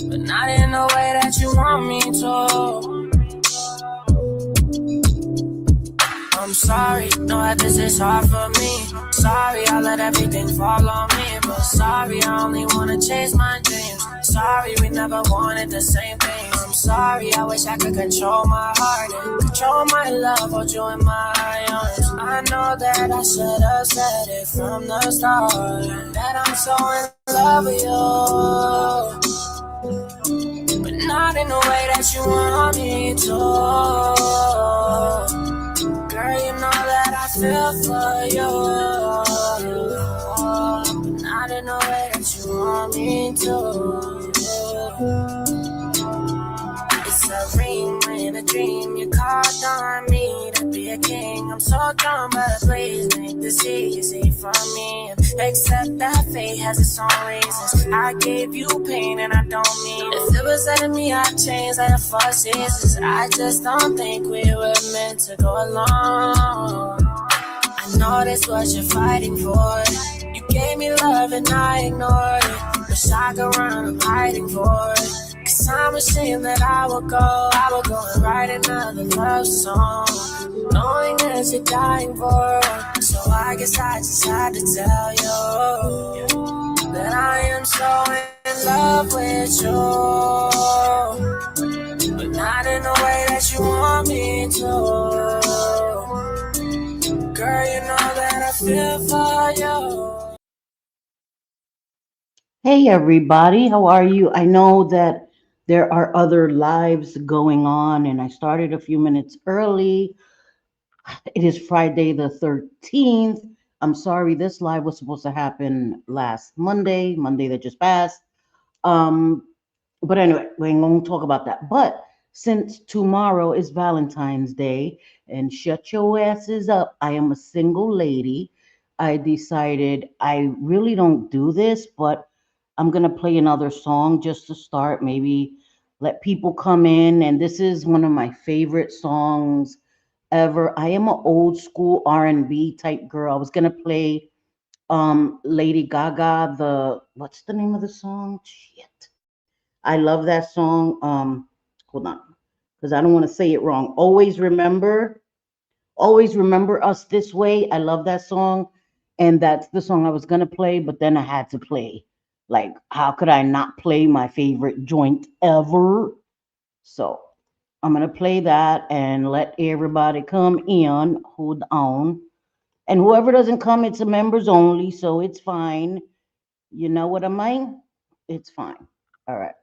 but not in the way that you want me to. I'm sorry, know that this is hard for me. Sorry, I let everything fall on me. But sorry, I only wanna chase my dreams. Sorry, we never wanted the same things. I'm sorry, I wish I could control my heart and control my love, hold you in my arms. I know that I should have said it from the start, that I'm so in love with you, but not in the way that you want me to. Girl, you know that I feel for you, but not in the way that you want me to. It's a ring in a dream, you called on me to be a king. I'm so dumb, but please make this easy for me. Accept that fate has its own reasons. I gave you pain and I don't mean it. If it was up to me, I'd change like the 4 seasons. I just don't think we were meant to go along. I know that's what you're fighting for. You gave me love and I ignored it. Wish I could run, I'm hiding for it. Cause I'm ashamed that I would go and write another love song, knowing that you're dying for it. So I guess I just had to tell you that I am so in love with you, but not in the way that you want me to. Girl, you know that I feel for you. Hey everybody, how are you? I know that there are other lives going on, and I started a few minutes early. It is Friday the 13th. I'm sorry, this live was supposed to happen last Monday that just passed. Um, but anyway, we ain't gonna talk about that. But since tomorrow is Valentine's Day, and shut your asses up, I am a single lady. I decided I really don't do this, but I'm gonna play another song just to start, maybe let people come in. And this is one of my favorite songs ever. I am an old school R&B type girl. I was gonna play Lady Gaga, the what's the name of the song? Shit. I love that song. Hold on, because I don't want to say it wrong. Always remember us this way. I love that song, and that's the song I was gonna play, but then I had to play. Like, how could I not play my favorite joint ever? So I'm gonna play that and let everybody come in. Hold on, and whoever doesn't come, it's a members only, so it's fine. You know what I mean? It's fine. All right.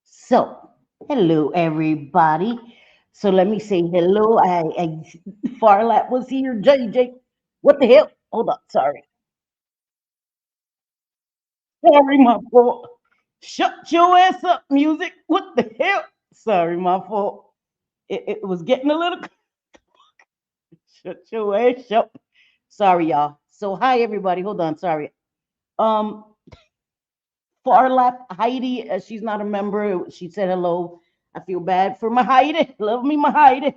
So, hello everybody. So let me say hello. Farlap was here. JJ, what the hell? Hold on, sorry, my fault. Shut your ass up, music. What the hell? Sorry, my fault. It was getting a little. Shut your ass up. Sorry, y'all. So hi everybody. Hold on, sorry. Um, Farlap Heidi, she's not a member. She said hello. I feel bad for my Heidi. Love me, my Heidi.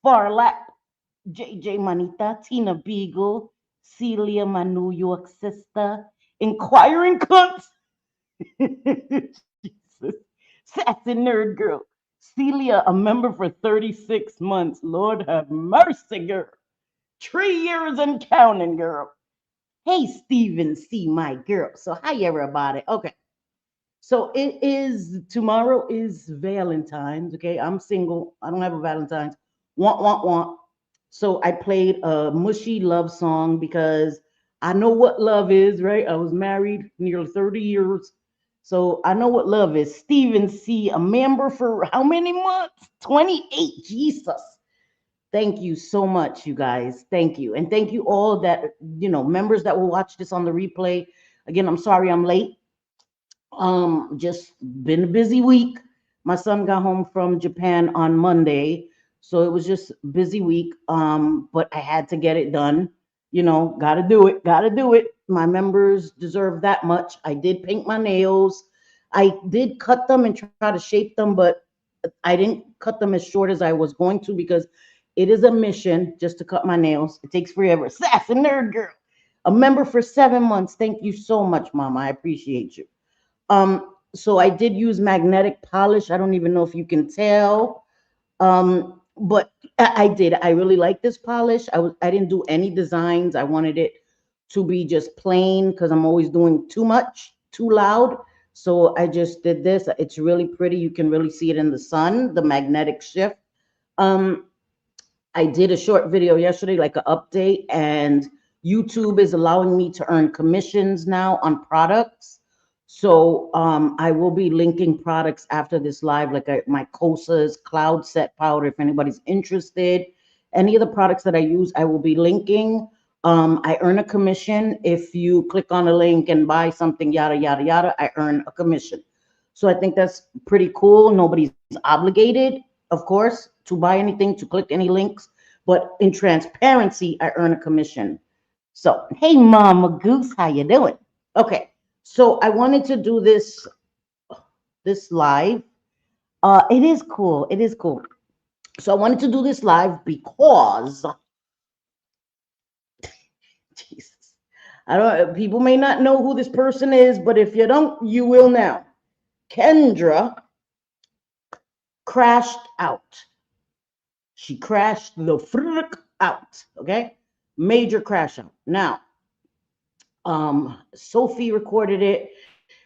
Farlap, JJ Manita, Tina Beagle, Celia, my New York sister, Inquiring Cunts, Jesus, Sassy Nerd Girl, Celia, a member for 36 months. Lord have mercy, girl. 3 years and counting, girl. Hey, Steven C, my girl. So, hi, everybody. Okay. So tomorrow is Valentine's. Okay, I'm single. I don't have a Valentine's. Want. So I played a mushy love song because I know what love is, right? I was married nearly 30 years. So I know what love is. Stephen C, a member for how many months? 28. Jesus. Thank you so much, you guys. Thank you. And thank you all that, members that will watch this on the replay. Again, I'm sorry I'm late. Just been a busy week. My son got home from Japan on Monday, so it was just busy week. But I had to get it done. Gotta do it. Gotta do it. My members deserve that much. I did paint my nails. I did cut them and try to shape them, but I didn't cut them as short as I was going to because it is a mission just to cut my nails. It takes forever. Sassy nerd girl. A member for 7 months. Thank you so much, Mama. I appreciate you. So I did use magnetic polish. I don't even know if you can tell. But I did. I really like this polish. I didn't do any designs. I wanted it to be just plain because I'm always doing too much, too loud. So I just did this. It's really pretty. You can really see it in the sun, the magnetic shift. Um, I did a short video yesterday, like an update, and YouTube is allowing me to earn commissions now on products. So I will be linking products after this live, like my Kosa's Cloud Set Powder. If anybody's interested, any of the products that I use, I will be linking. I earn a commission if you click on a link and buy something, yada yada yada. I earn a commission. So I think that's pretty cool. Nobody's obligated, of course, to buy anything, to click any links, but in transparency, I earn a commission. So, hey, Mama Goose, how you doing? Okay, so I wanted to do this live. It is cool. It is cool. So I wanted to do this live because Jesus, I don't. People may not know who this person is, but if you don't, you will now. Kendra crashed out. She crashed the frick out. Okay, major crash out. Now, Sophie recorded it,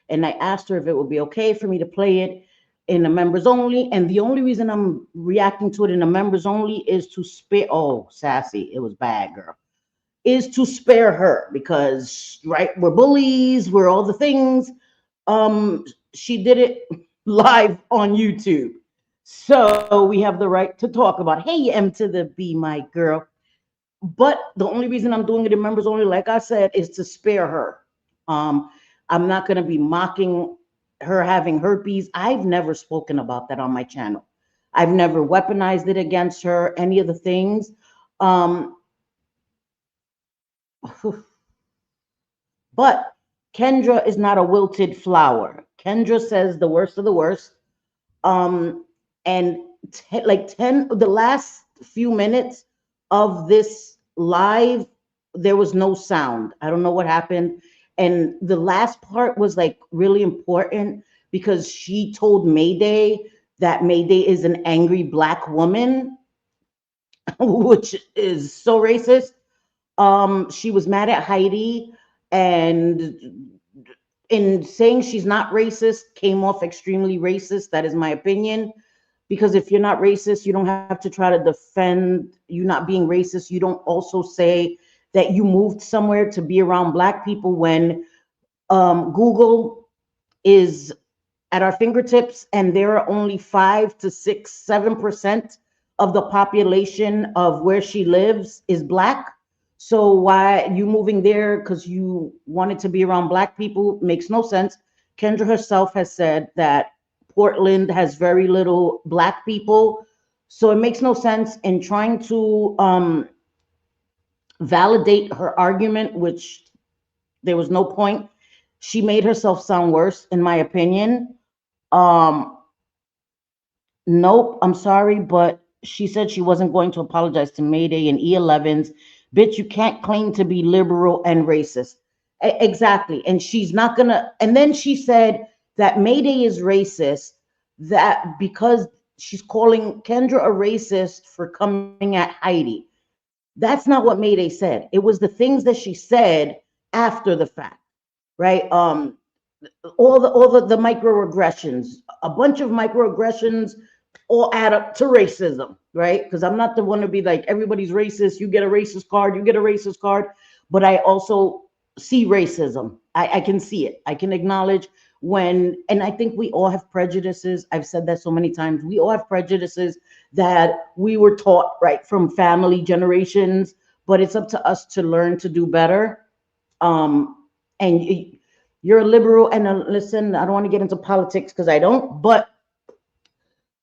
and I asked her if it would be okay for me to play it in the members only. And the only reason I'm reacting to it in the members only is to spare. Oh, sassy, it was bad, girl. Is to spare her because right, we're bullies, we're all the things. She did it live on YouTube. So we have the right to talk about, hey, M to the B, my girl. But the only reason I'm doing it in members only, like I said, is to spare her. Um, I'm not going to be mocking her having herpes. I've never spoken about that on my channel. I've never weaponized it against her, any of the things. Um, but Kendra is not a wilted flower. Kendra says the worst of the worst. Um, and like 10, the last few minutes of this live, there was no sound. I don't know what happened. And the last part was like really important because she told Mayday that Mayday is an angry black woman, which is so racist. She was mad at Heidi, and in saying she's not racist came off extremely racist. That is my opinion. Because if you're not racist, you don't have to try to defend you not being racist. You don't also say that you moved somewhere to be around black people when Google is at our fingertips and there are only 5 to 6, 7% of the population of where she lives is black. So why you moving there because you wanted to be around black people makes no sense. Kendra herself has said that Portland has very little black people. So it makes no sense in trying to validate her argument, which there was no point. She made herself sound worse, in my opinion. Um, nope, I'm sorry, but she said she wasn't going to apologize to Mayday and E11s. Bitch, you can't claim to be liberal and racist. Exactly. And she's not gonna. And then she said that Mayday is racist, that because she's calling Kendra a racist for coming at Heidi. That's not what Mayday said. It was the things that she said after the fact, right? All the microaggressions, a bunch of microaggressions all add up to racism, right? Because I'm not the one to be like everybody's racist, you get a racist card, you get a racist card. But I also see racism. I can see it. I can acknowledge when, and I think we all have prejudices. I've said that so many times. We all have prejudices that we were taught right from family generations, but it's up to us to learn to do better. And you're a liberal, and listen, I don't want to get into politics because I don't, but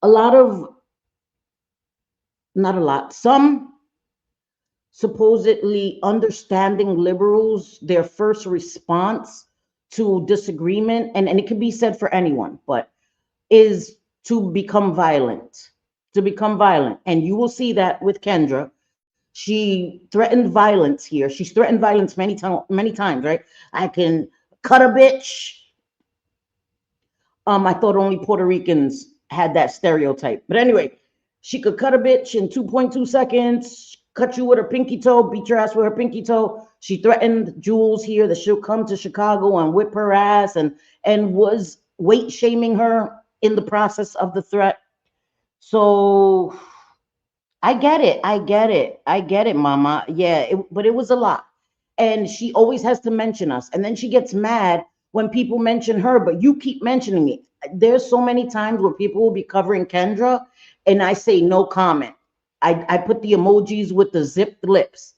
a lot of, not a lot, some supposedly understanding liberals, their first response to disagreement, and it can be said for anyone, but is to become violent, to become violent. And you will see that with Kendra. She threatened violence here. She's threatened violence many times, right? I can cut a bitch. I thought only Puerto Ricans had that stereotype. But anyway, she could cut a bitch in 2.2 seconds, cut you with her pinky toe, beat your ass with her pinky toe. She threatened Jules here that she'll come to Chicago and whip her ass and was weight shaming her in the process of the threat. So I get it. I get it. I get it, mama. Yeah, but it was a lot. And she always has to mention us. And then she gets mad when people mention her, but you keep mentioning me. There's so many times where people will be covering Kendra and I say no comment. I put the emojis with the zipped lips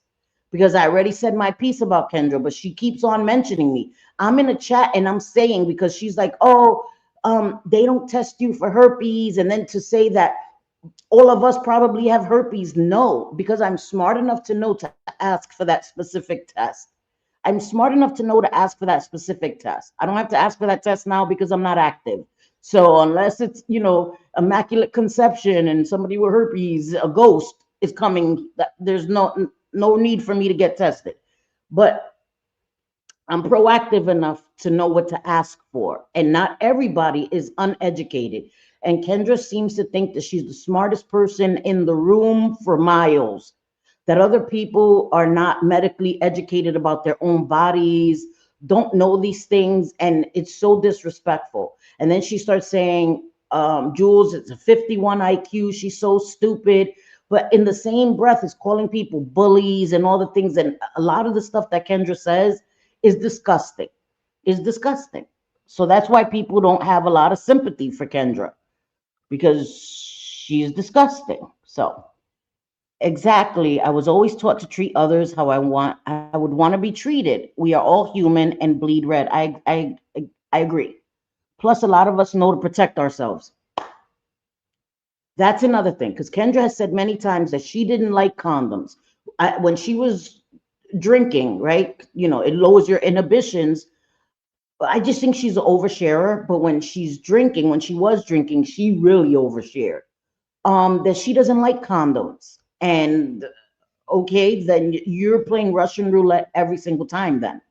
because I already said my piece about Kendra, but she keeps on mentioning me. I'm in a chat and I'm saying because she's like, oh, they don't test you for herpes. And then to say that all of us probably have herpes. No, because I'm smart enough to know to ask for that specific test. I'm smart enough to know to ask for that specific test. I don't have to ask for that test now because I'm not active. So unless it's, immaculate conception and somebody with herpes, a ghost is coming, there's no need for me to get tested. But I'm proactive enough to know what to ask for. And not everybody is uneducated. And Kendra seems to think that she's the smartest person in the room for miles, that other people are not medically educated about their own bodies, don't know these things. And it's so disrespectful. And then she starts saying, Jules, it's a 51 IQ. She's so stupid. But in the same breath, is calling people bullies and all the things. And a lot of the stuff that Kendra says is disgusting, is disgusting. So that's why people don't have a lot of sympathy for Kendra because she's disgusting. So exactly, I was always taught to treat others how I would want to be treated. We are all human and bleed red. I agree. Plus, a lot of us know to protect ourselves. That's another thing because Kendra has said many times that she didn't like condoms. When she was drinking, right? It lowers your inhibitions. I just think she's an oversharer, but when she was drinking, she really overshared. That she doesn't like condoms. And okay, then you're playing Russian roulette every single time then.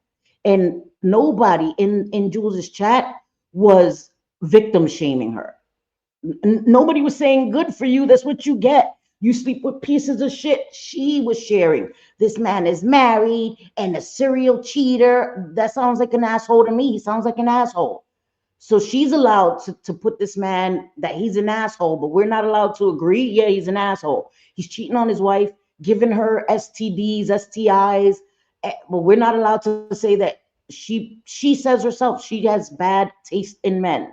And nobody in Jules's chat was victim shaming her. Nobody was saying good for you. That's what you get. You sleep with pieces of shit. She was sharing. This man is married and a serial cheater. That sounds like an asshole to me. He sounds like an asshole. So she's allowed to put this man that he's an asshole, but we're not allowed to agree. Yeah, he's an asshole. He's cheating on his wife, giving her STDs, STIs, but we're not allowed to say that she says herself she has bad taste in men.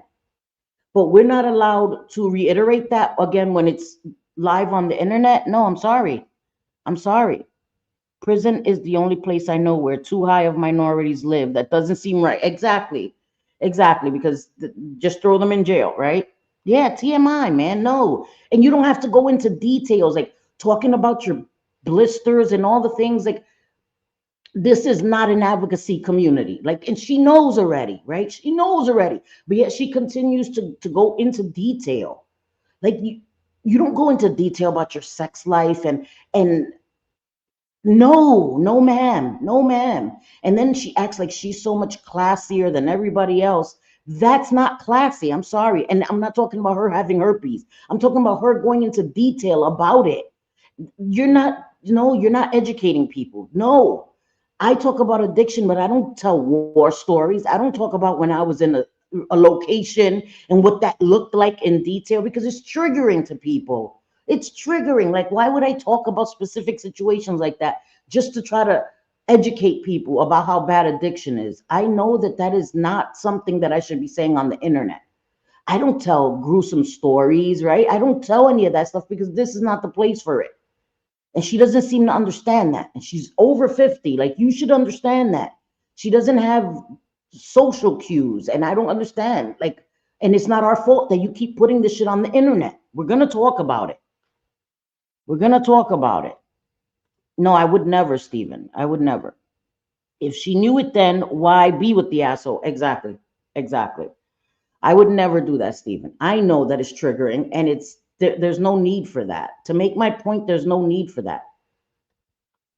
But we're not allowed to reiterate that again when it's live on the internet. No, I'm sorry. I'm sorry. Prison is the only place I know where too high of minorities live. That doesn't seem right. Exactly. Exactly. Because just throw them in jail, right? Yeah, TMI, man. No. And you don't have to go into details like talking about your blisters and all the things. Like, this is not an advocacy community. Like, and she knows already, right? She knows already. But yet she continues to go into detail. Like, you don't go into detail about your sex life and no, no, ma'am, no, ma'am. And then she acts like she's so much classier than everybody else. That's not classy. I'm sorry. And I'm not talking about her having herpes. I'm talking about her going into detail about it. You're not, no, you're not educating people. No. I talk about addiction, but I don't tell war stories. I don't talk about when I was in a location and what that looked like in detail because it's triggering to people. It's triggering. Like, why would I talk about specific situations like that just to try to educate people about how bad addiction is? I know that that is not something that I should be saying on the internet. I don't tell gruesome stories, right? I don't tell any of that stuff because this is not the place for it. And she doesn't seem to understand that. And she's over 50. Like, you should understand that. She doesn't have social cues. And I don't understand. Like, and it's not our fault that you keep putting this shit on the internet. We're going to talk about it. We're going to talk about it. No, I would never, Stephen. I would never. If she knew it then, why be with the asshole? Exactly. Exactly. I would never do that, Stephen. I know that it's triggering and there's no need for that. To make my point, there's no need for that.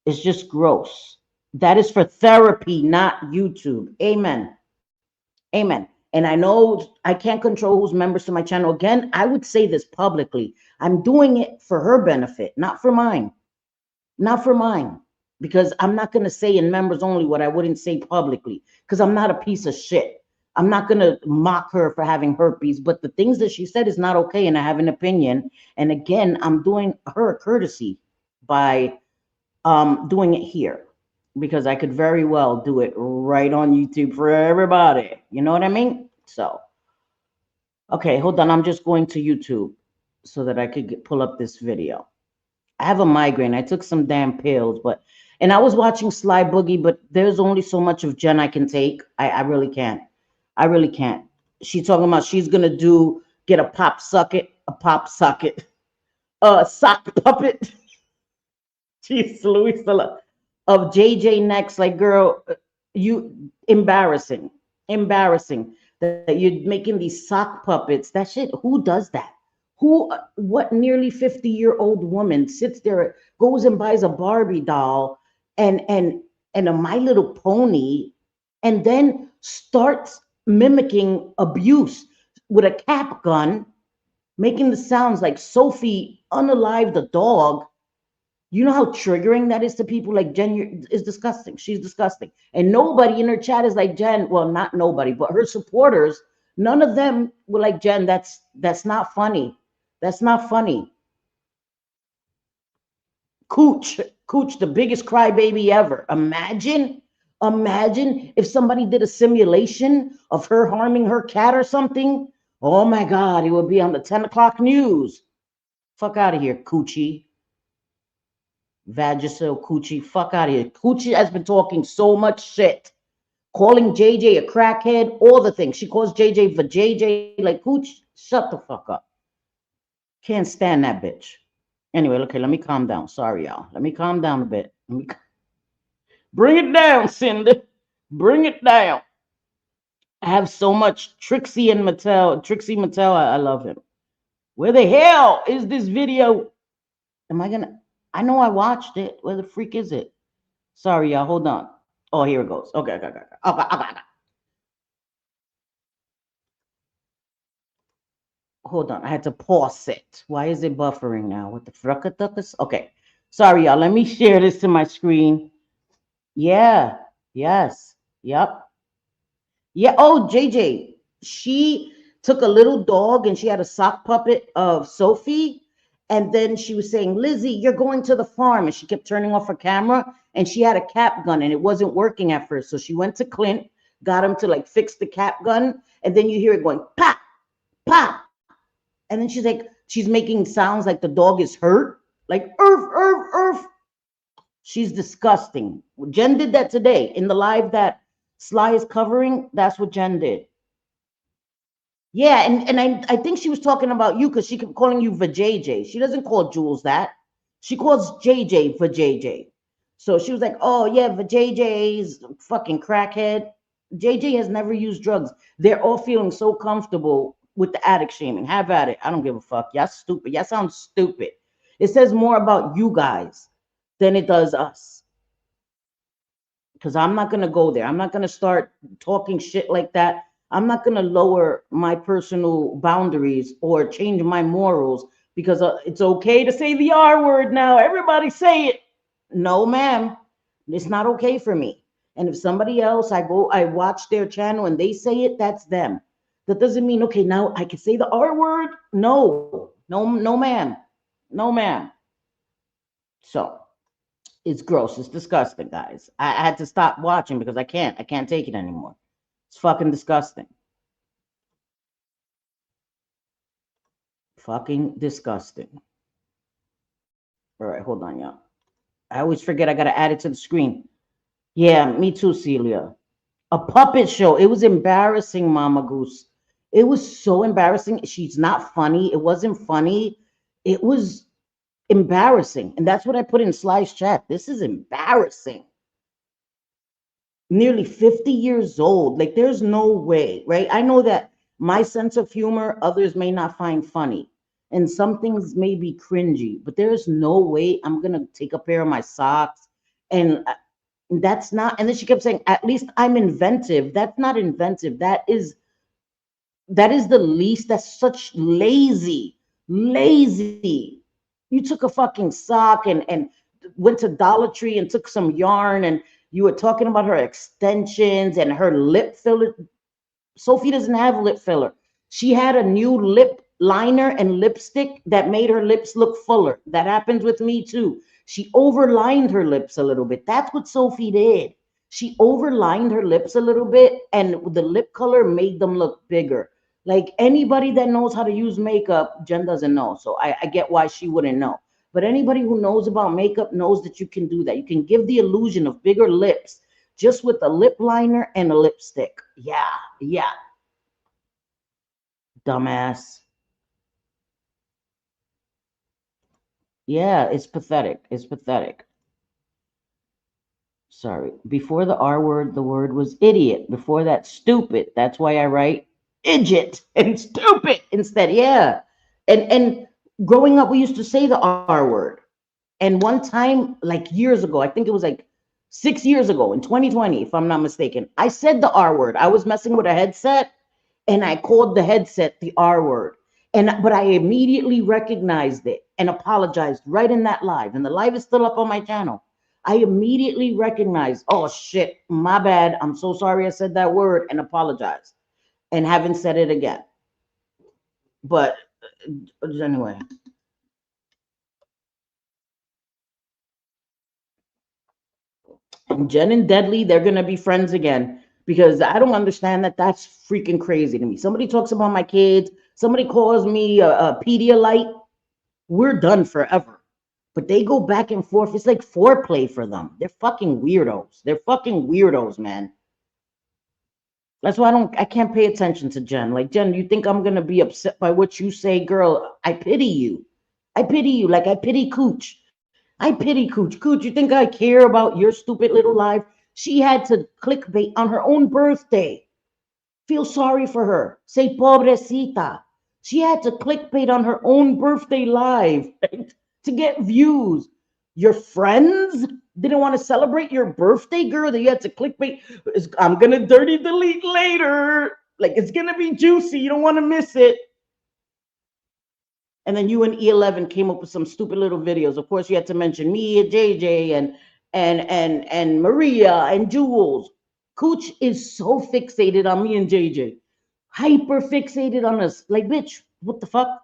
It's just gross. That is for therapy, not YouTube. Amen. Amen. And I know I can't control who's members to my channel. Again, I would say this publicly. I'm doing it for her benefit, not for mine. Not for mine. Because I'm not going to say in members only what I wouldn't say publicly. Because I'm not a piece of shit. I'm not going to mock her for having herpes. But the things that she said is not okay. And I have an opinion. And again, I'm doing her a courtesy by doing it here, because I could very well do it right on YouTube for everybody. You know what I mean? So, okay, hold on. I'm just going to YouTube so that I could pull up this video. I have a migraine. I took some damn pills, and I was watching Sly Boogie, but there's only so much of Jen I can take. I really can't. I really can't. She's talking about she's gonna get a pop socket, a sock puppet. Jeez, Louis of JJ next. Like, girl, you embarrassing that you're making these sock puppets. That shit, who does that? What nearly 50-year-old woman sits there, goes and buys a Barbie doll and a My Little Pony, and then starts mimicking abuse with a cap gun, making the sounds like Sophie unalive the dog. You know how triggering that is to people? Like, Jen is disgusting. She's disgusting. And nobody in her chat is like, Jen. Well, not nobody, but her supporters, none of them were like, Jen, that's not funny. That's not funny. Cooch, the biggest crybaby ever. Imagine if somebody did a simulation of her harming her cat or something. Oh my God, it would be on the 10 o'clock news. Fuck out of here, Coochie. Vagisil Coochie, fuck out of here. Coochie has been talking so much shit, calling JJ a crackhead, all the things. She calls JJ for JJ. Like, Cooch, shut the fuck up. Can't stand that bitch. Anyway, okay, let me calm down. Sorry, y'all. Let me calm down a bit. Bring it down, Cindy. Bring it down. I have so much Trixie Mattel. I love him. Where the hell is this video? I know I watched it. Where the freak is it? Sorry, y'all. Hold on. Oh, here it goes. Okay. Hold on. I had to pause it. Why is it buffering now? What the fruckatuckus? Okay. Sorry, y'all. Let me share this to my screen. Yeah. Yes. Yep. Yeah. Oh, JJ. She took a little dog and she had a sock puppet of Sophie. And then she was saying, Lizzie, you're going to the farm. And she kept turning off her camera. And she had a cap gun and it wasn't working at first. So she went to Clint, got him to like fix the cap gun. And then you hear it going pop, pop. And then she's making sounds like the dog is hurt. Like, earth. She's disgusting. Jen did that today in the live that Sly is covering. That's what Jen did. Yeah, and I think she was talking about you because she kept calling you JJ. She doesn't call Jules that. She calls JJ for JJ. So she was like, oh, yeah, JJ's fucking crackhead. JJ has never used drugs. They're all feeling so comfortable with the addict shaming. Have at it. I don't give a fuck. Y'all stupid. Y'all sound stupid. It says more about you guys than it does us. Because I'm not going to go there. I'm not going to start talking shit like that. I'm not going to lower my personal boundaries or change my morals because it's okay to say the R word now. Everybody say it. No, ma'am. It's not okay for me. And if somebody else, I watch their channel and they say it, that's them. That doesn't mean, okay, now I can say the R word. No, ma'am. No, ma'am. So it's gross. It's disgusting, guys. I had to stop watching because I can't take it anymore. It's fucking disgusting. Fucking disgusting. All right, hold on, y'all. I always forget I gotta add it to the screen. Yeah, me too, Celia. A puppet show. It was embarrassing, Mama Goose. It was so embarrassing. She's not funny. It wasn't funny. It was embarrassing. And that's what I put in Sly's chat. This is embarrassing. Nearly 50 years old. Like, there's no way, right? I know that my sense of humor, others may not find funny. And some things may be cringy, but there's no way I'm going to take a pair of my socks And that's not, and then she kept saying, at least I'm inventive. That's not inventive. That is the least. That's such lazy. You took a fucking sock and went to Dollar Tree and took some yarn, and you were talking about her extensions and her lip filler. Sophie doesn't have lip filler. She had a new lip liner and lipstick that made her lips look fuller. That happens with me too. She overlined her lips a little bit. That's what Sophie did. She overlined her lips a little bit, and the lip color made them look bigger. Like anybody that knows how to use makeup, Jen doesn't know. So I get why she wouldn't know. But anybody who knows about makeup knows that you can do that. You can give the illusion of bigger lips just with a lip liner and a lipstick. Yeah, yeah, dumbass. Yeah, it's pathetic. It's pathetic. Sorry. Before the R word, the word was idiot. Before that, stupid. That's why I write idiot and stupid instead. Yeah. And growing up, we used to say the R word. And one time, like years ago, I think it was like 6 years ago in 2020, if I'm not mistaken, I said the R word. I was messing with a headset and I called the headset the R word. And but I immediately recognized it and apologized right in that live. And the live is still up on my channel. I immediately recognized, oh shit, my bad. I'm so sorry I said that word and apologized and haven't said it again. But anyway, Jen and Deadly, they're gonna be friends again because I don't understand that. That's freaking crazy to me. Somebody talks about my kids. Somebody calls me a Pedialyte. We're done forever. But they go back and forth. It's like foreplay for them. They're fucking weirdos. They're fucking weirdos, man. That's why I can't pay attention to Jen. Like Jen, you think I'm gonna be upset by what you say, girl? I pity you. I pity you. Like I pity Cooch. I pity Cooch. Cooch, you think I care about your stupid little life? She had to clickbait on her own birthday. Feel sorry for her. Say pobrecita. She had to clickbait on her own birthday live to get views. Your friends didn't want to celebrate your birthday, girl. That you had to clickbait. I'm gonna dirty delete later. Like it's gonna be juicy. You don't want to miss it. And then you and E11 came up with some stupid little videos. Of course, you had to mention me and JJ and Maria and Jules. Cooch is so fixated on me and JJ, hyper fixated on us. Like, bitch, what the fuck?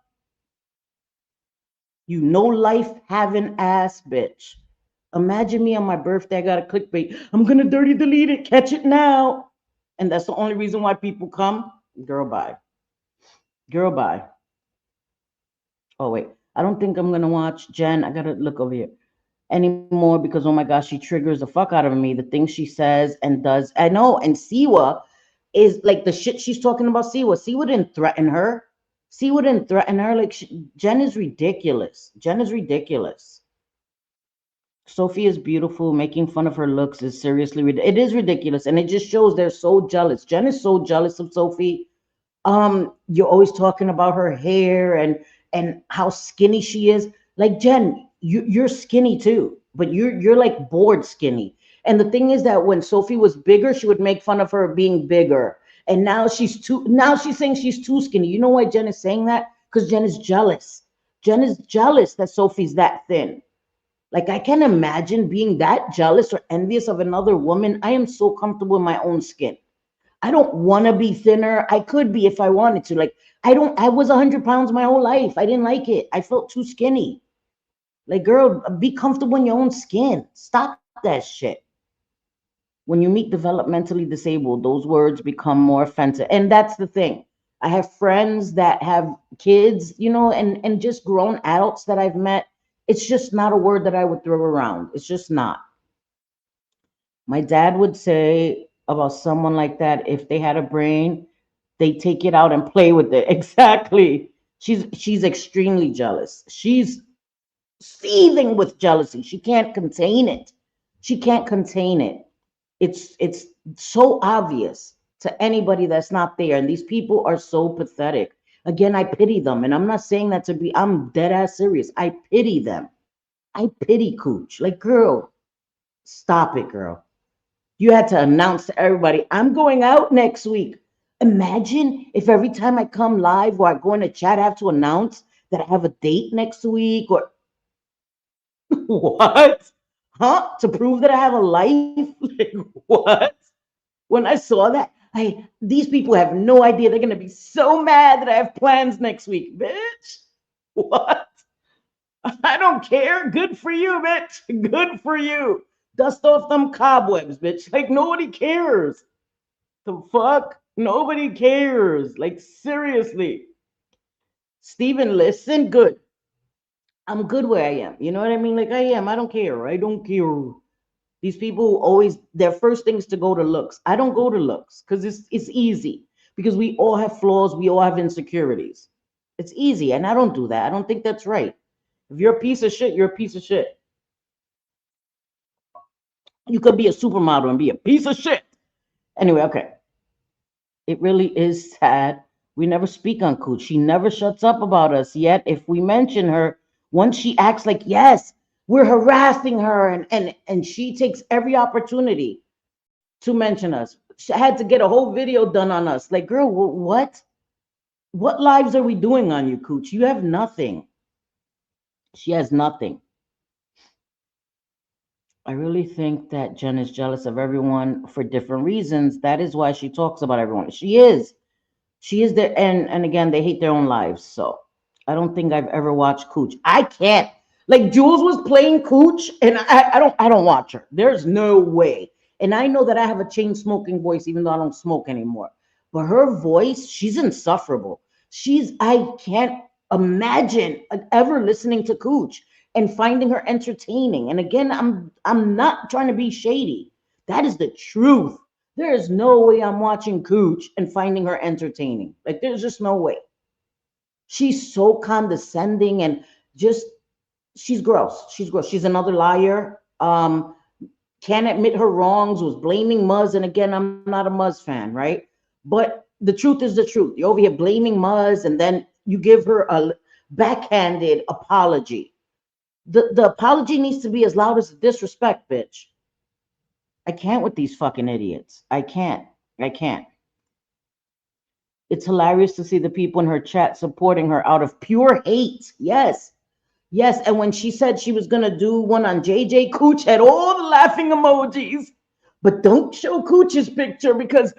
You no life having ass bitch. Imagine me on my birthday. I got a clickbait. I'm gonna dirty delete it. Catch it now. And that's the only reason why people come. Girl, bye. Girl, bye. Oh wait, I don't think I'm gonna watch Jen. I gotta look over here anymore because oh my gosh, she triggers the fuck out of me. The things she says and does. I know. And Siwa is like the shit she's talking about. Siwa. Siwa didn't threaten her. Siwa didn't threaten her. Like Jen is ridiculous. Jen is ridiculous. Sophie is beautiful. Making fun of her looks is seriously it is ridiculous, and it just shows they're so jealous. Jen is so jealous of Sophie. You're always talking about her hair and how skinny she is. Like Jen, you're skinny too, but you're like bored skinny. And the thing is that when Sophie was bigger, she would make fun of her being bigger. And now she's saying she's too skinny. You know why Jen is saying that? Because Jen is jealous. Jen is jealous that Sophie's that thin. Like I can imagine being that jealous or envious of another woman. I am so comfortable in my own skin. I don't want to be thinner. I could be if I wanted to. Like I was 100 pounds my whole life. I didn't like it. I felt too skinny. Like, girl, be comfortable in your own skin. Stop that shit. When you meet developmentally disabled, those words become more offensive. And that's the thing. I have friends that have kids, and just grown adults that I've met. It's just not a word that I would throw around. It's just not. My dad would say about someone like that, if they had a brain, they take it out and play with it. Exactly. She's extremely jealous. She's seething with jealousy. She can't contain it. She can't contain it. It's so obvious to anybody that's not there. And these people are so pathetic. Again, I pity them. And I'm not saying that to be, I'm dead ass serious. I pity them. I pity Cooch. Like, girl, Stop it, girl. You had to announce to everybody, I'm going out next week. Imagine if every time I come live or I go in a chat, I have to announce that I have a date next week or what? Huh? To prove that I have a life? Like, what? When I saw that, these people have no idea. They're gonna be so mad that I have plans next week, bitch. What? I don't care. Good for you, bitch. Good for you. Dust off them cobwebs, bitch. Like nobody cares. The fuck? Nobody cares. Like seriously. Steven, listen, good. I'm good where I am. You know what I mean? Like I am. I don't care. I don't care. These people always their first thing is to go to looks. I don't go to looks because it's easy. Because we all have flaws, we all have insecurities. It's easy, and I don't do that. I don't think that's right. If you're a piece of shit, you're a piece of shit. You could be a supermodel and be a piece of shit. Anyway, okay. It really is sad. We never speak on Cooch. She never shuts up about us. Yet, if we mention her, once she acts like, yes, we're harassing her, and she takes every opportunity to mention us. She had to get a whole video done on us. Like, girl, what? What lives are we doing on you, Cooch? You have nothing. She has nothing. I really think that Jen is jealous of everyone for different reasons. That is why she talks about everyone. She is. She is there, and again, they hate their own lives. So I don't think I've ever watched Cooch. I can't. Like Jules was playing Cooch, and I don't watch her. There's no way. And I know that I have a chain smoking voice, even though I don't smoke anymore. But her voice, she's insufferable. I can't imagine ever listening to Cooch and finding her entertaining. And again, I'm not trying to be shady. That is the truth. There is no way I'm watching Cooch and finding her entertaining. Like there's just no way. She's so condescending and just she's gross. She's gross. She's another liar. Can't admit her wrongs, was blaming Muzz. And again, I'm not a Muzz fan, right? But the truth is the truth. You're over here blaming Muzz, and then you give her a backhanded apology. The apology needs to be as loud as the disrespect, bitch. I can't with these fucking idiots. I can't. I can't. It's hilarious to see the people in her chat supporting her out of pure hate. Yes. Yes. And when she said she was going to do one on JJ, Cooch had all the laughing emojis. But don't show Cooch's picture because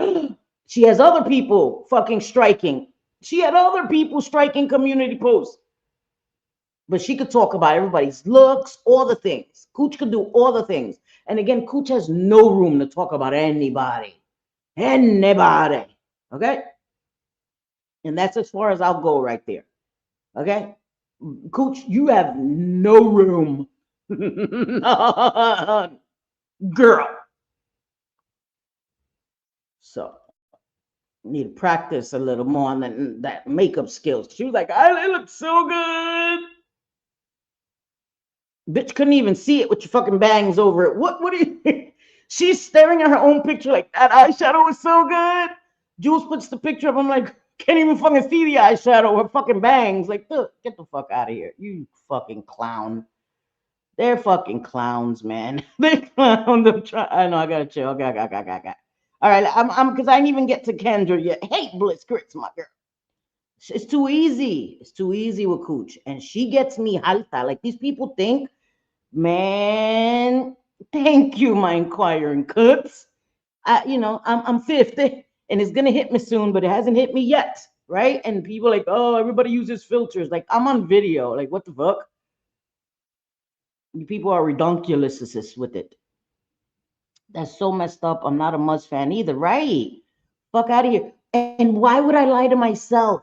she has other people fucking striking. She had other people striking community posts. But she could talk about everybody's looks, all the things. Cooch could do all the things. And again, Cooch has no room to talk about anybody. Anybody. Okay? And that's as far as I'll go right there. Okay? Cooch, you have no room. None. Girl. So need to practice a little more on that makeup skills. She was like, I look so good. Bitch couldn't even see it with your fucking bangs over it. What do you She's staring at her own picture like that eyeshadow is so good. Jules puts the picture up. I'm like, can't even fucking see the eyeshadow. Her fucking bangs. Like, get the fuck out of here. You fucking clown. They're fucking clowns, man. They clown. I know I gotta chill. Okay. All right, I'm because I didn't even get to Kendra yet. Hate Bliss Grits, my girl. It's too easy. It's too easy with Cooch. And she gets me halta. Like these people think, man, thank you, my inquiring cooks. I'm 50 and it's gonna hit me soon, but it hasn't hit me yet, right? And people are like, oh, everybody uses filters. Like I'm on video. Like what the fuck? You people are redonkulous with it. That's so messed up. I'm not a Muzz fan either, right? Fuck out of here. And why would I lie to myself?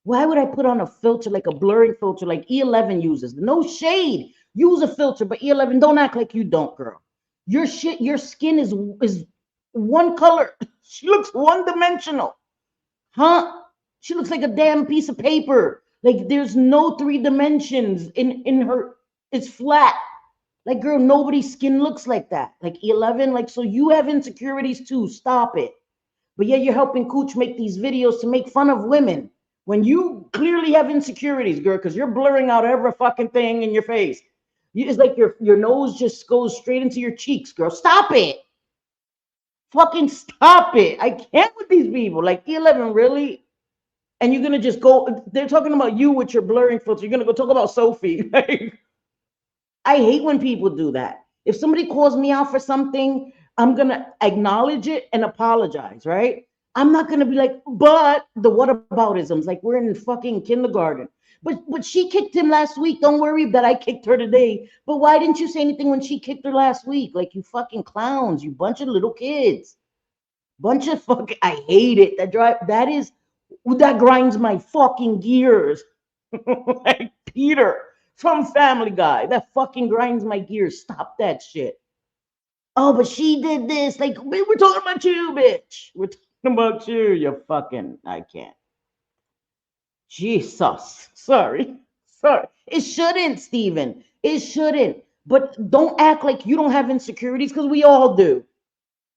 Why would I put on a filter like a blurring filter like E11 uses? No shade. Use a filter, but E11 don't act like you don't, girl. Your skin is one color. She looks one dimensional. Huh? She looks like a damn piece of paper. Like there's no three dimensions in her. It's flat. Like, girl, nobody's skin looks like that. Like 11, like, so you have insecurities too. Stop it. But yeah, you're helping Cooch make these videos to make fun of women when you clearly have insecurities, girl, because you're blurring out every fucking thing in your face. It's like your nose just goes straight into your cheeks, girl. Stop it. Fucking stop it. I can't with these people. Like E11, really? And you're gonna just go, they're talking about you with your blurring filter. You're gonna go talk about Sophie. Like, I hate when people do that. If somebody calls me out for something, I'm gonna acknowledge it and apologize, right? I'm not gonna be like, but the whataboutisms, like we're in fucking kindergarten. But she kicked him last week. Don't worry that I kicked her today. But why didn't you say anything when she kicked her last week? Like you fucking clowns, you bunch of little kids. Bunch of fucking I hate it. That grinds my fucking gears. Like Peter from Family Guy. That fucking grinds my gears. Stop that shit. Oh, but she did this. Like, we're talking about you, bitch. We're talking about you. You fucking, I can't. Jesus. Sorry. Sorry. It shouldn't, Steven. It shouldn't. But don't act like you don't have insecurities because we all do.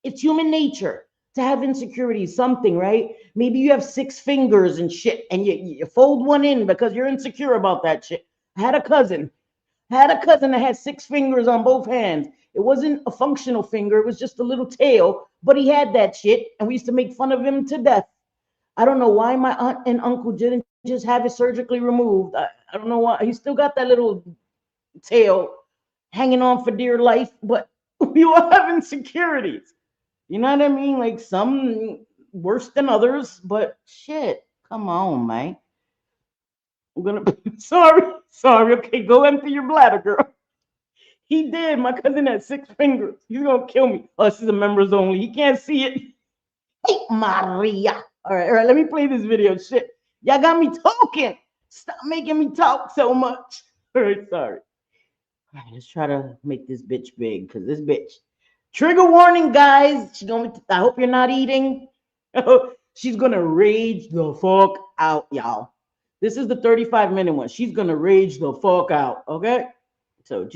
It's human nature to have insecurities, something, right? Maybe you have 6 fingers and shit, and you fold one in because you're insecure about that shit. I had a cousin that had 6 fingers on both hands. It wasn't a functional finger, it was just a little tail, but he had that shit, and we used to make fun of him to death. I don't know why my aunt and uncle didn't just have it surgically removed. I don't know why. He still got that little tail hanging on for dear life, but we all have insecurities. You know what I mean? Like some worse than others, but shit, come on, man. I'm gonna sorry, sorry. Okay, go empty your bladder, girl. He did. My cousin had 6 fingers. He's gonna kill me. Oh, this is a members only. He can't see it. Hey, Maria. All right. Let me play this video. Shit, y'all got me talking. Stop making me talk so much. All right, sorry. All right, let's try to make this bitch big because this bitch. Trigger warning, guys. I hope you're not eating. She's gonna rage the fuck out, y'all. This is the 35-minute one. She's gonna rage the fuck out. Okay. So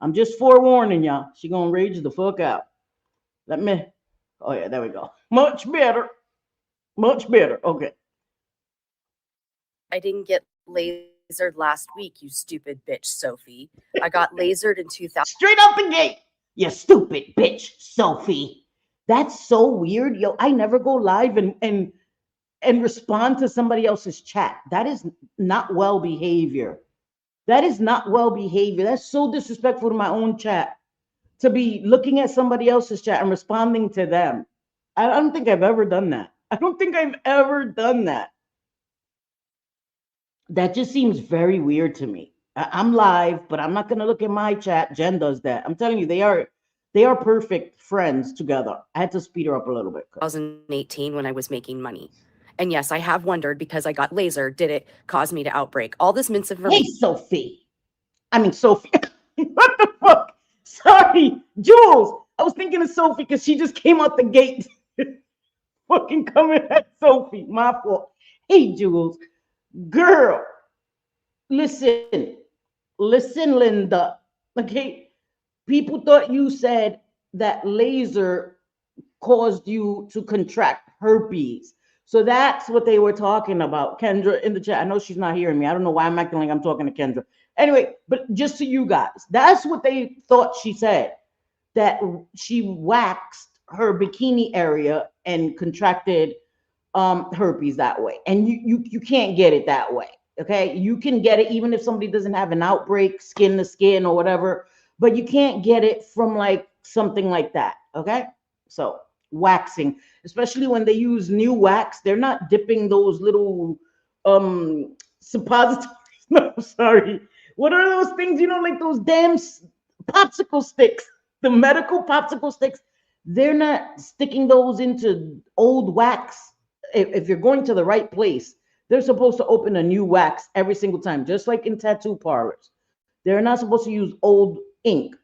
I'm just forewarning y'all. She gonna rage the fuck out. Let me. Oh yeah, there we go. Much better. Much better. Okay. I didn't get lasered last week, you stupid bitch, Sophie. I got lasered in 2000. Straight out the gate. You stupid bitch, Sophie. That's so weird. Yo, I never go live and respond to somebody else's chat. That is not well behavior. That is not well behavior. That's so disrespectful to my own chat to be looking at somebody else's chat and responding to them. I don't think I've ever done that. I don't think I've ever done that. That just seems very weird to me. I'm live, but I'm not gonna look at my chat. Jen does that. I'm telling you, they are perfect friends together. I had to speed her up a little bit. 2018 when I was making money. And yes, I have wondered because I got lasered, did it cause me to outbreak? All this misinformation. Hey, Sophie. I mean, Sophie. What the fuck? Sorry, Jules. I was thinking of Sophie because she just came out the gate. Fucking coming at Sophie. My fault. Hey, Jules. Girl, listen. Listen, Linda. Okay. People thought you said that laser caused you to contract herpes. So that's what they were talking about. Kendra in the chat. I know she's not hearing me. I don't know why I'm acting like I'm talking to Kendra. Anyway, but just to you guys, that's what they thought she said, that she waxed her bikini area and contracted herpes that way. And you can't get it that way. Okay. You can get it even if somebody doesn't have an outbreak, skin to skin or whatever, but you can't get it from like something like that. Okay. So waxing, especially when they use new wax, they're not dipping those little suppositories. No, sorry. What are those things? You know, like those damn popsicle sticks, the medical popsicle sticks. They're not sticking those into old wax. If you're going to the right place, they're supposed to open a new wax every single time, just like in tattoo parlors. They're not supposed to use old ink.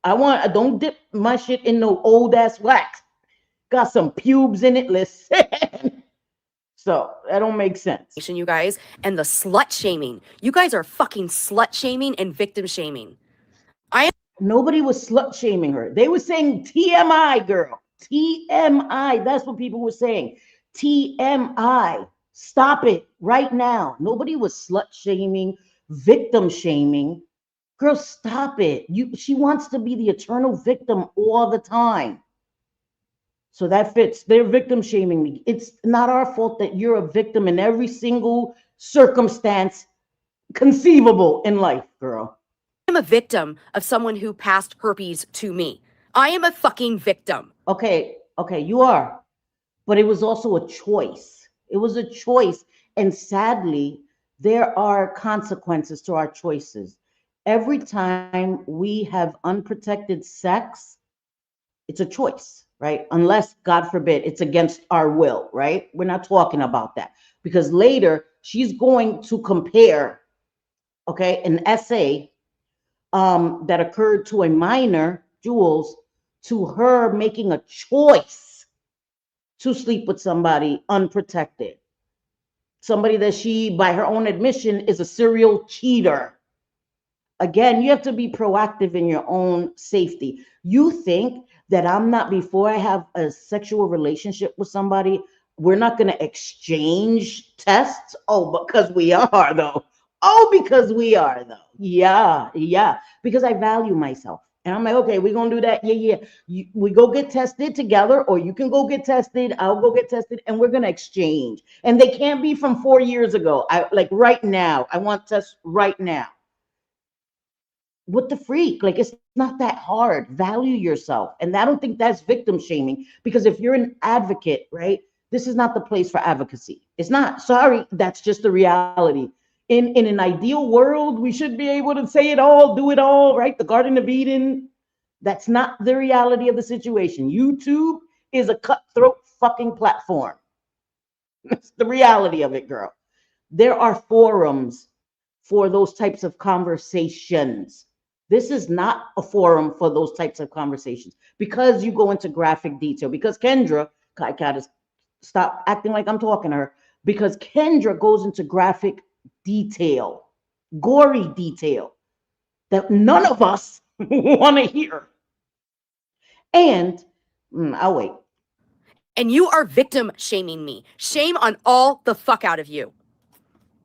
Don't dip my shit in no old ass wax. Got some pubes in it. Listen. So that don't make sense. You guys, and the slut shaming. You guys are fucking slut shaming and victim shaming. Nobody was slut shaming her. They were saying TMI, girl. TMI. That's what people were saying. TMI. Stop it right now. Nobody was slut shaming, victim shaming. Girl, stop it. She wants to be the eternal victim all the time. So that fits. They're victim shaming me. It's not our fault that you're a victim in every single circumstance conceivable in life, girl. I'm a victim of someone who passed herpes to me. I am a fucking victim. Okay, you are. But it was also a choice. It was a choice. And sadly, there are consequences to our choices. Every time we have unprotected sex, it's a choice, right? Unless, God forbid, it's against our will, right? We're not talking about that because later she's going to compare, okay, an essay that occurred to a minor, Jules, to her making a choice to sleep with somebody unprotected. Somebody that she, by her own admission, is a serial cheater. Again, you have to be proactive in your own safety. You think that I'm not, before I have a sexual relationship with somebody, we're not going to exchange tests? Oh, because we are, though. Oh, because we are, though. Yeah. Because I value myself. And I'm like, okay, we're going to do that. Yeah. We go get tested together, or you can go get tested. I'll go get tested, and we're going to exchange. And they can't be from 4 years ago. I like right now. I want tests right now. What the freak? Like, it's not that hard. Value yourself. And I don't think that's victim shaming, because if you're an advocate, right, this is not the place for advocacy. It's not. Sorry, that's just the reality. In an ideal world, we should be able to say it all, do it all, right? The Garden of Eden. That's not the reality of the situation. YouTube is a cutthroat fucking platform. That's the reality of it, girl. There are forums for those types of conversations. This is not a forum for those types of conversations, because you go into graphic detail. Because Kendra, I gotta stop acting like I'm talking to her, because Kendra goes into graphic detail, gory detail that none of us want to hear. And I'll wait. And you are victim shaming me. Shame on all the fuck out of you.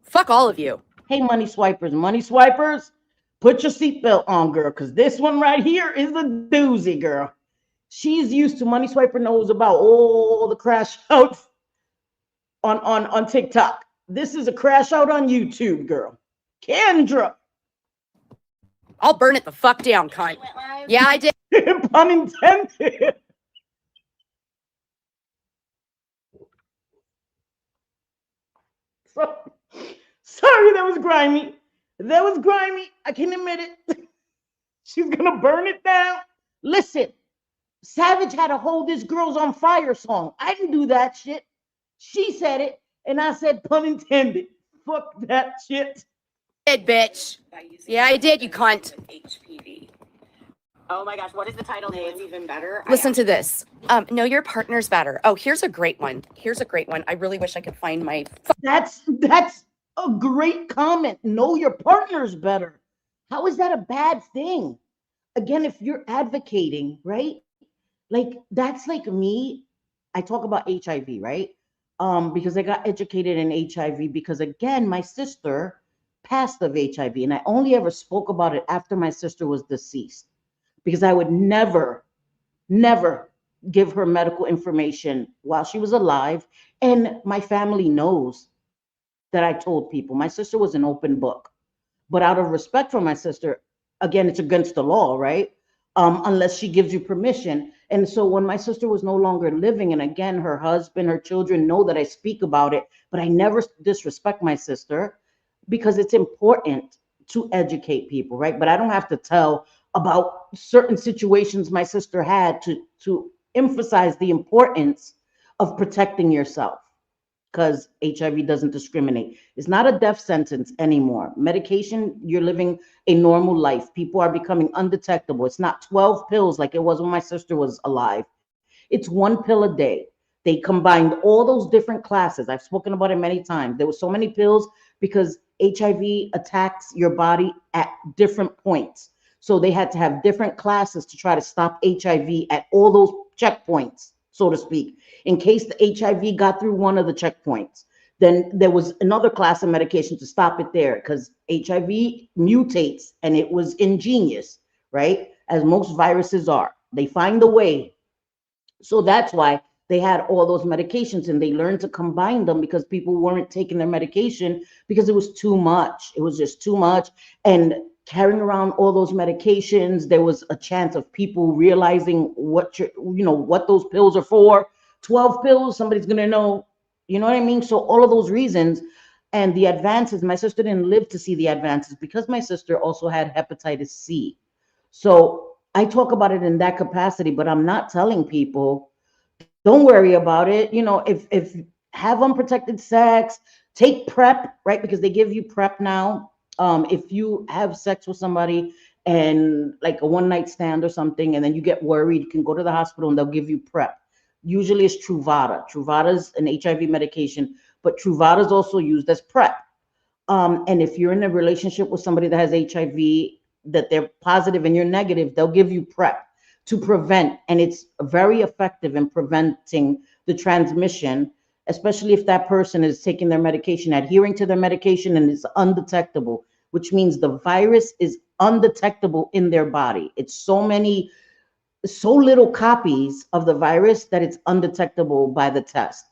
Fuck all of you. Hey, money swipers, put your seatbelt on, girl, because this one right here is a doozy, girl. She's used to, Money Swiper knows about all the crash outs on TikTok. This is a crash out on YouTube, girl. Kendra. I'll burn it the fuck down, cunt. Yeah, I did. Pun intended. So, sorry, that was grimy. That was grimy. I can admit it. She's gonna burn it down. Listen, Savage had a Hold This Girl's on Fire song. I didn't do that shit. She said it, and I said pun intended. Fuck that shit. Did, bitch. Yeah, I did, you cunt. Oh my gosh, what is the title name? It's even better. Listen to this. Know your partner's better. Oh, here's a great one. I really wish I could find my. That's a great comment. Know your partner's better. How is that a bad thing? Again, if you're advocating, right? Like, that's like me. I talk about HIV, right? Because I got educated in HIV, because again, my sister passed of HIV, and I only ever spoke about it after my sister was deceased, because I would never give her medical information while she was alive. And my family knows that I told people. My sister was an open book. But out of respect for my sister, again, it's against the law, right? Unless she gives you permission. And so when my sister was no longer living, and again, her husband, her children know that I speak about it, but I never disrespect my sister, because it's important to educate people, right? But I don't have to tell about certain situations my sister had to emphasize the importance of protecting yourself, because HIV doesn't discriminate. It's not a death sentence anymore. Medication, you're living a normal life. People are becoming undetectable. It's not 12 pills like it was when my sister was alive. It's one pill a day. They combined all those different classes. I've spoken about it many times. There were so many pills because HIV attacks your body at different points. So they had to have different classes to try to stop HIV at all those checkpoints, so to speak, in case the HIV got through one of the checkpoints. Then there was another class of medication to stop it there because HIV mutates and it was ingenious, right? As most viruses are. They find a way. So that's why they had all those medications and they learned to combine them because people weren't taking their medication because it was too much. It was just too much. And carrying around all those medications, there was a chance of people realizing what those pills are for. 12 pills, somebody's going to know, you know what I mean? So all of those reasons and the advances, my sister didn't live to see the advances because my sister also had hepatitis C. So I talk about it in that capacity, but I'm not telling people don't worry about it. If have unprotected sex, take PrEP, right? Because they give you PrEP now. If you have sex with somebody and like a one night stand or something, and then you get worried, you can go to the hospital and they'll give you PrEP. Usually it's Truvada. Truvada is an HIV medication, but Truvada is also used as PrEP. And if you're in a relationship with somebody that has HIV, that they're positive and you're negative, they'll give you PrEP to prevent. And it's very effective in preventing the transmission, especially if that person is taking their medication, adhering to their medication, and it's undetectable, which means the virus is undetectable in their body. It's so little copies of the virus that it's undetectable by the test.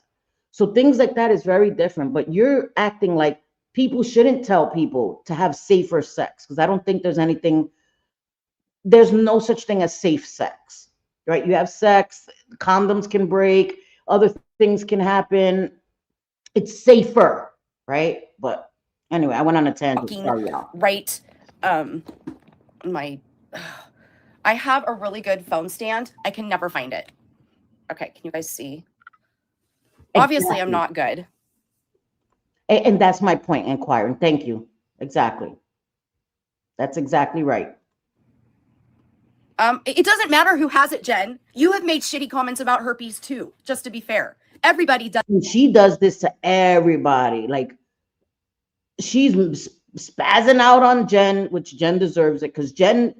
So things like that is very different, but you're acting like people shouldn't tell people to have safer sex because I don't think there's no such thing as safe sex, right? You have sex, condoms can break, other things can happen. It's safer, right? But anyway, I went on a tangent. Talking Sorry, y'all. right. My I have a really good phone stand. I can never find it. Okay, can you guys see? Obviously, I'm Exactly. not good. And that's my point, inquiring. Thank you. Exactly. That's exactly right. It doesn't matter who has it, Jen. You have made shitty comments about herpes too, just to be fair. Everybody does. And she does this to everybody. Like she's spazzing out on Jen, which Jen deserves it because Jen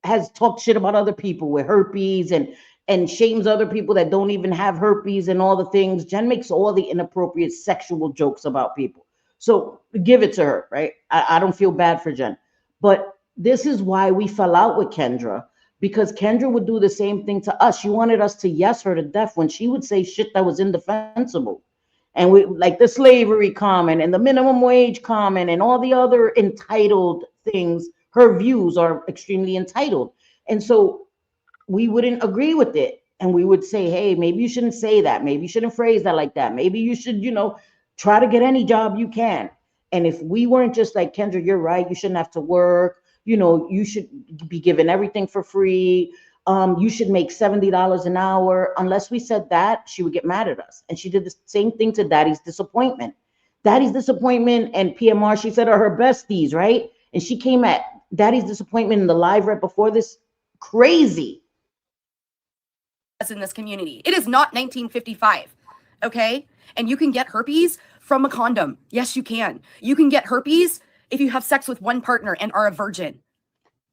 has talked shit about other people with herpes and shames other people that don't even have herpes and all the things. Jen makes all the inappropriate sexual jokes about people. So give it to her, right? I don't feel bad for Jen. But this is why we fell out with Kendra, because Kendra would do the same thing to us. She wanted us to yes her to death when she would say shit that was indefensible. And we like the slavery comment and the minimum wage comment and all the other entitled things. Her views are extremely entitled. And so we wouldn't agree with it. And we would say, hey, maybe you shouldn't say that. Maybe you shouldn't phrase that like that. Maybe you should, try to get any job you can. And if we weren't just like, Kendra, you're right, you shouldn't have to work, you should be given everything for free. You should make $70 an hour. Unless we said that, she would get mad at us. And she did the same thing to Daddy's Disappointment. Daddy's Disappointment and PMR, she said, are her besties, right? And she came at Daddy's Disappointment in the live right before this. Crazy. In this community. It is not 1955, okay? And you can get herpes from a condom. Yes, you can. You can get herpes if you have sex with one partner and are a virgin.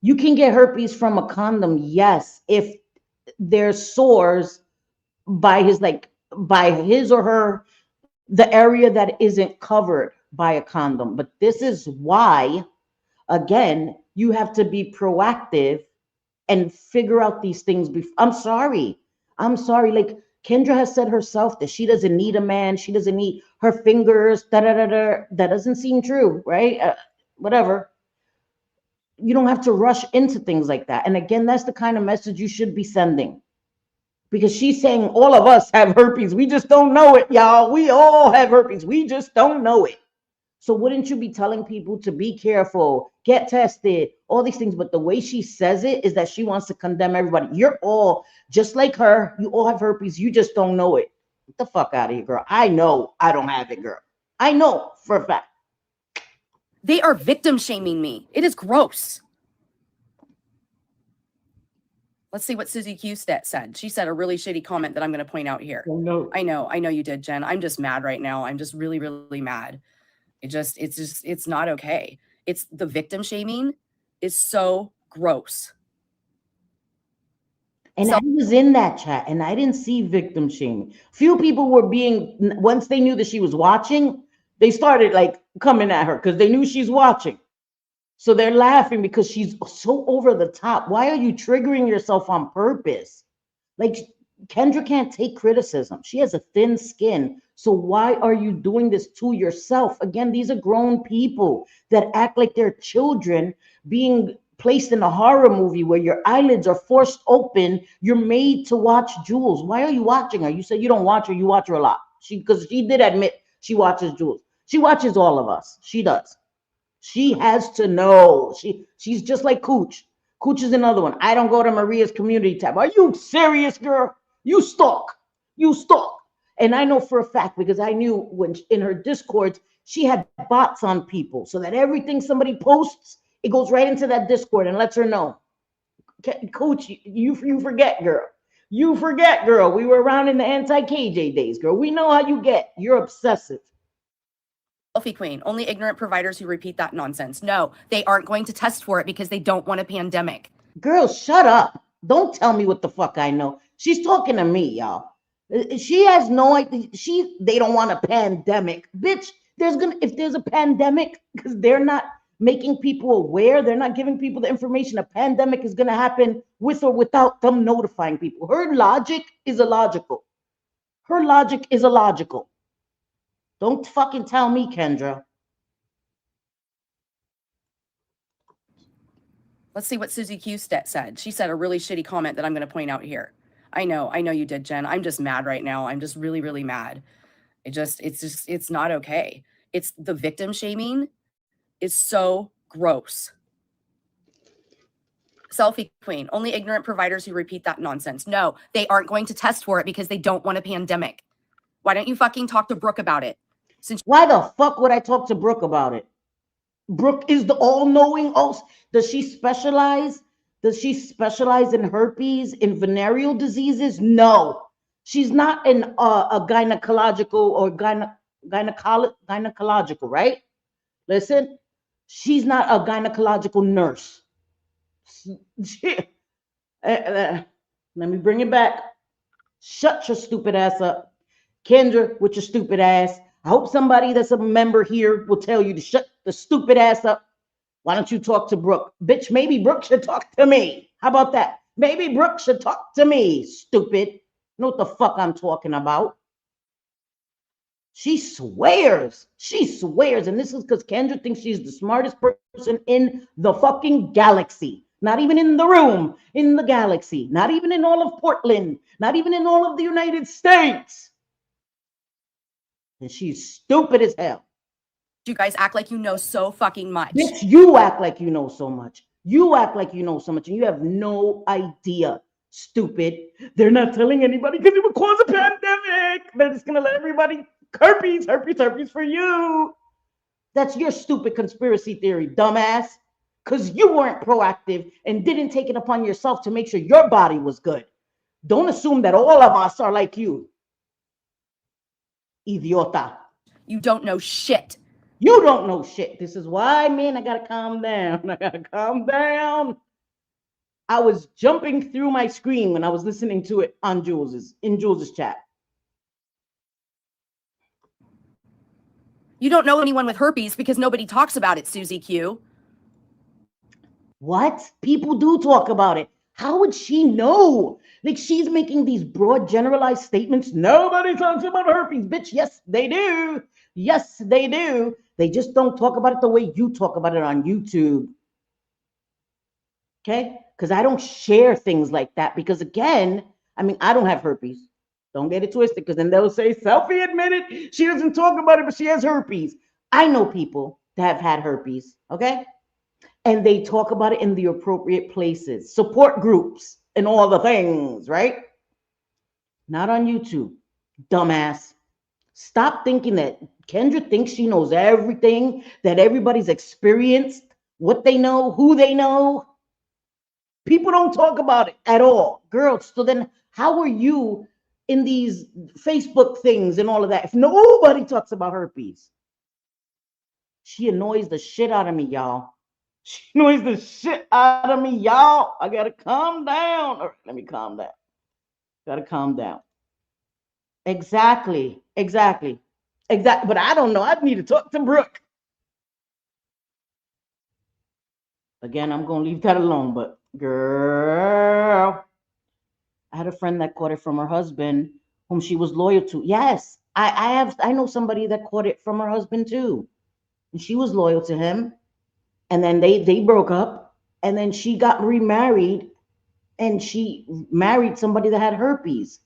You can get herpes from a condom, yes, if there's sores by his or her, the area that isn't covered by a condom. But this is why, again, you have to be proactive and figure out these things. I'm sorry. Like Kendra has said herself that she doesn't need a man. She doesn't need her fingers. Da da da da. That doesn't seem true, right? Whatever. You don't have to rush into things like that. And again, that's the kind of message you should be sending. Because she's saying all of us have herpes. We just don't know it, y'all. We all have herpes. We just don't know it. So wouldn't you be telling people to be careful, get tested, all these things? But the way she says it is that she wants to condemn everybody. You're all just like her. You all have herpes. You just don't know it. Get the fuck out of here, girl. I know I don't have it, girl. I know for a fact. They are victim shaming me. It is gross. Let's see what Susie Q said. She said a really shitty comment that I'm going to point out here. Oh, no. I know you did, Jen. I'm just mad right now. I'm just really, really mad. It's not okay. It's the victim shaming is so gross. And So I was in that chat and I didn't see victim shaming. Few people were being, once they knew that she was watching, they started like coming at her because they knew she's watching. So they're laughing because she's so over the top. Why are you triggering yourself on purpose? Like, Kendra can't take criticism. She has a thin skin. So why are you doing this to yourself? Again, these are grown people that act like they're children being placed in a horror movie where your eyelids are forced open. You're made to watch Jules. Why are you watching her? You said you don't watch her. You watch her a lot. Because she did admit she watches Jules. She watches all of us. She does. She has to know. She's just like Cooch. Cooch is another one. I don't go to Maria's community tab. Are you serious, girl? You stalk. You stalk. And I know for a fact because I knew when in her Discord she had bots on people so that everything somebody posts, it goes right into that Discord and lets her know. Cooch, you forget, girl. You forget, girl. We were around in the anti-KJ days, girl. We know how you get. You're obsessive. selfie queen, only ignorant providers who repeat that nonsense. No, they aren't going to test for it because they don't want a pandemic. Girl, shut up. Don't tell me what the fuck I know. She's talking to me, y'all. She has no idea. They don't want a pandemic. Bitch, if there's a pandemic, because they're not making people aware, they're not giving people the information, a pandemic is gonna happen with or without them notifying people. Her logic is illogical. Her logic is illogical. Don't fucking tell me, Kendra. Let's see what Susie Q said. She said a really shitty comment that I'm going to point out here. I know you did, Jen. I'm just mad right now. I'm just really, really mad. It's not okay. It's the victim shaming is so gross. Selfie queen, only ignorant providers who repeat that nonsense. No, they aren't going to test for it because they don't want a pandemic. Why don't you fucking talk to Brooke about it? Why the fuck would I talk to Brooke about it? Brooke is the all-knowing. Oh, does she specialize? Does she specialize in herpes, in venereal diseases? No, she's not a gynecological or gynecological, right? Listen, she's not a gynecological nurse. Let me bring it back. Shut your stupid ass up. Kendra, with your stupid ass. I hope somebody that's a member here will tell you to shut the stupid ass up. Why don't you talk to Brooke? Bitch, maybe Brooke should talk to me. How about that? Maybe Brooke should talk to me, stupid. You know what the fuck I'm talking about? She swears. She swears. And this is because Kendra thinks she's the smartest person in the fucking galaxy. Not even in the room, in the galaxy. Not even in all of Portland. Not even in all of the United States. And she's stupid as hell. You guys act like you know so fucking much. Bitch, you act like you know so much. You act like you know so much, and you have no idea. Stupid. They're not telling anybody because it would cause a pandemic. They're just gonna let everybody herpes for you. That's your stupid conspiracy theory, dumbass. Because you weren't proactive and didn't take it upon yourself to make sure your body was good. Don't assume that all of us are like you. Idiota. You don't know shit. You don't know shit. This is why, man, I gotta calm down. I gotta calm down. I was jumping through my screen when I was listening to it on in Jules's chat. You don't know anyone with herpes because nobody talks about it, Susie Q. What? People do talk about it. How would she know? Like, she's making these broad, generalized statements. Nobody talks about herpes, bitch. Yes, they do. Yes, they do. They just don't talk about it the way you talk about it on YouTube. Okay? Because I don't share things like that. Because again, I mean, I don't have herpes. Don't get it twisted, because then they'll say, Selfie admitted she doesn't talk about it, but she has herpes. I know people that have had herpes, okay? And they talk about it in the appropriate places, support groups and all the things, right? Not on YouTube, dumbass. Stop thinking that Kendra thinks she knows everything, that everybody's experienced, what they know, who they know. People don't talk about it at all. Girls, so then how are you in these Facebook things and all of that if nobody talks about herpes? She annoys the shit out of me, y'all. She annoys the shit out of me, y'all. I gotta calm down. All right, let me calm down. Gotta calm down. Exactly. Exactly. Exactly. But I don't know. I need to talk to Brooke. Again, I'm gonna leave that alone. But girl, I had a friend that caught it from her husband, whom she was loyal to. Yes, I know somebody that caught it from her husband too. And she was loyal to him. And then they broke up. And then she got remarried and she married somebody that had herpes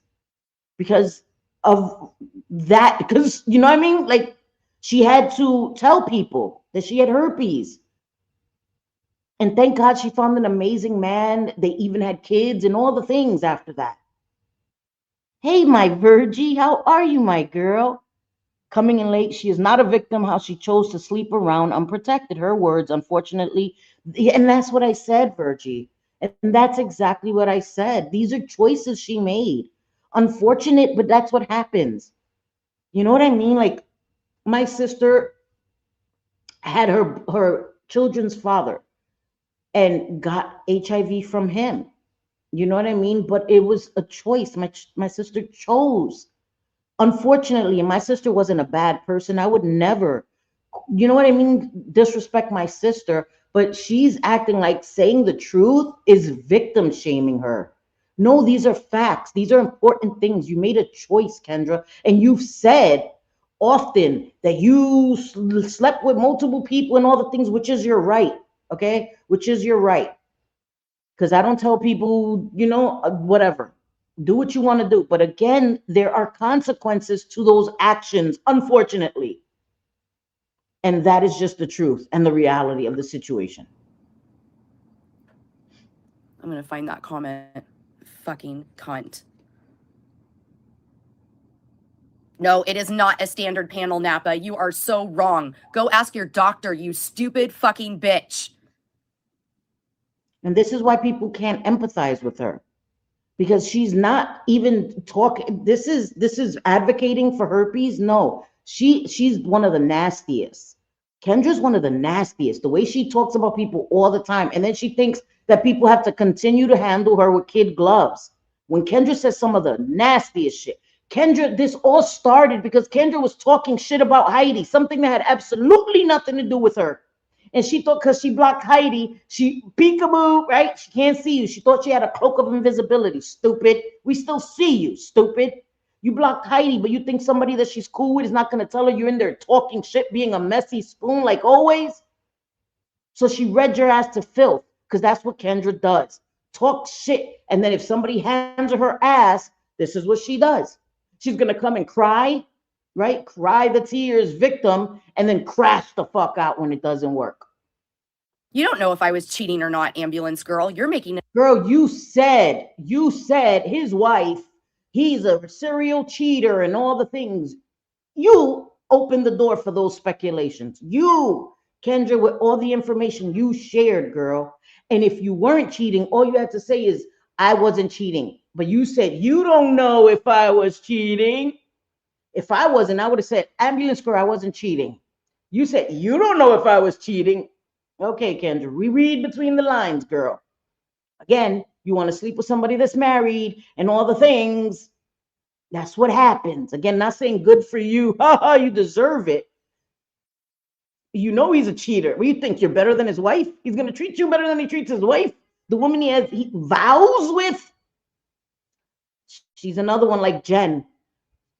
because of that. Because you know what I mean? Like she had to tell people that she had herpes. And thank God she found an amazing man. They even had kids and all the things after that. Hey, my Virgie, how are you, my girl? Coming in late, she is not a victim. How she chose to sleep around unprotected. Her words, unfortunately. And that's what I said, Virgie. And that's exactly what I said. These are choices she made. Unfortunate, but that's what happens. You know what I mean? Like my sister had her children's father and got HIV from him. You know what I mean? But it was a choice. My sister chose. Unfortunately, my sister wasn't a bad person. I would never, you know what I mean, disrespect my sister, but she's acting like saying the truth is victim shaming her. No, these are facts. These are important things. You made a choice, Kendra, and you've said often that you slept with multiple people and all the things, which is your right, okay? Which is your right. Because I don't tell people, whatever. Do what you want to do. But again, there are consequences to those actions, unfortunately. And that is just the truth and the reality of the situation. I'm going to find that comment. Fucking cunt. No, it is not a standard panel, Napa. You are so wrong. Go ask your doctor, you stupid fucking bitch. And this is why people can't empathize with her because she's not even talking. This is advocating for herpes. No, she's one of the nastiest. Kendra's one of the nastiest. The way she talks about people all the time, and then she thinks that people have to continue to handle her with kid gloves. When Kendra says some of the nastiest shit, Kendra, this all started because Kendra was talking shit about Heidi, something that had absolutely nothing to do with her. And she thought because she blocked Heidi, she peekaboo, right? She can't see you. She thought she had a cloak of invisibility. Stupid. We still see you, stupid. You blocked Heidi, but you think somebody that she's cool with is not going to tell her you're in there talking shit, being a messy spoon like always? So she read your ass to filth because that's what Kendra does. Talk shit. And then if somebody hands her her ass, this is what she does. She's going to come and cry, right? Cry the tears, victim, and then crash the fuck out when it doesn't work. You don't know if I was cheating or not, ambulance girl. You're making it. Girl, you said his wife, he's a serial cheater and all the things. You opened the door for those speculations. You, Kendra, with all the information you shared, girl. And if you weren't cheating, all you had to say is, I wasn't cheating. But you said, you don't know if I was cheating. If I wasn't, I would have said, ambulance girl, I wasn't cheating. You said, you don't know if I was cheating. Okay, Kendra, we read between the lines, girl. Again, you want to sleep with somebody that's married and all the things. That's what happens. Again, not saying good for you. You deserve it. You know he's a cheater. What do you think? You're better than his wife? He's going to treat you better than he treats his wife. The woman he vows with. She's another one like Jen.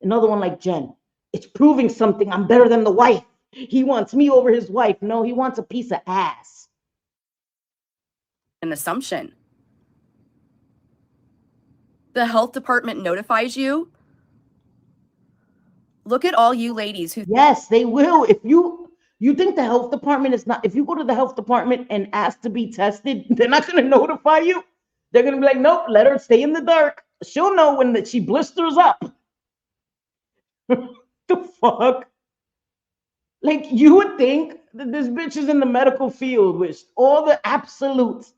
Another one like Jen. It's proving something. I'm better than the wife. He wants me over his wife. No, he wants a piece of ass. An assumption. The health department notifies you. Look at all you ladies who. Yes, they will. If you think the health department is not, if you go to the health department and ask to be tested, they're not going to notify you. They're going to be like, nope, let her stay in the dark. She'll know when she blisters up. The fuck? Like, you would think that this bitch is in the medical field with all the absolutes.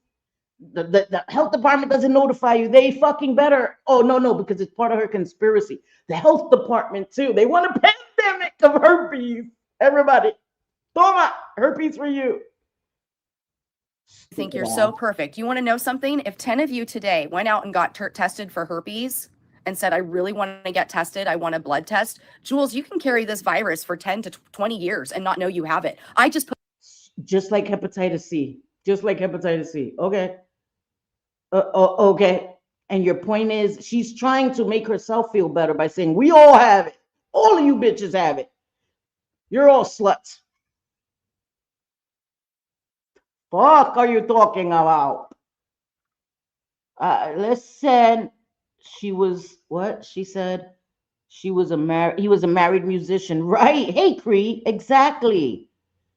The health department doesn't notify you. They fucking better. Oh, no, because it's part of her conspiracy. The health department, too. They want a pandemic of herpes. Everybody, toma, herpes for you. think Stupid you're so ass. perfect. You want to know something? If 10 of you today went out and got tested for herpes and said, I really want to get tested, I want a blood test, Jules, you can carry this virus for 10 to 20 years and not know you have it. I just Just like hepatitis C. Just like hepatitis C. Okay. Okay. And your point is, she's trying to make herself feel better by saying, we all have it. All of you bitches have it. You're all sluts. Fuck are you talking about? Listen, she was what? She said she was he was a married musician. Right. Hey, Cree, exactly.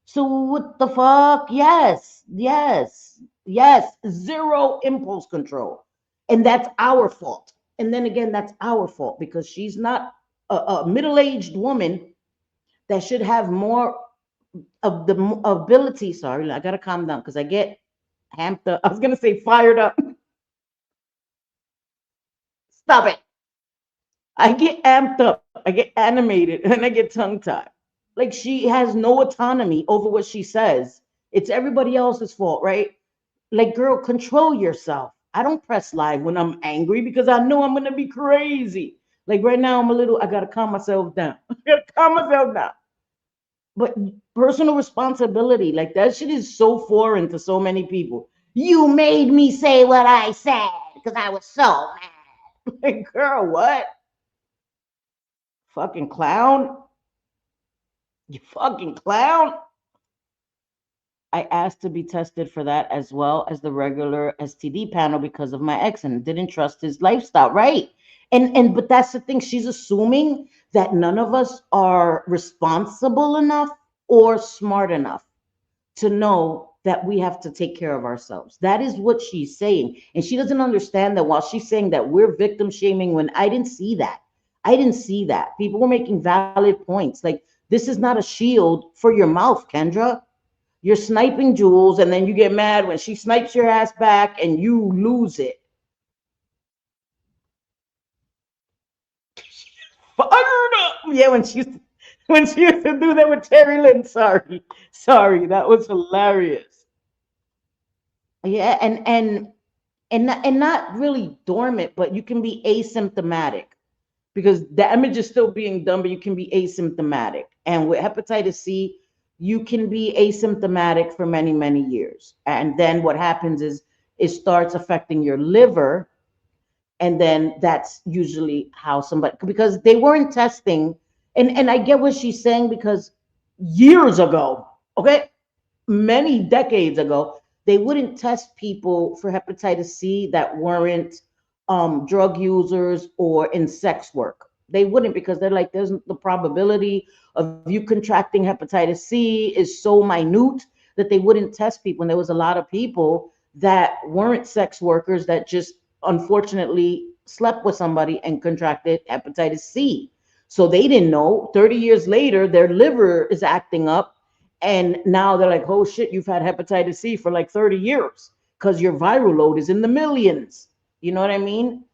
So what the fuck? Yes, yes, yes. Zero impulse control. And that's our fault. And then again, that's our fault because she's not a middle-aged woman that should have more of the ability. Sorry, I gotta calm down because I get amped up. I was gonna say fired up. Stop it. I get amped up. I get animated and I get tongue tied. Like she has no autonomy over what she says. It's everybody else's fault, right? Like, girl, control yourself. I don't press live when I'm angry because I know I'm gonna be crazy. Like right now, I gotta calm myself down. I gotta calm myself down. But personal responsibility, like that shit is so foreign to so many people. You made me say what I said because I was so mad. Like, girl, what? Fucking clown? You fucking clown? I asked to be tested for that as well as the regular STD panel because of my ex and didn't trust his lifestyle, right? And but that's the thing. She's assuming that none of us are responsible enough or smart enough to know that we have to take care of ourselves. That is what she's saying. And she doesn't understand that while she's saying that we're victim shaming when I didn't see that. I didn't see that. People were making valid points. Like, this is not a shield for your mouth, Kendra. You're sniping Jules, and then you get mad when she snipes your ass back and you lose it. Fired up. Yeah, when she used to do that with Terry Lynn. Sorry, that was hilarious. Yeah, and not really dormant, but you can be asymptomatic because damage is still being done, but you can be asymptomatic. And with hepatitis C, you can be asymptomatic for many, many years. And then what happens is it starts affecting your liver. And then that's usually how somebody, because they weren't testing. And I get what she's saying because years ago, okay, many decades ago, they wouldn't test people for hepatitis C that weren't drug users or in sex work. They wouldn't because they're like, there's the probability of you contracting hepatitis C is so minute that they wouldn't test people. And there was a lot of people that weren't sex workers that just unfortunately slept with somebody and contracted hepatitis C. So they didn't know. 30 years later, their liver is acting up and now they're like, oh shit, you've had hepatitis C for like 30 years because your viral load is in the millions. You know what I mean?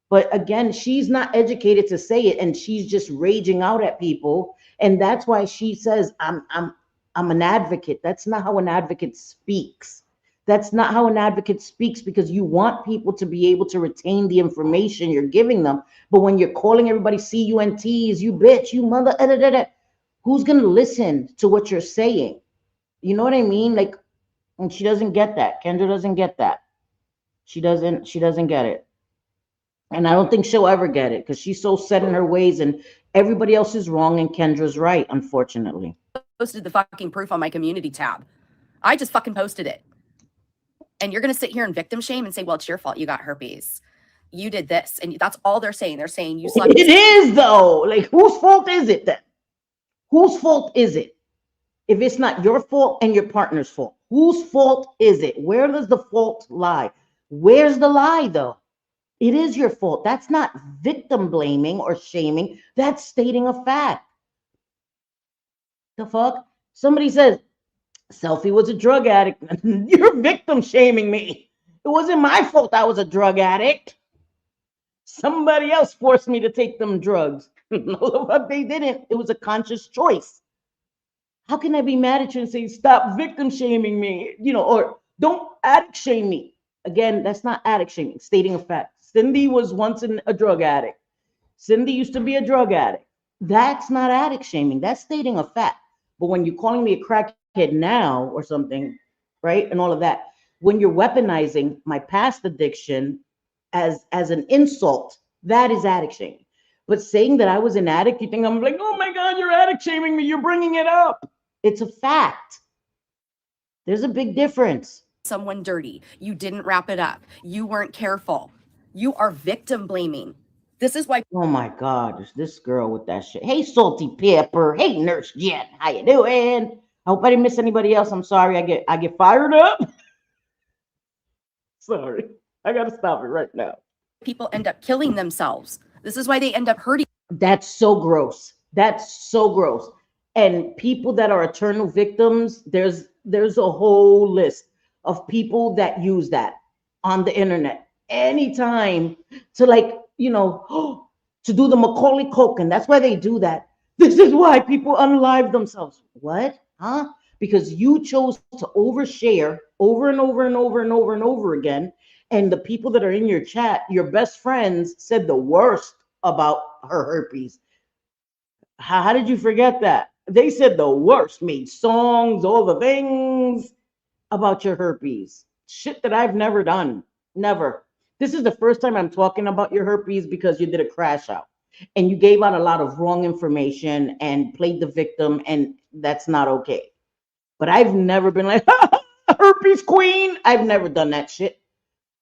But again, she's not educated to say it and she's just raging out at people. And that's why she says, I'm an advocate. That's not how an advocate speaks. That's not how an advocate speaks because you want people to be able to retain the information you're giving them. But when you're calling everybody CUNTs, you bitch, you mother, who's going to listen to what you're saying? You know what I mean? Like, and she doesn't get that. Kendra doesn't get that. She doesn't get it. And I don't think she'll ever get it because she's so set in her ways and everybody else is wrong and Kendra's right, unfortunately. posted the fucking proof on my community tab. I just fucking posted it. And you're going to sit here and victim shame and say, well, it's your fault you got herpes. You did this. And that's all they're saying. They're saying you slept. It is though. Like, whose fault is it then? Whose fault is it? If it's not your fault and your partner's fault, whose fault is it? Where does the fault lie? Where's the lie though? It is your fault. That's not victim blaming or shaming. That's stating a fact. The fuck? Somebody says, Selfie was a drug addict. You're victim shaming me. It wasn't my fault I was a drug addict. Somebody else forced me to take them drugs. No, they didn't. It was a conscious choice. How can I be mad at you and say, stop victim shaming me? You know, Don't addict shame me. Again, that's not addict shaming, stating a fact. Cindy was once a drug addict. Cindy used to be a drug addict. That's not addict shaming. That's stating a fact. But when you're calling me a crackhead now or something, right, and all of that, when you're weaponizing my past addiction as an insult, that is addict shaming. But saying that I was an addict, you think I'm like, oh my God, you're addict shaming me. You're bringing it up. It's a fact. There's a big difference. Someone dirty. You didn't wrap it up. You weren't careful. You are victim blaming. This is why. Oh my God, there's this girl with that shit. Hey, Salty Pepper. Hey, Nurse Jen. How you doing? I hope I didn't miss anybody else. I'm sorry. I get fired up. Sorry. I gotta stop it right now. people end up killing themselves. This is why they end up hurting. That's so gross. That's so gross. And people that are eternal victims, there's a whole list of people that use that on the internet anytime to, like, to do the Macaulay Culkin. That's why they do that. This is why people unalive themselves. What? Huh? Because you chose to overshare over and over and over and over and over again. And the people that are in your chat, your best friends, said the worst about her herpes. How did you forget that? They said the worst, made songs, all the things about your herpes. Shit that I've never done. Never. This is the first time I'm talking about your herpes because you did a crash out and you gave out a lot of wrong information and played the victim, and that's not okay. But I've never been like, herpes queen. I've never done that shit.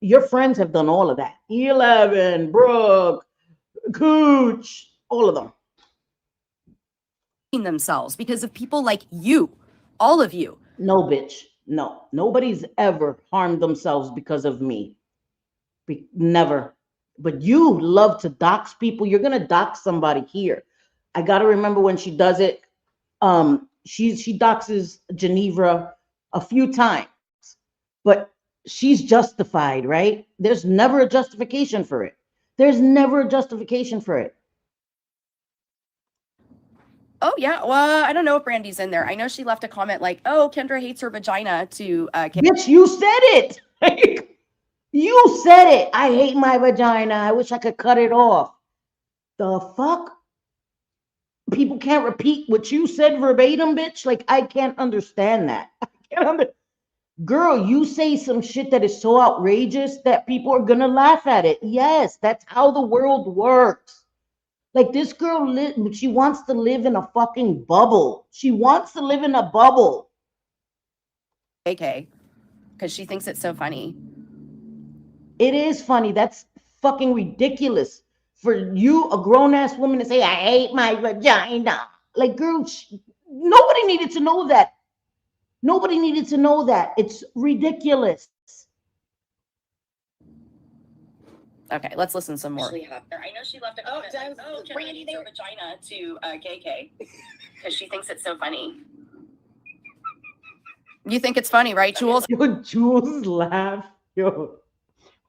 Your friends have done all of that. 11, Brooke, Cooch, all of them. Themselves because of people like you, all of you. No, bitch. No, nobody's ever harmed themselves because of me. Never. But you love to dox people. You're gonna dox somebody here. I gotta remember when she does it. She doxes Geneva a few times, but she's justified, right? There's never a justification for it. There's never a justification for it. Oh yeah, well, I don't know if Brandy's in there. I know she left a comment like, "Oh, Kendra hates her vagina." To bitch, you said it. You said it. I hate my vagina. I wish I could cut it off. The fuck? People can't repeat what you said verbatim, bitch. Like, I can't understand that. Girl, you say some shit that is so outrageous that people are gonna laugh at it. Yes, that's how the world works. Like, this girl, she wants to live in a fucking bubble. She wants to live in a bubble. AK, because she thinks it's so funny. It is funny. That's fucking ridiculous for you, a grown-ass woman, to say, I hate my vagina. Like, girl, nobody needed to know that. Nobody needed to know that. It's ridiculous. Okay, let's listen some more. I know she left a comment like, oh, Brandy hates her vagina to KK because she thinks it's so funny. You think it's funny, right, Jules? Yo, Jules laugh. Yo,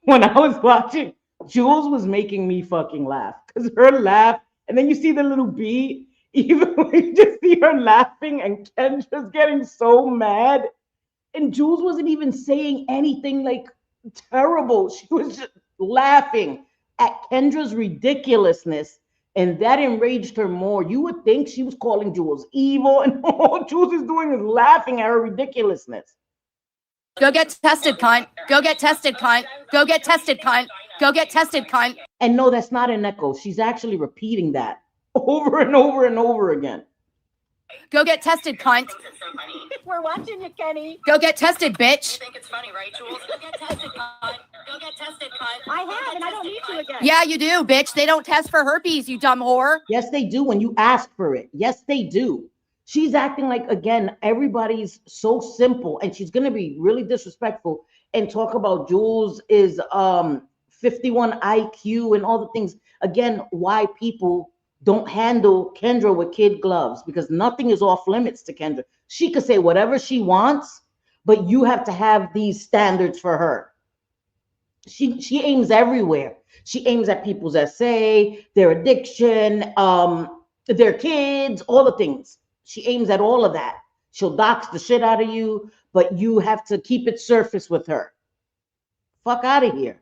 when I was watching, Jules was making me fucking laugh because her laugh, and then you see the little beat, even when you just see her laughing and Kendra's getting so mad, and Jules wasn't even saying anything like terrible. She was just laughing at Kendra's ridiculousness, and that enraged her more. You would think she was calling Jules evil, and all Jules is doing is laughing at her ridiculousness. Go get tested, cunt. Go get tested, cunt. Go get tested, cunt. Go get tested, cunt. And no, that's not an echo. She's actually repeating that over and over and over again. Go get tested, cunt. We're watching you, Kenny. Go get tested, bitch. You think it's funny, right, Jules? Go get tested, cunt. Go get tested, cunt. I have, and I don't need to again. Yeah, you do, bitch. They don't test for herpes, you dumb whore. Yes, they do when you ask for it. Yes, they do. She's acting like, again, everybody's so simple, and she's going to be really disrespectful and talk about Jules is 51 IQ and all the things. Again, why people don't handle Kendra with kid gloves, because nothing is off limits to Kendra. She could say whatever she wants, but you have to have these standards for her. She aims everywhere. She aims at people's essay, their addiction, their kids, all the things. She aims at all of that. She'll dox the shit out of you, but you have to keep it surface with her. Fuck out of here.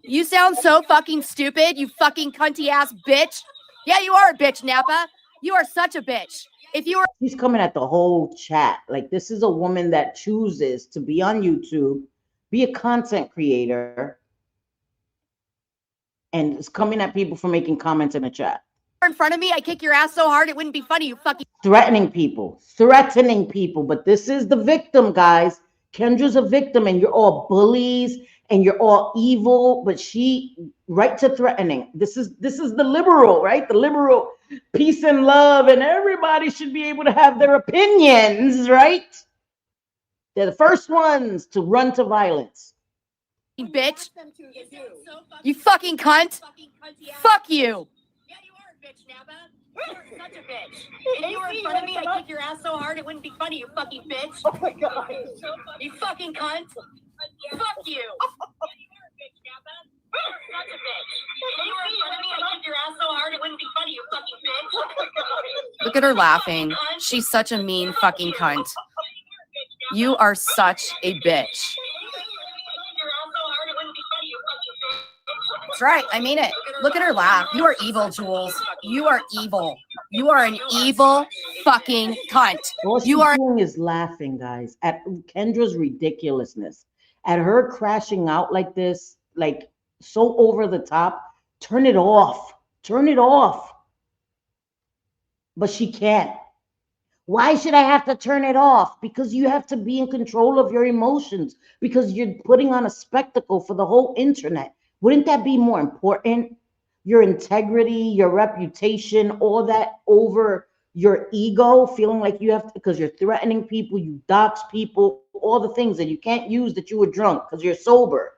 You sound so fucking stupid, you fucking cunty ass bitch. Yeah, you are a bitch, Napa. You are such a bitch. If you were She's coming at the whole chat. Like, this is a woman that chooses to be on YouTube, be a content creator, and is coming at people for making comments in the chat. in front of me, I'd kick your ass so hard it wouldn't be funny, you fucking Threatening people. But this is the victim, guys. Kendra's a victim, and you're all bullies and you're all evil, but she right to threatening. This is the liberal, right? The liberal peace and love, and everybody should be able to have their opinions, right? They're the first ones to run to violence. bitch. You fucking cunt. Fuck you. Yeah, you are a bitch, Napa. You're such a bitch. If you were in front of me, I'd kick your ass so hard it wouldn't be funny, you fucking bitch. Oh my God. You fucking cunt. Fuck you. Yeah, you are a bitch, Napa. You're such a bitch. If you were in front of me, I'd kick your ass so hard it wouldn't be funny, you fucking bitch. Look at her laughing. She's such a mean fucking cunt. You are such a bitch. That's right. I mean it. Look at her laugh. You are evil, Jules. You are evil. You are an evil fucking cunt. All she's doing is laughing, guys, at Kendra's ridiculousness, at her crashing out like this, like so over the top. Turn it off. Turn it off. But she can't. Why should I have to turn it off? Because you have to be in control of your emotions, because you're putting on a spectacle for the whole internet. Wouldn't that be more important? Your integrity, your reputation, all that over your ego, feeling like you have to, because you're threatening people, you dox people, all the things that you can't use that you were drunk because you're sober.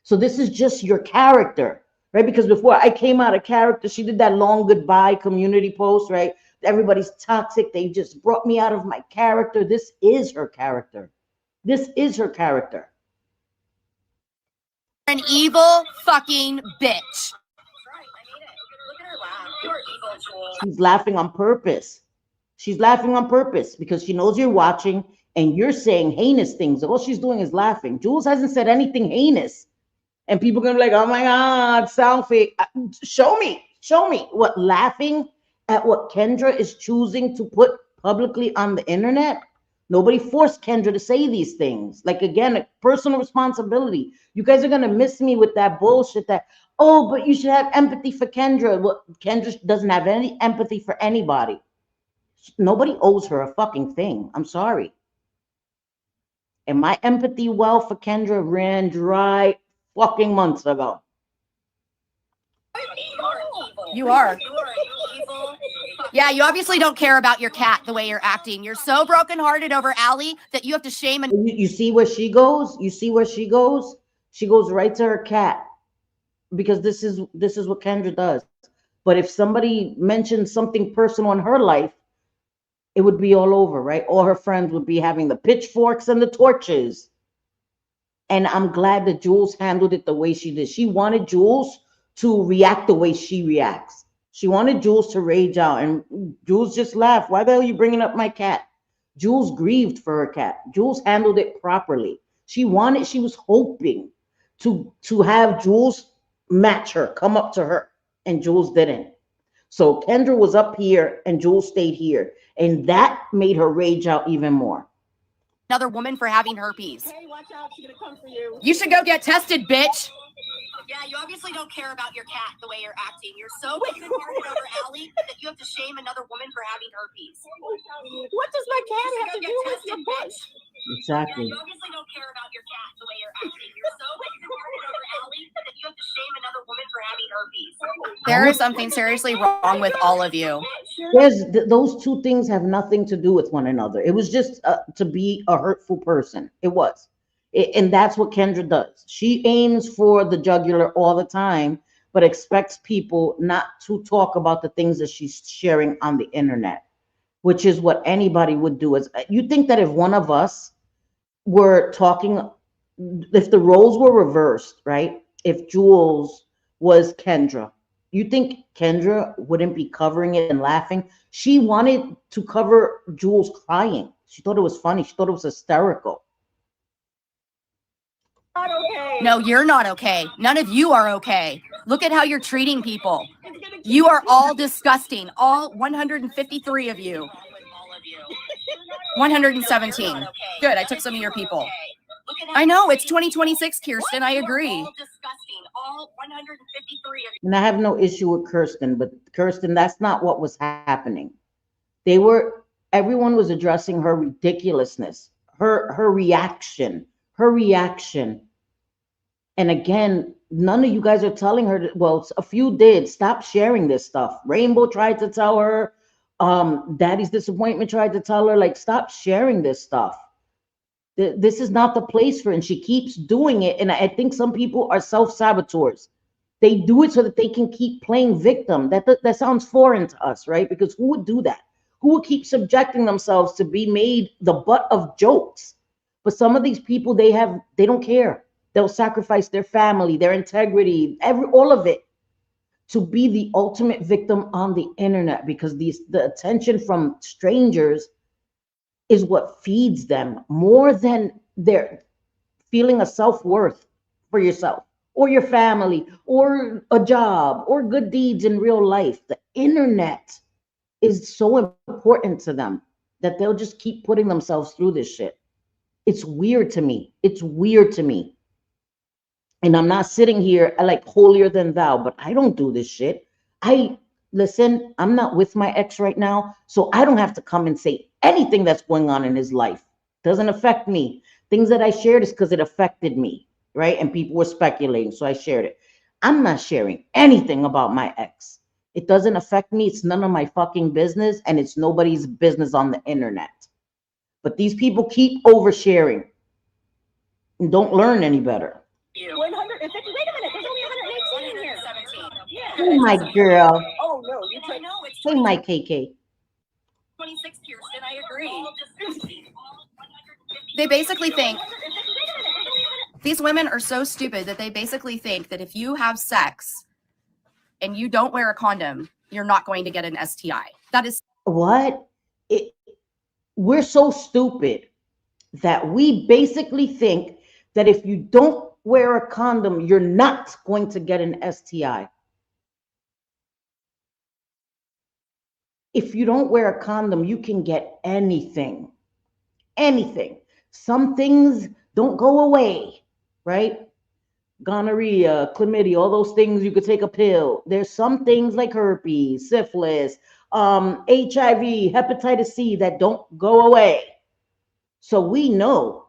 So this is just your character, right? Because before I came out of character, she did that long goodbye community post, right? Everybody's toxic. They just brought me out of my character. This is her character. This is her character. An evil fucking bitch. She's laughing on purpose. She's laughing on purpose because she knows you're watching and you're saying heinous things. All she's doing is laughing. Jules hasn't said anything heinous. And people are going to be like, oh my God, selfie. Show me what laughing at what Kendra is choosing to put publicly on the internet. Nobody forced Kendra to say these things. Like, again, a personal responsibility. You guys are going to miss me with that bullshit that, oh, but you should have empathy for Kendra. Well, Kendra doesn't have any empathy for anybody. Nobody owes her a fucking thing. I'm sorry. And my empathy well for Kendra ran dry fucking months ago. You are. Yeah, you obviously don't care about your cat the way you're acting. You're so brokenhearted over Allie that you have to shame and you see where she goes? You see where she goes? She goes right to her cat. Because this is what Kendra does. But if somebody mentioned something personal in her life, it would be all over, right? All her friends would be having the pitchforks and the torches. And I'm glad that Jules handled it the way she did. She wanted Jules to react the way she reacts. She wanted Jules to rage out, and Jules just laughed. Why the hell are you bringing up my cat? Jules grieved for her cat. Jules handled it properly. She was hoping to have Jules match her, come up to her, and Jules didn't. So Kendra was up here and Jules stayed here, and that made her rage out even more. another woman for having herpes. Hey, watch out. She's going to come for you. You should go get tested, bitch. Yeah, you obviously don't care about your cat the way you're acting. You're so brokenhearted over Allie that you have to shame another woman for having herpes. What does my cat have to do with your bitch? Exactly. Yeah, you obviously don't care about your cat the way you're acting. You're so brokenhearted over Allie that you have to shame another woman for having herpes. There is something seriously wrong with all of you. Those two things have nothing to do with one another. It was just to be a hurtful person. It was. And that's what Kendra does. She aims for the jugular all the time, but expects people not to talk about the things that she's sharing on the internet, which is what anybody would do. Is you think that if one of us were talking, if the roles were reversed, right? If Jules was Kendra, you think Kendra wouldn't be covering it and laughing? She wanted to cover Jules crying. She thought it was funny. She thought it was hysterical. Not okay. No, you're not okay. None of you are okay. Look at how you're treating people. It's gonna keep You are all disgusting. All 153 of you. With all of you. 117. Good. I took some of your people. I know it's 2026, Kirsten. I agree. All disgusting. All 153 of you. And I have no issue with Kirsten, but Kirsten, that's not what was happening. Everyone was addressing her ridiculousness, her reaction, her reaction. And again, none of you guys are telling her that, well, a few did stop sharing this stuff. Rainbow tried to tell her, Daddy's Disappointment tried to tell her, like, stop sharing this stuff. This is not the place for it. And she keeps doing it. And I think some people are self-saboteurs. They do it so that they can keep playing victim. That sounds foreign to us, right? Because who would do that? Who would keep subjecting themselves to be made the butt of jokes? But some of these people, they don't care. They'll sacrifice their family, their integrity, all of it to be the ultimate victim on the internet, because the attention from strangers is what feeds them more than their feeling a self-worth for yourself or your family or a job or good deeds in real life. The internet is so important to them that they'll just keep putting themselves through this shit. It's weird to me. It's weird to me. And I'm not sitting here like holier than thou, but I don't do this shit. Listen, I'm not with my ex right now, so I don't have to come and say anything that's going on in his life. Doesn't affect me. Things that I shared is because it affected me, right? And people were speculating, so I shared it. I'm not sharing anything about my ex. It doesn't affect me. It's none of my fucking business, and it's nobody's business on the internet. But these people keep oversharing and don't learn any better. 150. Wait a minute. There's only 118 in here. 117. Yeah. Hey, my girl. Oh no, you I took. know it's Hey, my KK. 26, Kirsten. I agree. All disgusting. All 153. They basically think these women are so stupid that they basically think that if you have sex and you don't wear a condom, you're not going to get an STI. That is What? We're so stupid that we basically think that if you don't wear a condom, you're not going to get an STI. If you don't wear a condom, you can get anything. Anything. Some things don't go away, right? Gonorrhea, chlamydia, all those things you could take a pill. There's some things like herpes, syphilis, HIV, hepatitis C that don't go away. So we know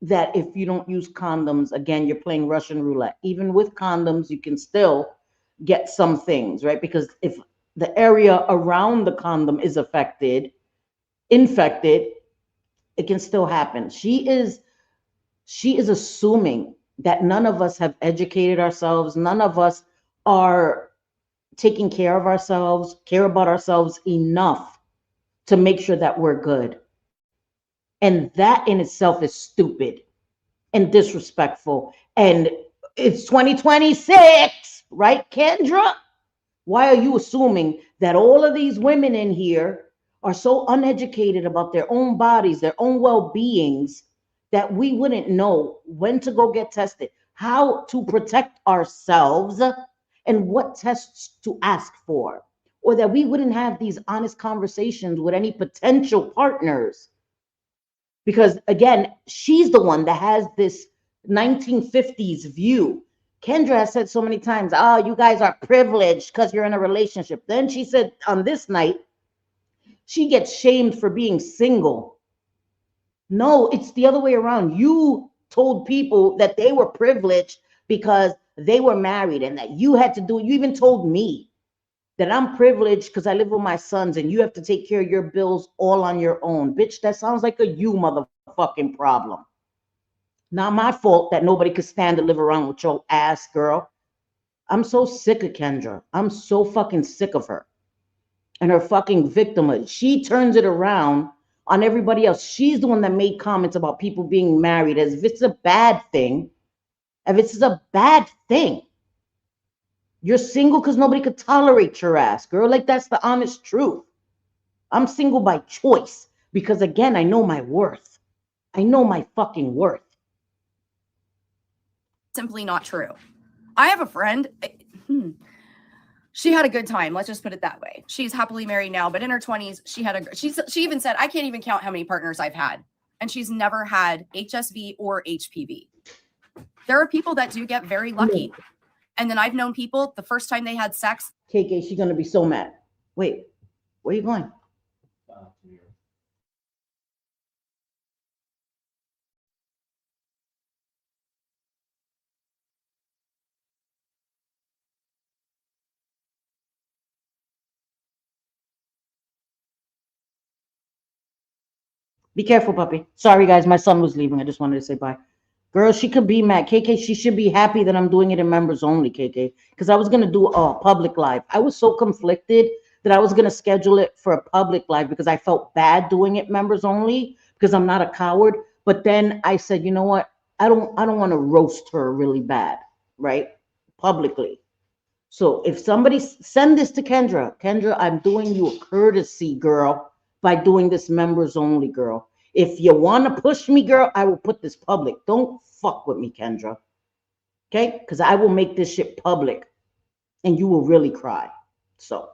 that if you don't use condoms, again, you're playing Russian roulette. Even with condoms, you can still get some things, right? Because if the area around the condom is infected, it can still happen. She is assuming that none of us have educated ourselves. None of us are taking care of ourselves, care about ourselves enough to make sure that we're good. And that in itself is stupid and disrespectful. And it's 2026, right, Kendra? Why are you assuming that all of these women in here are so uneducated about their own bodies, their own well-beings, that we wouldn't know when to go get tested, how to protect ourselves, and what tests to ask for, or that we wouldn't have these honest conversations with any potential partners? Because again, she's the one that has this 1950s view. Kendra has said so many times, oh, you guys are privileged because you're in a relationship. Then she said on this night, she gets shamed for being single. No, it's the other way around. You told people that they were privileged because they were married and that you had to do it. You even told me that I'm privileged because I live with my sons and you have to take care of your bills all on your own. Bitch, that sounds like a you motherfucking problem. Not my fault that nobody could stand to live around with your ass, girl. I'm so sick of Kendra. I'm so fucking sick of her and her fucking victimhood. She turns it around on everybody else. She's the one that made comments about people being married as if it's a bad thing. If it's a bad thing. You're single because nobody could tolerate your ass, girl. Like, that's the honest truth. I'm single by choice Because again, I know my worth. I know my fucking worth. Simply not true. I have a friend. She had a good time. Let's just put it that way. She's happily married now, but in her 20s, she even said, I can't even count how many partners I've had. And she's never had HSV or HPV. There are people that do get very lucky. And then I've known people the first time they had sex. KK, she's gonna be so mad. Wait, where are you going? Be careful, puppy. Sorry, guys. My son was leaving. I just wanted to say bye. Girl, she could be mad. KK, she should be happy that I'm doing it in members only, KK. Because I was going to do a public live. I was so conflicted that I was going to schedule it for a public live because I felt bad doing it members only because I'm not a coward. But then I said, you know what? I don't want to roast her really bad, right? Publicly. So if somebody send this to Kendra, I'm doing you a courtesy, girl, by doing this members only, girl. If you want to push me, girl, I will put this public. Don't fuck with me, Kendra. Okay? Because I will make this shit public and you will really cry. So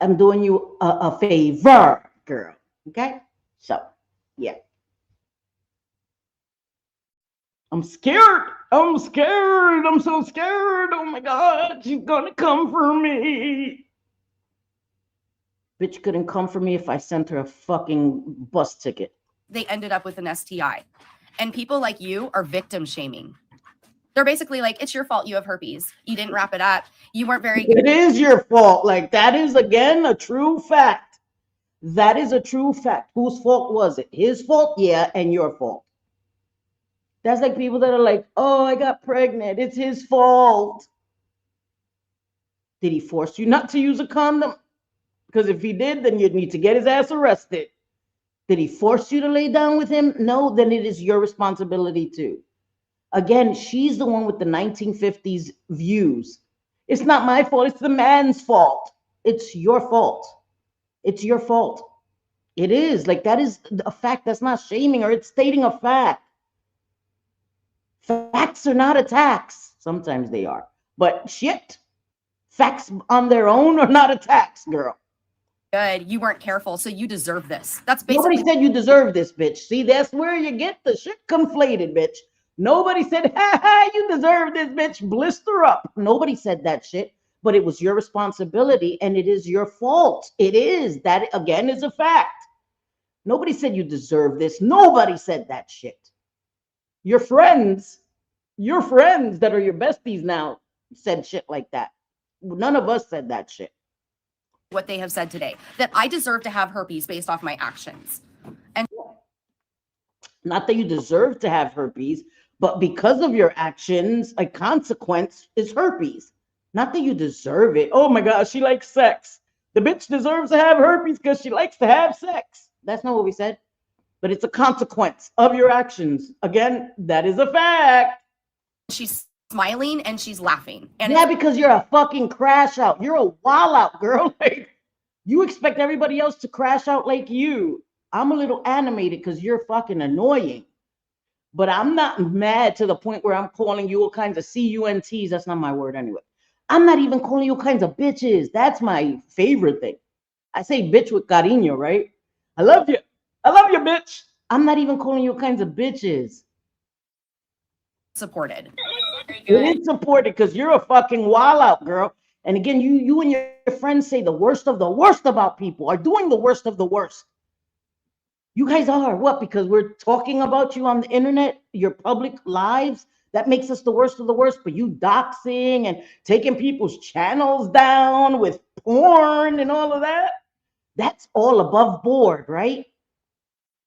I'm doing you a favor, girl. Okay? So, yeah. I'm scared. I'm scared. I'm so scared. Oh my God. She's going to come for me. Bitch couldn't come for me if I sent her a fucking bus ticket. They ended up with an STI. And people like you are victim shaming. They're basically like, it's your fault you have herpes. You didn't wrap it up. You weren't very good. It is your fault. Like, that is, again, a true fact. That is a true fact. Whose fault was it? His fault? Yeah, and your fault. That's like people that are like, oh, I got pregnant. It's his fault. Did he force you not to use a condom? Because if he did, then you'd need to get his ass arrested. Did he force you to lay down with him? No, then it is your responsibility too. Again, she's the one with the 1950s views. It's not my fault. It's the man's fault. It's your fault. It's your fault. It is. Like, that is a fact. That's not shaming her. It's stating a fact. Facts are not attacks. Sometimes they are. But shit, facts on their own are not attacks, girl. Good. You weren't careful, so you deserve this. That's basically. Nobody said you deserve this, bitch. See, that's where you get the shit conflated, bitch. Nobody said, ha ha, you deserve this, bitch. Blister up. Nobody said that shit, but it was your responsibility and it is your fault. It is. That, again, is a fact. Nobody said you deserve this. Nobody said that shit. Your friends that are your besties now said shit like that. None of us said that shit. What they have said today, that I deserve to have herpes based off my actions. And not that you deserve to have herpes, but because of your actions, a consequence is herpes. Not that you deserve it. Oh my God, she likes sex. The bitch deserves to have herpes because she likes to have sex. That's not what we said. But it's a consequence of your actions. Again, that is a fact. she's smiling and she's laughing. And yeah, because you're a fucking crash out. You're a wall out, girl. Like, you expect everybody else to crash out like you. I'm a little animated because you're fucking annoying. But I'm not mad to the point where I'm calling you all kinds of CUNTs. That's not my word anyway. I'm not even calling you all kinds of bitches. That's my favorite thing. I say bitch with cariño, right? I love you. I love you, bitch. I'm not even calling you all kinds of bitches. supported. It is supported because you're a fucking wild out, girl. And again, you and your friends say the worst of the worst about people, are doing the worst of the worst. You guys are. What? Because we're talking about you on the internet, your public lives. That makes us the worst of the worst. But you doxing and taking people's channels down with porn and all of that, that's all above board, right?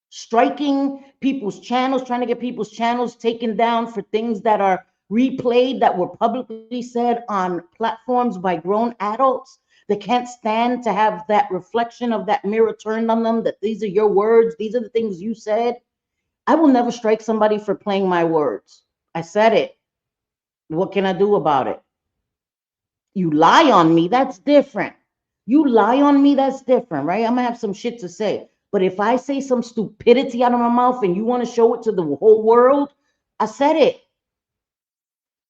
Striking people's channels, trying to get people's channels taken down for things that are replayed, that were publicly said on platforms by grown adults that can't stand to have that reflection of that mirror turned on them, that these are your words, these are the things you said. I will never strike somebody for playing my words. I said it. What can I do about it? You lie on me, that's different. You lie on me, that's different, right? I'm gonna have some shit to say. But if I say some stupidity out of my mouth and you want to show it to the whole world, I said it.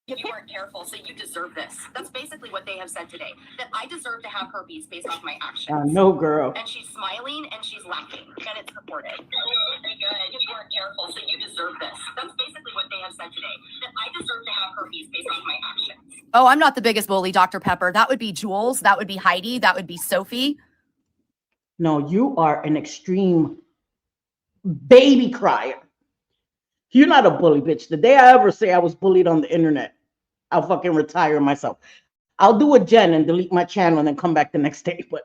You weren't careful, so you deserve this. That's basically what they have said today. That I deserve to have herpes based off my actions. No, girl. And she's smiling and she's laughing. And it's reported. Very good. You weren't careful, so you deserve this. That's basically what they have said today. That I deserve to have herpes based off my actions. Oh, I'm not the biggest bully, Dr. Pepper. That would be Jules. That would be Heidi. That would be Sophie. No, you are an extreme baby crier. You're not a bully, bitch. The day I ever say I was bullied on the internet, I'll fucking retire myself. I'll do a gen and delete my channel and then come back the next day. But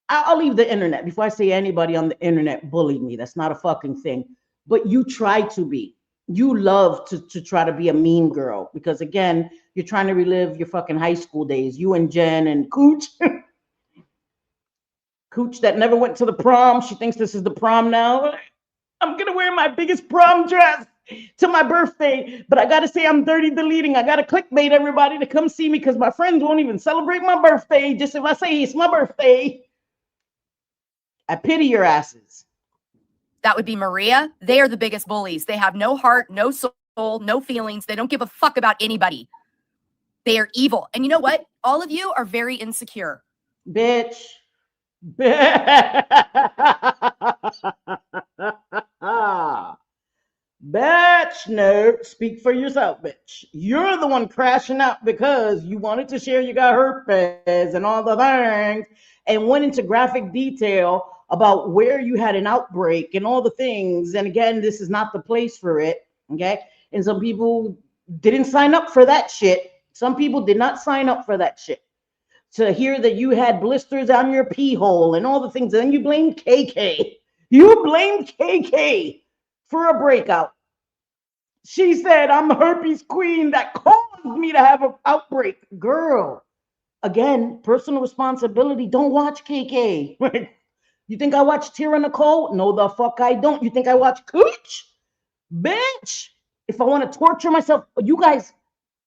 I'll leave the internet before I say anybody on the internet bullied me. That's not a fucking thing. But you try to be. You love to try to be a mean girl because, again, you're trying to relive your fucking high school days. You and Jen and Cooch. Cooch that never went to the prom. She thinks this is the prom now. I'm going to wear my biggest prom dress to my birthday, but I got to say I'm dirty deleting. I got to clickbait everybody to come see me because my friends won't even celebrate my birthday. Just if I say it's my birthday. I pity your asses. That would be Maria. They are the biggest bullies. They have no heart, no soul, no feelings. They don't give a fuck about anybody. They are evil. And you know what? All of you are very insecure. Bitch. Bitch, no, speak for yourself, bitch. You're the one crashing out because you wanted to share you got herpes and all the things and went into graphic detail about where you had an outbreak and all the things. And again, this is not the place for it, okay? And some people didn't sign up for that shit. Some people did not sign up for that shit. To hear that you had blisters on your pee hole and all the things. And then you blame KK. You blame KK for a breakout. She said, I'm the herpes queen that caused me to have an outbreak. Girl, again, personal responsibility. Don't watch KK. You think I watch Tira Nicole? No, the fuck I don't. You think I watch Cooch? Bitch, if I want to torture myself, you guys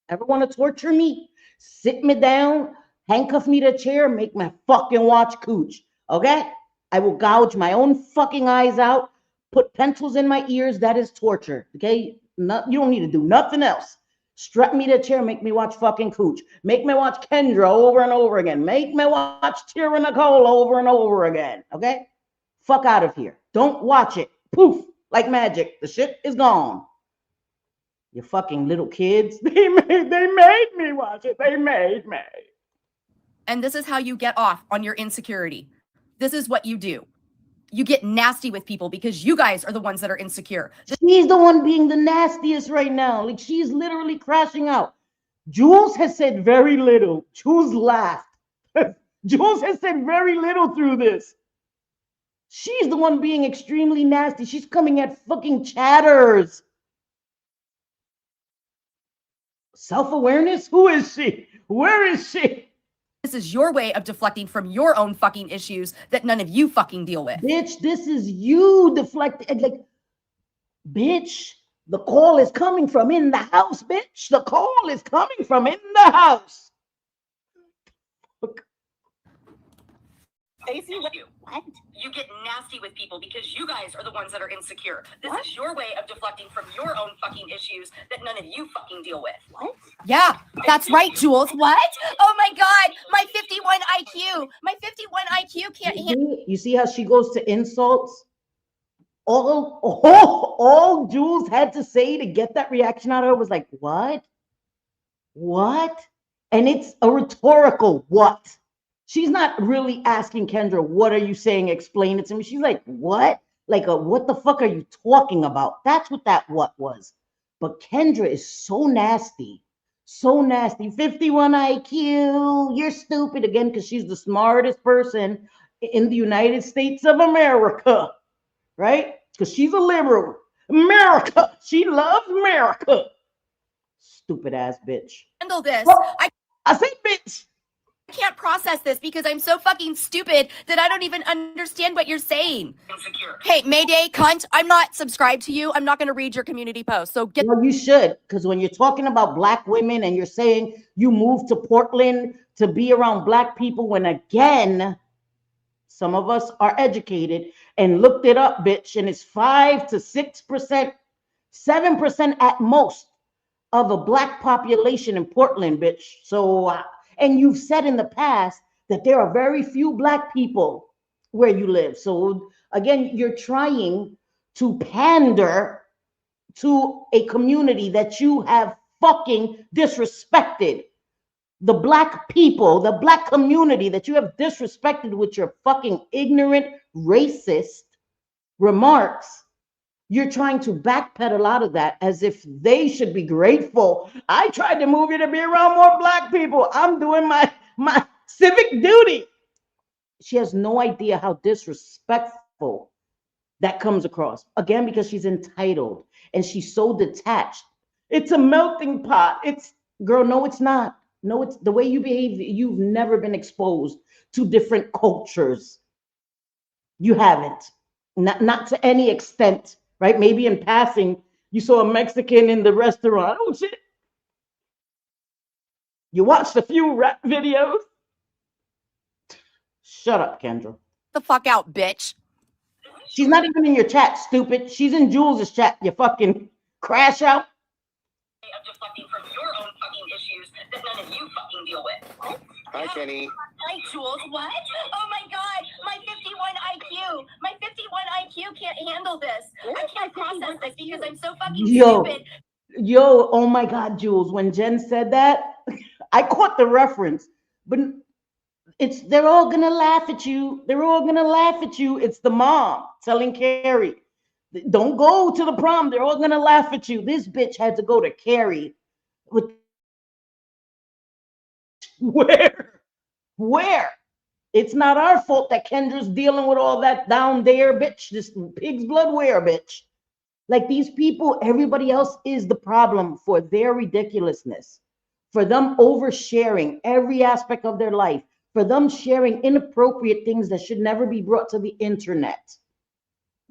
ever want to torture me? Sit me down, handcuff me to a chair, make me fucking watch Cooch, okay? I will gouge my own fucking eyes out, put pencils in my ears. That is torture, okay? No, you don't need to do nothing else. Strap me to a chair, make me watch fucking Cooch. Make me watch Kendra over and over again. Make me watch Tira Nicole over and over again, okay? Fuck out of here. Don't watch it. Poof, like magic. The shit is gone. You fucking little kids. They made me watch it. They made me. And this is how you get off on your insecurity. This is what you do. You get nasty with people because you guys are the ones that are insecure. She's the one being the nastiest right now. Like, she's literally crashing out. Jules has said very little. Jules laughed. Jules has said very little through this. She's the one being extremely nasty. She's coming at fucking chatters. Self-awareness? Who is she? Where is she? This is your way of deflecting from your own fucking issues that none of you fucking deal with. Bitch, this is you deflecting. Like, bitch, the call is coming from in the house, bitch. The call is coming from in the house. Stacey, what? You get nasty with people because you guys are the ones that are insecure. This is your way of deflecting from your own fucking issues that none of you fucking deal with. What? Yeah, that's right, Jules. What? Oh my God, my 51 IQ. My 51 IQ can't handle. You see how she goes to insults? All Jules had to say to get that reaction out of her was like, what? What? And it's a rhetorical what? She's not really asking Kendra, what are you saying? Explain it to me. She's like, what? Like, what the fuck are you talking about? That's what that what was. But Kendra is so nasty. So nasty. 51 IQ. You're stupid again because she's the smartest person in the United States of America. Right? Because she's a liberal. America. She loves America. Stupid ass bitch. Handle this. I said bitch. I can't process this because I'm so fucking stupid that I don't even understand what you're saying. Insecure. Hey, Mayday, cunt, I'm not subscribed to you. I'm not going to read your community post. So get. Well, you should, because when you're talking about Black women and you're saying you moved to Portland to be around Black people, when again, Some of us are educated and looked it up, bitch, and it's 5 to 6%, 7% at most of a black population in Portland, bitch. So, and you've said in the past that there are very few black people where you live. So, again, you're trying to pander to a community that you have fucking disrespected. The black people, the black community that you have disrespected with your fucking ignorant, racist remarks. You're trying to backpedal out of that as if they should be grateful. I tried to move you to be around more black people. I'm doing my civic duty. She has no idea how disrespectful that comes across. Again, because she's entitled and she's so detached. It's a melting pot. It's, girl, no, it's not. No, it's the way you behave. You've never been exposed to different cultures. You haven't. Not to any extent, right? Maybe in passing, you saw a Mexican in the restaurant. Oh shit. You watched a few rap videos. Shut up, Kendra. The fuck out, bitch. She's not even in your chat, stupid. She's in Jules's chat, you fucking crash out. Of deflecting from your own fucking issues that none of you fucking deal with. Hi, Kenny. Hi, Jules. What? Oh my God, my 51 IQ. My 51 IQ can't handle this. I can't process this because I'm so fucking stupid. Yo, oh my God, Jules. When Jen said that, I caught the reference, but they're all gonna laugh at you. They're all gonna laugh at you. It's the mom telling Carrie, don't go to the prom. They're all gonna laugh at you. This bitch had to go to Carrie with where? It's not our fault that Kendra's dealing with all that down there, bitch. This pig's blood where, bitch? Like these people, everybody else is the problem for their ridiculousness, for them oversharing every aspect of their life, for them sharing inappropriate things that should never be brought to the internet.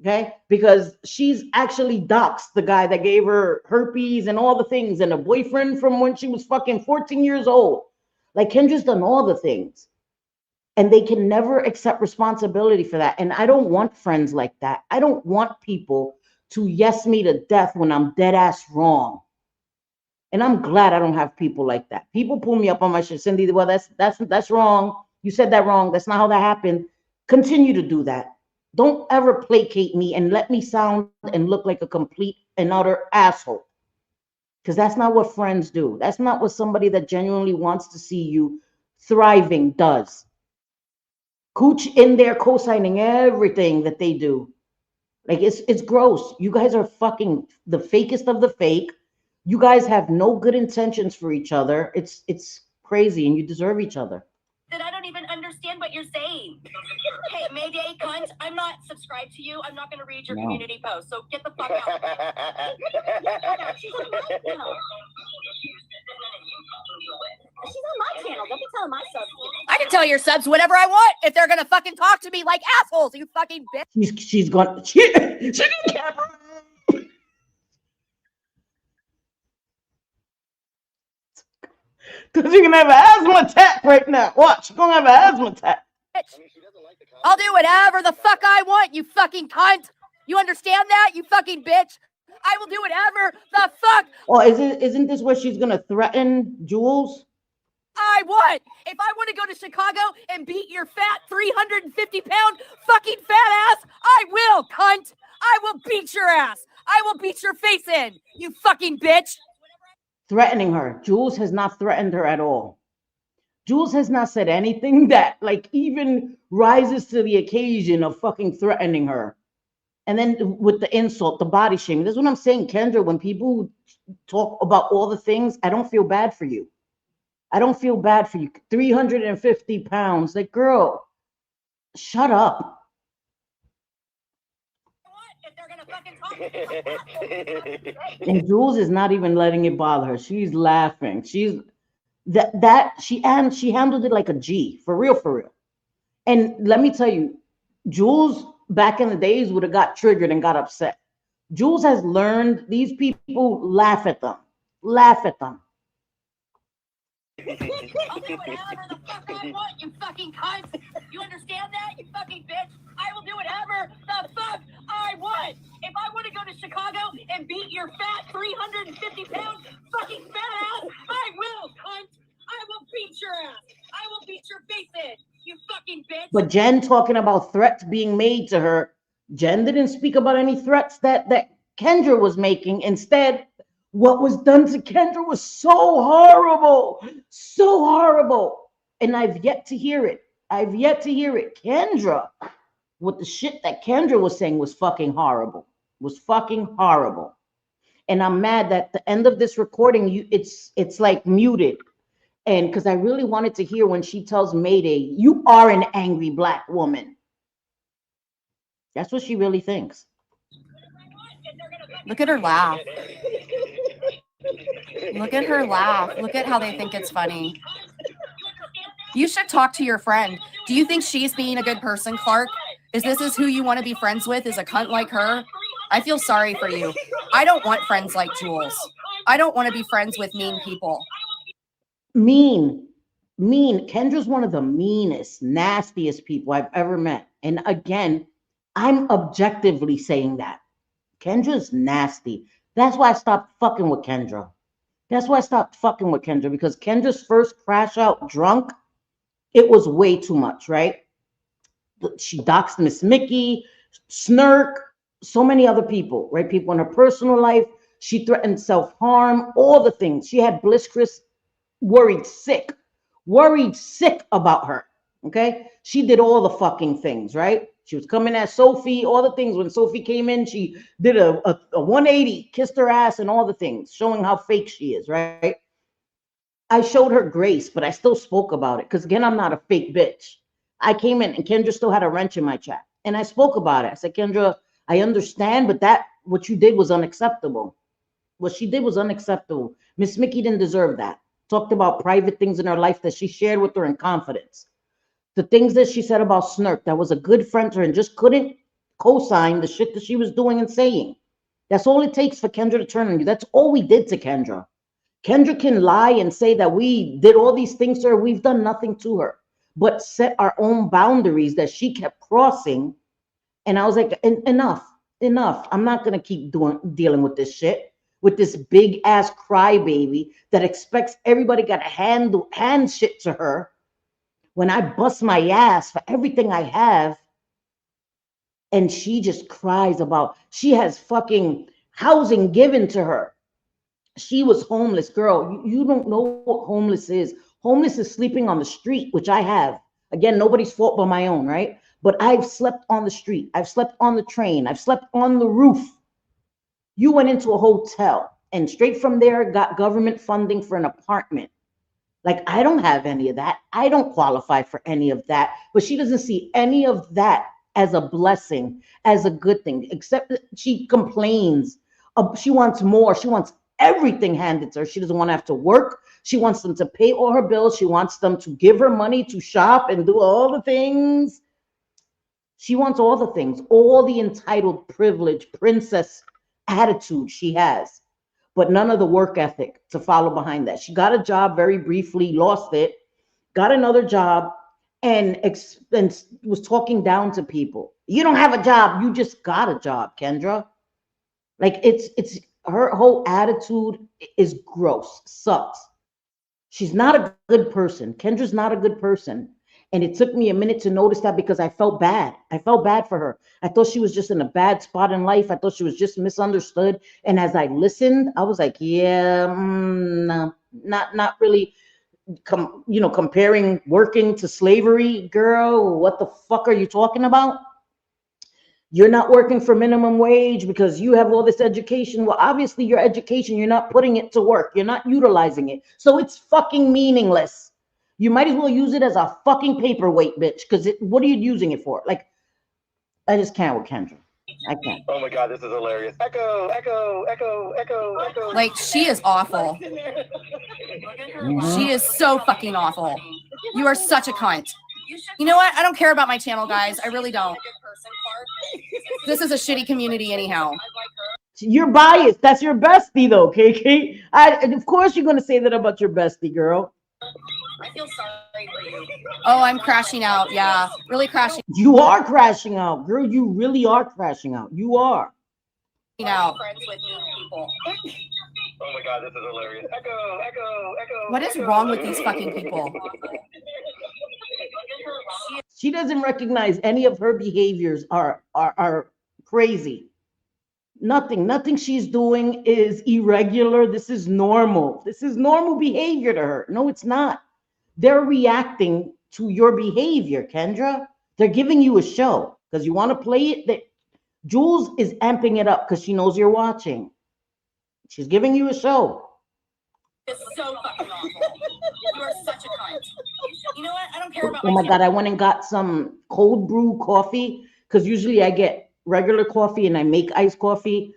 Okay, because she's actually doxed the guy that gave her herpes and all the things, and a boyfriend from when she was fucking 14 years old. Like Kendra's done all the things, and they can never accept responsibility for that. And I don't want friends like that. I don't want people to yes me to death when I'm dead ass wrong. And I'm glad I don't have people like that. People pull me up on my shit, Cindy. Well, that's wrong. You said that wrong. That's not how that happened. Continue to do that. Don't ever placate me and let me sound and look like a complete and utter asshole. Because that's not what friends do. That's not what somebody that genuinely wants to see you thriving does. Cooch in there co-signing everything that they do. Like it's gross. You guys are fucking the fakest of the fake. You guys have no good intentions for each other. It's crazy, and you deserve each other. That I don't even understand what you're saying. Hey, Mayday, cunt, I'm not subscribed to you. I'm not going to read your community post, so get the fuck out. She's on my channel. She's on my channel. Don't be telling my subs. I can tell your subs whatever I want if they're gonna fucking talk to me like assholes, you fucking bitch. She's gone. She didn't care. Because you're gonna have an asthma attack right now. Watch, you're gonna have an asthma attack. I'll do whatever the fuck I want, you fucking cunt. You understand that, you fucking bitch? I will do whatever the fuck. Oh, isn't this where she's gonna threaten Jules? I want. If I want to go to Chicago and beat your fat 350-pound fucking fat ass, I will, cunt. I will beat your ass. I will beat your face in, you fucking bitch. Threatening her. Jules has not threatened her at all. Jules has not said anything that like even rises to the occasion of fucking threatening her. And then with the insult, the body shaming. That's what I'm saying, Kendra. When people talk about all the things, I don't feel bad for you. I don't feel bad for you. 350 pounds. Like, girl, shut up. And Jules is not even letting it bother her. She's laughing. She handled it like a G, for real, for real. And let me tell you, Jules back in the days would have got triggered and got upset. Jules has learned these people laugh at them. Laugh at them. I'll do whatever the fuck I want, you fucking cunt. You understand that, you fucking But Jen talking about threats being made to her, Jen didn't speak about any threats that Kendra was making. Instead, what was done to Kendra was so horrible, so horrible. And I've yet to hear it. I've yet to hear it. Kendra, what the shit that Kendra was saying was fucking horrible. Was fucking horrible. And I'm mad that the end of this recording, it's like muted. And because I really wanted to hear when she tells Mayday, you are an angry black woman. That's what she really thinks. Look at her laugh. Look at her laugh. Look at how they think it's funny. You should talk to your friend. Do you think she's being a good person, Clark? Is who you want to be friends with? Is a cunt like her? I feel sorry for you. I don't want friends like Jules. I don't want to be friends with mean people. Mean. Kendra's one of the meanest, nastiest people I've ever met. And again, I'm objectively saying that. Kendra's nasty. That's why I stopped fucking with Kendra. Because Kendra's first crash out drunk, it was way too much, right? She doxed Miss Mickey, Snurk, so many other people, right? People in her personal life. She threatened self-harm, all the things. She had Bliss Chris worried sick about her, okay? She did all the fucking things, right? She was coming at Sophie, all the things. When Sophie came in, she did a 180, kissed her ass and all the things, showing how fake she is, right? I showed her grace, but I still spoke about it because, again, I'm not a fake bitch. I came in and Kendra still had a wrench in my chat. And I spoke about it. I said, Kendra, I understand, but what you did was unacceptable. What she did was unacceptable. Miss Mickey didn't deserve that. Talked about private things in her life that she shared with her in confidence. The things that she said about Snurk, that was a good friend to her and just couldn't co-sign the shit that she was doing and saying. That's all it takes for Kendra to turn on you. That's all we did to Kendra. Kendra can lie and say that we did all these things to her. We've done nothing to her, but set our own boundaries that she kept crossing. And I was like, enough. I'm not going to keep dealing with this shit, with this big ass crybaby that expects everybody got to hand shit to her when I bust my ass for everything I have. And she just cries about, she has fucking housing given to her. She was homeless, girl. You don't know what homeless is. Homeless is sleeping on the street, which I have. Again, nobody's fault but my own, right? But I've slept on the street. I've slept on the train. I've slept on the roof. You went into a hotel and straight from there got government funding for an apartment. Like, I don't have any of that. I don't qualify for any of that. But she doesn't see any of that as a blessing, as a good thing, except that she complains. She wants more. She wants everything handed to her. She doesn't want to have to work. She wants them to pay all her bills. She wants them to give her money to shop and do all the things. She wants all the things, all the entitled privilege, princess attitude she has, but none of the work ethic to follow behind that. She got a job very briefly, lost it, got another job, and was talking down to people. You don't have a job. You just got a job, Kendra. Like, it's her whole attitude is gross, sucks. She's not a good person. Kendra's not a good person. And it took me a minute to notice that because I felt bad. I felt bad for her. I thought she was just in a bad spot in life. I thought she was just misunderstood. And as I listened, I was like, yeah, no, not really. Comparing working to slavery, girl, what the fuck are you talking about? You're not working for minimum wage because you have all this education. Well, obviously your education, you're not putting it to work. You're not utilizing it. So it's fucking meaningless. You might as well use it as a fucking paperweight, bitch, because what are you using it for? Like, I just can't with Kendra. I can't. Oh my God, this is hilarious. Echo. Like, she is awful. She is so fucking awful. You are such a cunt. You know what? I don't care about my channel, guys. I really don't. This is a shitty community anyhow. You're biased. That's your bestie, though, KK. Of course you're going to say that about your bestie, girl. I feel sorry for you. Oh, I'm crashing out. Yeah, really crashing. You are crashing out, girl. You really are crashing out. You are. Out. Friends with mean people. Oh my God, this is hilarious. Echo. What is wrong with these fucking people? She doesn't recognize any of her behaviors are crazy. Nothing she's doing is irregular. This is normal. This is normal behavior to her. No, it's not. They're reacting to your behavior, Kendra. They're giving you a show because you want to play it. Jules is amping it up because she knows you're watching. She's giving you a show. It's so fucking awful. You are such a cunt. You know what? I don't care about Oh my God, I went and got some cold brew coffee because usually I get regular coffee and I make iced coffee.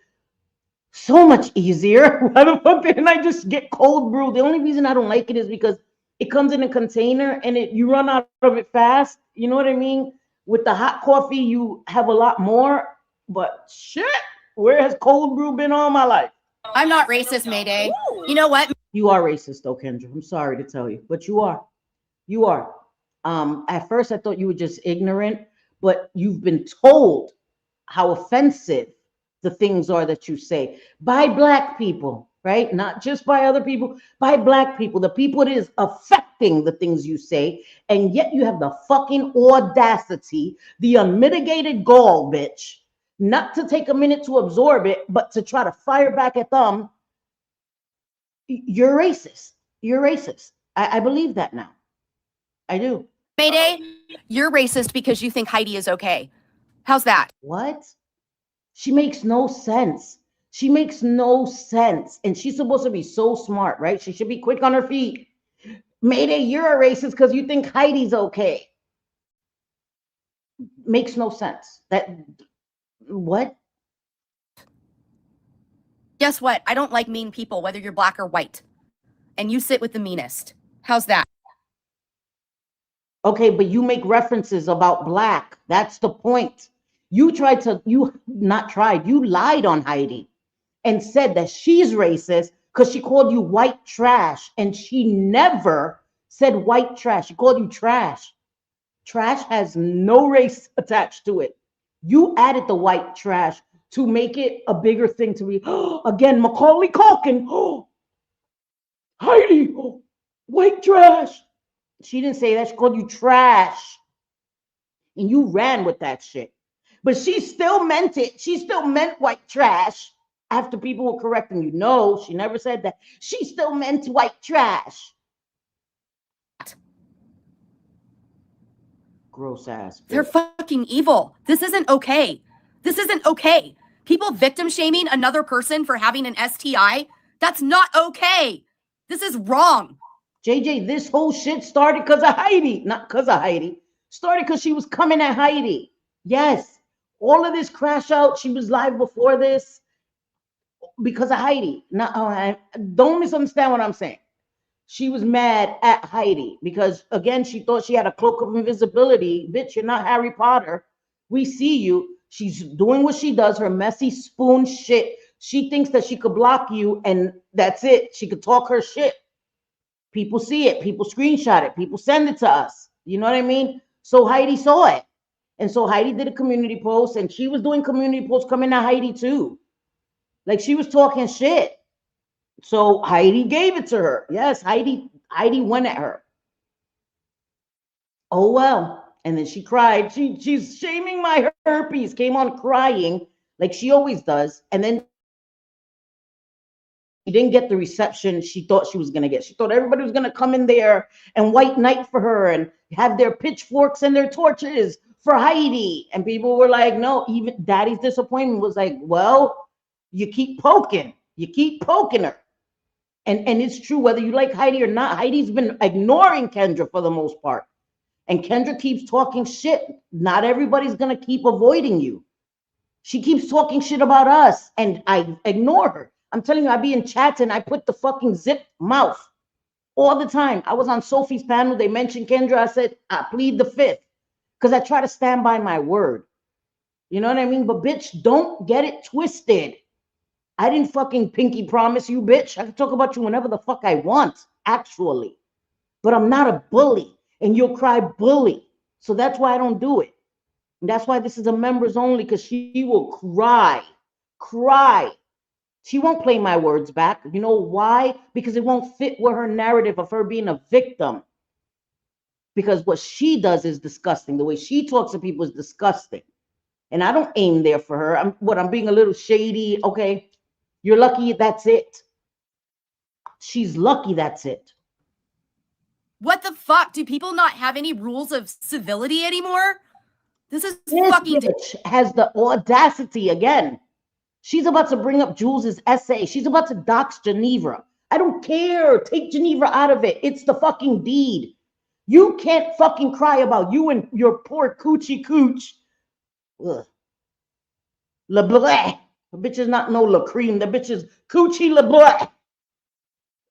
So much easier. Why the fuck didn't I just get cold brew? The only reason I don't like it is because it comes in a container and you run out of it fast. You know what I mean? With the hot coffee, you have a lot more. But shit, where has cold brew been all my life? I'm not racist, Mayday. You know what? You are racist, though, Kendra. I'm sorry to tell you, but you are. You are. At first, I thought you were just ignorant, but you've been told how offensive the things are that you say by Black people, right? Not just by other people, by Black people, the people it is affecting the things you say. And yet you have the fucking audacity, the unmitigated gall, bitch, not to take a minute to absorb it, but to try to fire back at them. You're racist. You're racist. I believe that now. I do. Mayday, you're racist because you think Heidi is okay. How's that? What? She makes no sense. She makes no sense. And she's supposed to be so smart, right? She should be quick on her feet. Mayday, you're a racist because you think Heidi's okay. Makes no sense. What? Guess what? I don't like mean people, whether you're Black or white. And you sit with the meanest. How's that? Okay, but you make references about Black. That's the point. You lied on Heidi and said that she's racist because she called you white trash. And she never said white trash. She called you trash. Trash has no race attached to it. You added the white trash to make it a bigger thing to be. Again, Macaulay Culkin. Heidi, white trash. She didn't say that. She called you trash. And you ran with that shit. But she still meant it. She still meant white trash after people were correcting you. No, she never said that. She still meant white trash. Gross ass. They're fucking evil. This isn't okay. This isn't okay. People victim shaming another person for having an STI, that's not okay. This is wrong. JJ, this whole shit started because of Heidi. Not because of Heidi. Started because she was coming at Heidi. Yes. All of this crash out. She was live before this because of Heidi. Now, don't misunderstand what I'm saying. She was mad at Heidi because, again, she thought she had a cloak of invisibility. Bitch, you're not Harry Potter. We see you. She's doing what she does, her messy spoon shit. She thinks that she could block you and that's it. She could talk her shit. People see it. People screenshot it. People send it to us. You know what I mean? So Heidi saw it. And so Heidi did a community post and she was doing community posts coming at Heidi too. Like she was talking shit. So Heidi gave it to her. Yes, Heidi went at her. Oh well. And then she cried. She's shaming my herpes. Came on crying like she always does. And then she didn't get the reception she thought she was gonna get. She thought everybody was gonna come in there and white knight for her and have their pitchforks and their torches for Heidi. And people were like, no, even Daddy's disappointment was like, well, you keep poking. You keep poking her. And it's true, whether you like Heidi or not, Heidi's been ignoring Kendra for the most part. And Kendra keeps talking shit. Not everybody's going to keep avoiding you. She keeps talking shit about us, and I ignore her. I'm telling you, I be in chats, and I put the fucking zip mouth all the time. I was on Sophie's panel. They mentioned Kendra. I said, I plead the fifth, because I try to stand by my word. You know what I mean? But, bitch, don't get it twisted. I didn't fucking pinky promise you, bitch. I can talk about you whenever the fuck I want, actually. But I'm not a bully, and you'll cry bully. So that's why I don't do it. And that's why this is a members only, because she will cry. She won't play my words back. You know why? Because it won't fit with her narrative of her being a victim. because what she does is disgusting. The way she talks to people is disgusting. And I don't aim there for her. I'm being a little shady. Okay. You're lucky, that's it. She's lucky, that's it. What the fuck? Do people not have any rules of civility anymore? This is This fucking bitch has the audacity again. She's about to bring up Jules's essay. She's about to dox Geneva. I don't care. Take Geneva out of it. It's the fucking deed. You can't fucking cry about you and your poor coochie cooch. Ugh. Le blah. The bitch is not no la cream. The bitch is coochie le blah.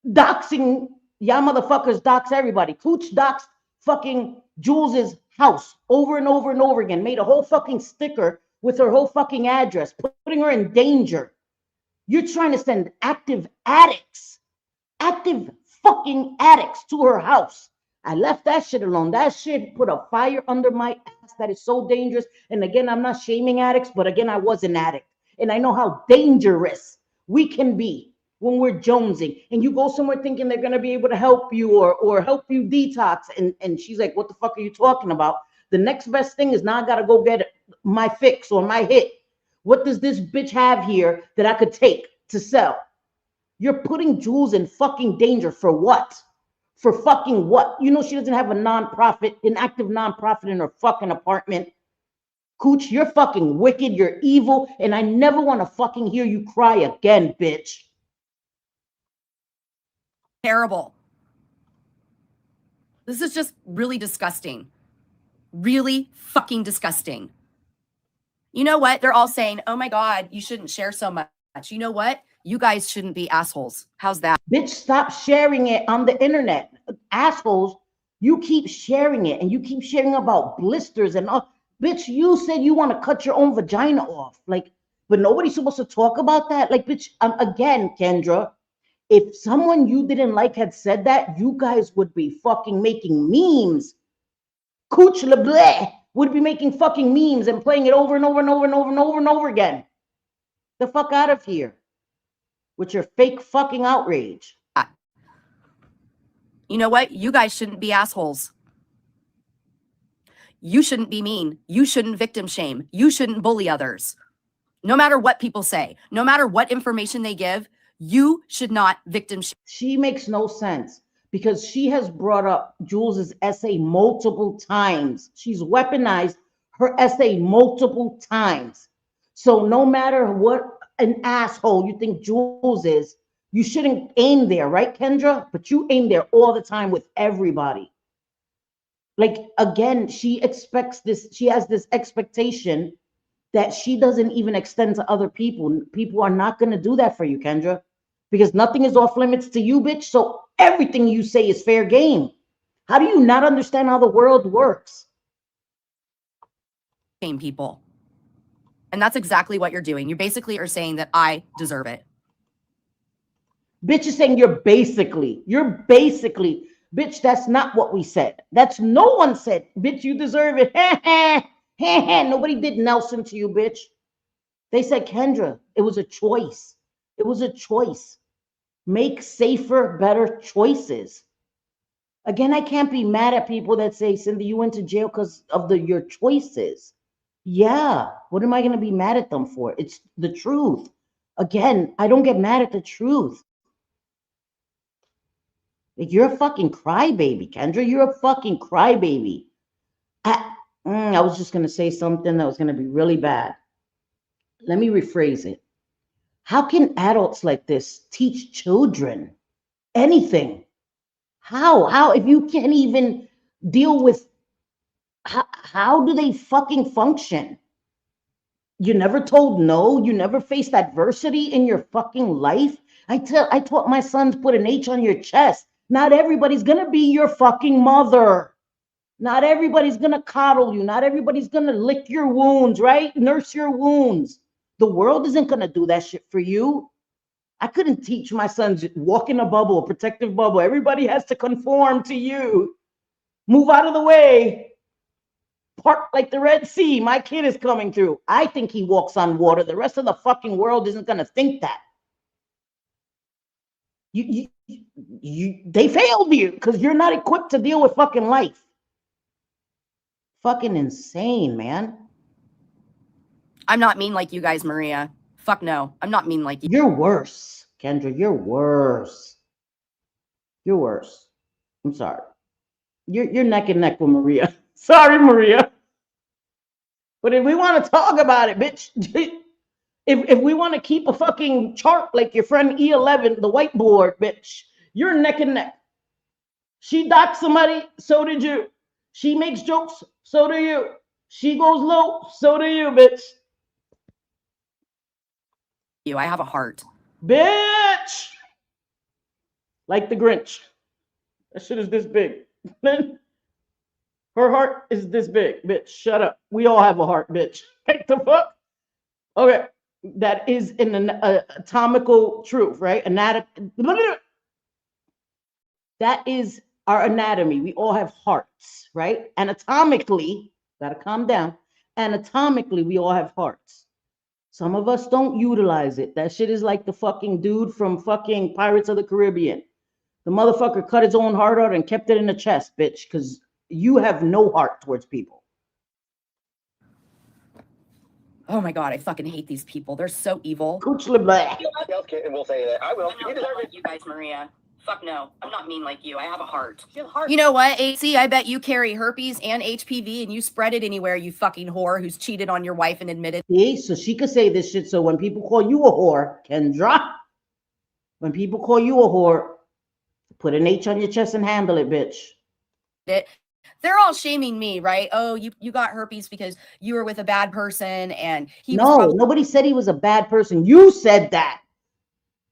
Doxing. Y'all motherfuckers dox everybody. Cooch dox fucking Jules's house over and over and over again. Made a whole fucking sticker with her whole fucking address, putting her in danger. You're trying to send active fucking addicts to her house. I left that shit alone. That shit put a fire under my ass that is so dangerous. And again, I'm not shaming addicts, but again, I was an addict. And I know how dangerous we can be when we're jonesing. And you go somewhere thinking they're going to be able to help you or help you detox. And she's like, what the fuck are you talking about? The next best thing is now I got to go get my fix or my hit. What does this bitch have here that I could take to sell? You're putting Jules in fucking danger for what? For fucking what? You know she doesn't have a nonprofit, an active nonprofit in her fucking apartment. Cooch, you're fucking wicked, you're evil, and I never want to fucking hear you cry again, bitch. terrible. This is just really disgusting. Really fucking disgusting. You know what? They're all saying, oh my God, you shouldn't share so much. You know what? You guys shouldn't be assholes. How's that? Bitch, stop sharing it on the internet. Assholes, you keep sharing it and you keep sharing about blisters and all. Bitch, you said you want to cut your own vagina off. Like, but nobody's supposed to talk about that. Like, bitch, again, Kendra, if someone you didn't like had said that, you guys would be fucking making memes. Cooch LeBlanc would be making fucking memes and playing it over and over and over and over and over and over again. The fuck out of here with your fake fucking outrage. You know what? You guys shouldn't be assholes. You shouldn't be mean. You shouldn't victim shame. You shouldn't bully others. No matter what people say, no matter what information they give, you should not victim shame. She makes no sense because she has brought up Jules's essay multiple times. She's weaponized her essay multiple times. So no matter what an asshole you think Jules is, you shouldn't aim there, right, Kendra? But you aim there all the time with everybody. Like, again, she expects this, she has this expectation that she doesn't even extend to other people. People are not going to do that for you, Kendra, because nothing is off limits to you, bitch. So everything you say is fair game. How do you not understand how the world works? Shame people. And that's exactly what you're doing. You basically are saying that I deserve it. Bitch is saying you're basically, bitch, that's not what we said. That's no one said, bitch, you deserve it. Nobody did Nelson to you, bitch. They said, Kendra, it was a choice. It was a choice. Make safer, better choices. Again, I can't be mad at people that say, Cindy, you went to jail because of your choices. Yeah, what am I going to be mad at them for? It's the truth. Again, I don't get mad at the truth. Like, you're a fucking crybaby, Kendra. You're a fucking crybaby. I was just going to say something that was going to be really bad. Let me rephrase it. How can adults like this teach children anything? How? If you can't even deal with, how do they fucking function? You never told no? You never faced adversity in your fucking life? I taught my sons, put an H on your chest. Not everybody's gonna be your fucking mother. Not everybody's gonna coddle you. Not everybody's gonna lick your wounds, right? Nurse your wounds. The world isn't gonna do that shit for you. I couldn't teach my sons walk in a bubble, a protective bubble. Everybody has to conform to you. Move out of the way. Park like the Red Sea. My kid is coming through. I think he walks on water. The rest of the fucking world isn't gonna think that. They failed you because you're not equipped to deal with fucking life. fucking insane, man. I'm not mean like you guys, Maria. Fuck no. I'm not mean like you. You're worse, Kendra. You're worse. You're worse. I'm sorry. You're neck and neck with Maria. Sorry, Maria. But if we want to talk about it, bitch, if we want to keep a fucking chart like your friend E11, the whiteboard, bitch, you're neck and neck. She doxed somebody, so did you. She makes jokes, so do you. She goes low, so do you, bitch. I have a heart. Bitch! Like the Grinch. That shit is this big. Her heart is this big, bitch. Shut up. We all have a heart, bitch. What the fuck? Okay. That is an anatomical truth, right? That is our anatomy. We all have hearts, right? Anatomically, gotta calm down. Anatomically, we all have hearts. Some of us don't utilize it. That shit is like the fucking dude from fucking Pirates of the Caribbean. The motherfucker cut his own heart out and kept it in the chest, bitch, because you have no heart towards people. Oh my God, I fucking hate these people. They're so evil. Cooch LeBlanc. And we'll say that. I will. I'm You not deserve like it. you guys, Maria. Fuck no. I'm not mean like you. I have a heart. You know what, AC? I bet you carry herpes and HPV and you spread it anywhere, you fucking whore who's cheated on your wife and admitted. See, so she could say this shit. So when people call you a whore, Kendra, when people call you a whore, put an H on your chest and handle it, bitch. They're all shaming me, right? Oh, you got herpes because you were with a bad person and he was No, probably nobody said he was a bad person. You said that.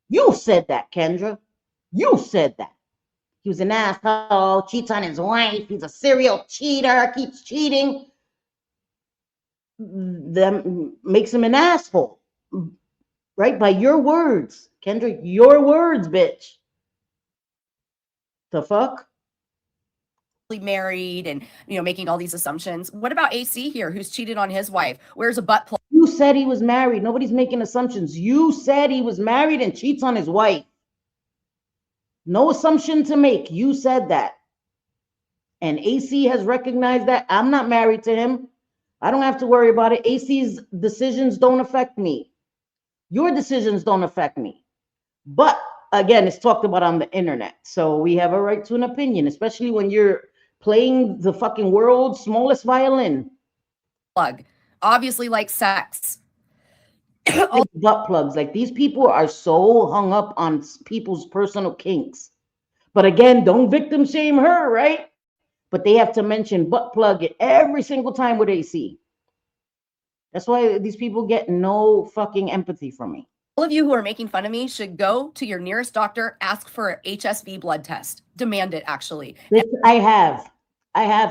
You said that, Kendra. You said that. He was an asshole, cheats on his wife. He's a serial cheater, keeps cheating. That makes him an asshole, right? By your words, Kendra, your words, bitch. The fuck? married and making all these assumptions. What about AC here who's cheated on his wife? Wears a butt plug. You said he was married. Nobody's making assumptions. You said he was married and cheats on his wife. No assumption to make. You said that. And AC has recognized that. I'm not married to him. I don't have to worry about it. AC's decisions don't affect me. Your decisions don't affect me. But again, it's talked about on the internet. So we have a right to an opinion, especially when you're playing the fucking world's smallest violin. Plug. Obviously like sex. Butt plugs. Like these people are so hung up on people's personal kinks. But again, don't victim shame her, right? But they have to mention butt plug every single time with AC. That's why these people get no fucking empathy from me. All of you who are making fun of me should go to your nearest doctor, ask for an HSV blood test. Demand it, actually. I have,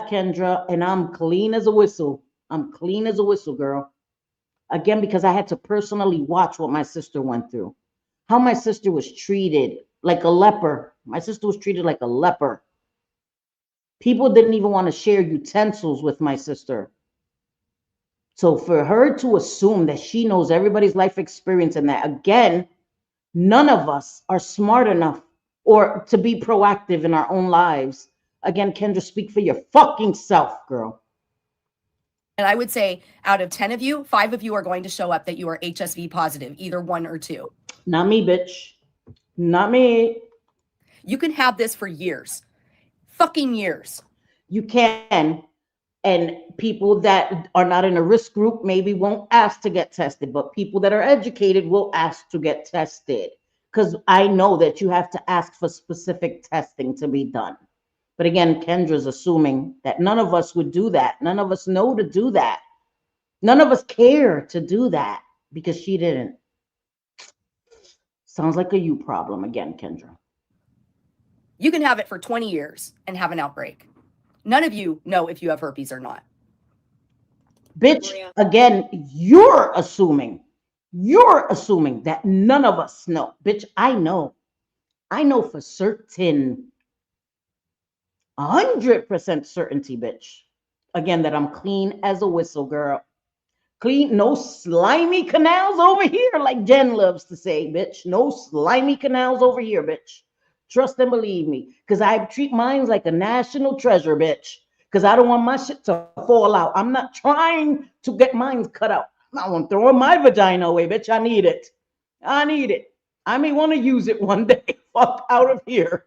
Kendra, and I'm clean as a whistle. I'm clean as a whistle, girl. Again, because I had to personally watch what my sister went through. How my sister was treated like a leper. My sister was treated like a leper. People didn't even want to share utensils with my sister. So for her to assume that she knows everybody's life experience and that, again, none of us are smart enough or to be proactive in our own lives. Again, Kendra, speak for your fucking self, girl. And I would say out of 10 of you, 5 of you are going to show up that you are HSV positive, either 1 or 2. Not me, bitch. Not me. You can have this for years. Fucking years. You can. And people that are not in a risk group maybe won't ask to get tested, but people that are educated will ask to get tested. Because I know that you have to ask for specific testing to be done. But again, Kendra's assuming that none of us would do that. None of us know to do that. None of us care to do that because she didn't. Sounds like a you problem again, Kendra. You can have it for 20 years and have an outbreak. None of you know if you have herpes or not. Bitch, again, you're assuming that none of us know. Bitch, I know for certain, 100% certainty, bitch. Again, that I'm clean as a whistle, girl. Clean, no slimy canals over here, like Jen loves to say, bitch. No slimy canals over here, bitch. Trust and believe me, because I treat mine like a national treasure, bitch. because I don't want my shit to fall out. I'm not trying to get mine cut out. I won't throw my vagina away, bitch. I need it. I need it. I may want to use it one day. Fuck out of here.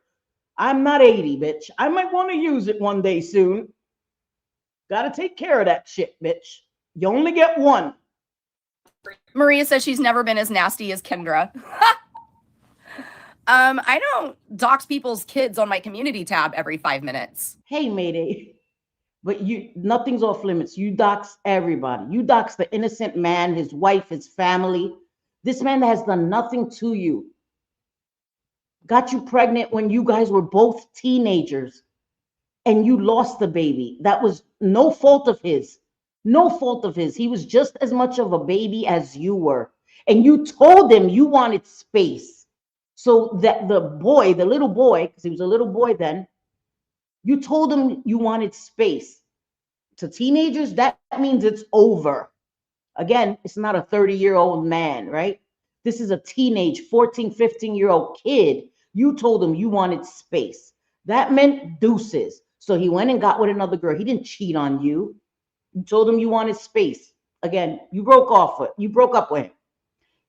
I'm not 80, bitch. I might want to use it one day soon. Gotta take care of that shit, bitch. You only get one. Maria says she's never been as nasty as Kendra. I don't dox people's kids on my community tab every 5 minutes. Hey, Mayday. But nothing's off limits. You dox everybody. You dox the innocent man, his wife, his family. This man that has done nothing to you. Got you pregnant when you guys were both teenagers and you lost the baby. That was no fault of his. No fault of his. He was just as much of a baby as you were. And you told him you wanted space. So that the boy, the little boy, because he was a little boy then, you told him you wanted space. To teenagers, that means it's over. Again, it's not a 30-year-old man, right? This is a teenage 14, 15-year-old kid. You told him you wanted space. That meant deuces. So he went and got with another girl. He didn't cheat on you. You told him you wanted space. Again, you broke up with him.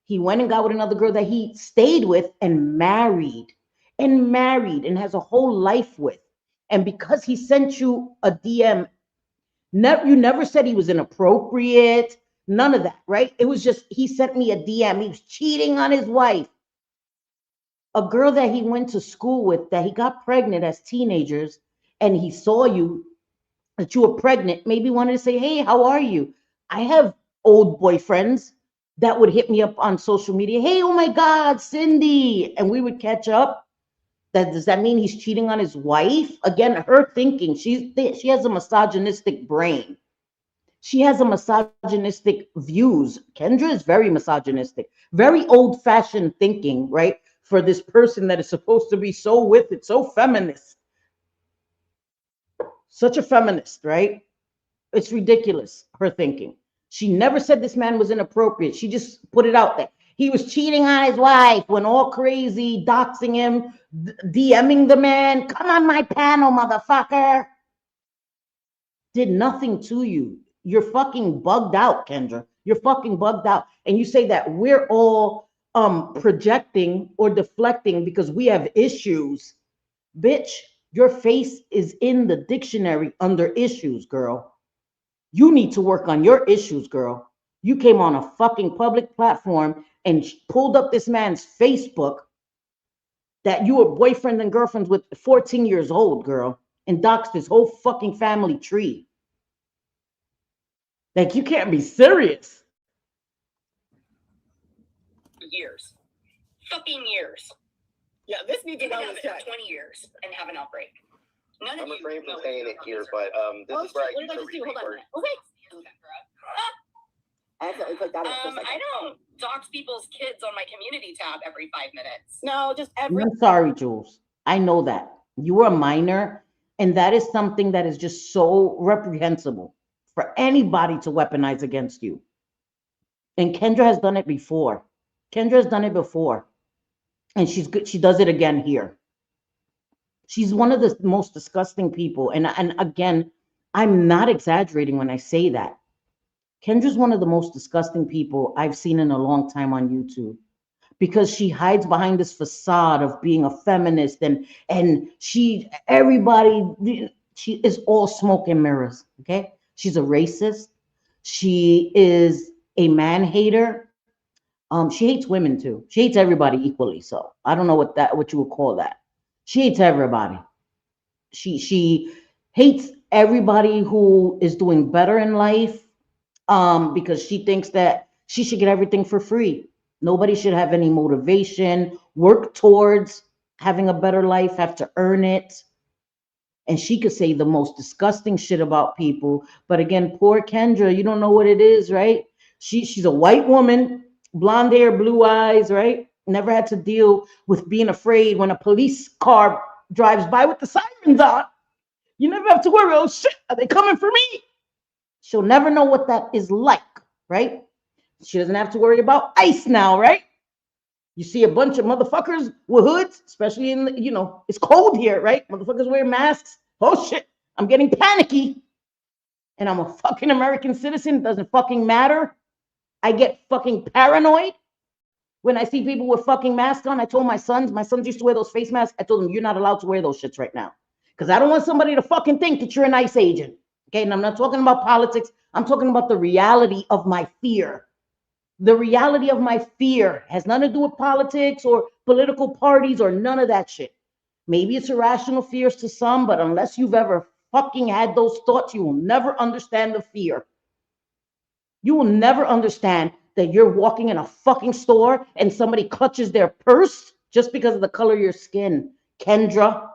He went and got with another girl that he stayed with and married and has a whole life with. And because he sent you a DM, you never said he was inappropriate, none of that, right? It was just, he sent me a DM. He was cheating on his wife. A girl that he went to school with, that he got pregnant as teenagers, and he saw you, that you were pregnant, maybe wanted to say, hey, how are you? I have old boyfriends that would hit me up on social media. Hey, oh my God, Cindy. And we would catch up. Does that mean he's cheating on his wife? Again, her thinking, she has a misogynistic brain. She has a misogynistic views. Kendra is very misogynistic, very old-fashioned thinking, right? For this person that is supposed to be so with it, so feminist. Such a feminist, right? It's ridiculous, her thinking. She never said this man was inappropriate. She just put it out there. He was cheating on his wife, went all crazy, doxing him, DMing the man. Come on my panel, motherfucker. Did nothing to you. You're fucking bugged out, Kendra. You're fucking bugged out. And you say that we're all projecting or deflecting because we have issues. Bitch, your face is in the dictionary under issues, girl. You need to work on your issues, girl. You came on a fucking public platform and pulled up this man's Facebook that you were boyfriend and girlfriends with 14 years old, girl, and doxed his whole fucking family tree. Like, you can't be serious. Years. Fucking years. Yeah, this needs to You can go have this it check. for 20 years and have an outbreak. None of I'm you afraid know from saying what it you're here, on but this Oh, is shit, where I what use did I the just do? Hold on a replay minute. Okay. Kendra. I accidentally clicked out of it for a second. I don't dox people's kids on my community tab every 5 minutes. No, just every. I'm sorry, Jules. I know that. You were a minor, and that is something that is just so reprehensible for anybody to weaponize against you. And Kendra has done it before. Kendra has done it before. And she's good. She does it again here. She's one of the most disgusting people. And again, I'm not exaggerating when I say that. Kendra's one of the most disgusting people I've seen in a long time on YouTube, because she hides behind this facade of being a feminist, and she is all smoke and mirrors. Okay, she's a racist. She is a man hater. She hates women too. She hates everybody equally. So I don't know what you would call that. She hates everybody. She hates everybody who is doing better in life, because she thinks that she should get everything for free. Nobody should have any motivation, work towards having a better life, have to earn it. And she could say the most disgusting shit about people. But again, poor Kendra, you don't know what it is, right? She's a white woman, blonde hair, blue eyes, right? Never had to deal with being afraid when a police car drives by with the sirens on. You never have to worry, oh shit, are they coming for me? She'll never know what that is like, right? She doesn't have to worry about ICE now, right? You see a bunch of motherfuckers with hoods, especially in, it's cold here, right? Motherfuckers wear masks. Oh shit, I'm getting panicky. And I'm a fucking American citizen. It doesn't fucking matter. I get fucking paranoid when I see people with fucking masks on. I told my sons used to wear those face masks. I told them, you're not allowed to wear those shits right now. Because I don't want somebody to fucking think that you're an ICE agent. Okay, and I'm not talking about politics. I'm talking about the reality of my fear. The reality of my fear has nothing to do with politics or political parties or none of that shit. Maybe it's irrational fears to some, but unless you've ever fucking had those thoughts, you will never understand the fear. You will never understand that you're walking in a fucking store and somebody clutches their purse just because of the color of your skin. Kendra,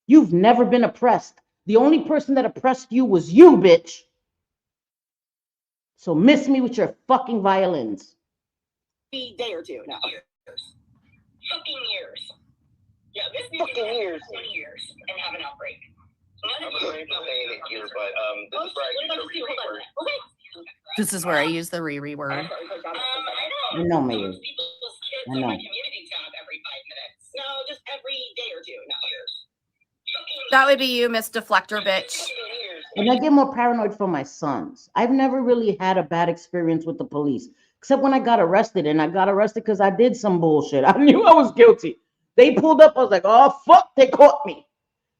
you've never been oppressed. The only person that oppressed you was you, bitch. So miss me with your fucking violins. Be day or two. No. Fucking years. Yeah, this Fucking years. 20 years and have an outbreak. I'm afraid to say it here, but this is where I use the re-read word. This is where I use the re word. I know, Mayor. People's kids I on know. my community tab every 5 minutes. No, just every day or two. No. That would be you, Miss Deflector bitch. And I get more paranoid for my sons. I've never really had a bad experience with the police, except when I got arrested. And I got arrested because I did some bullshit. I knew I was guilty. They pulled up. I was like, oh, fuck, they caught me.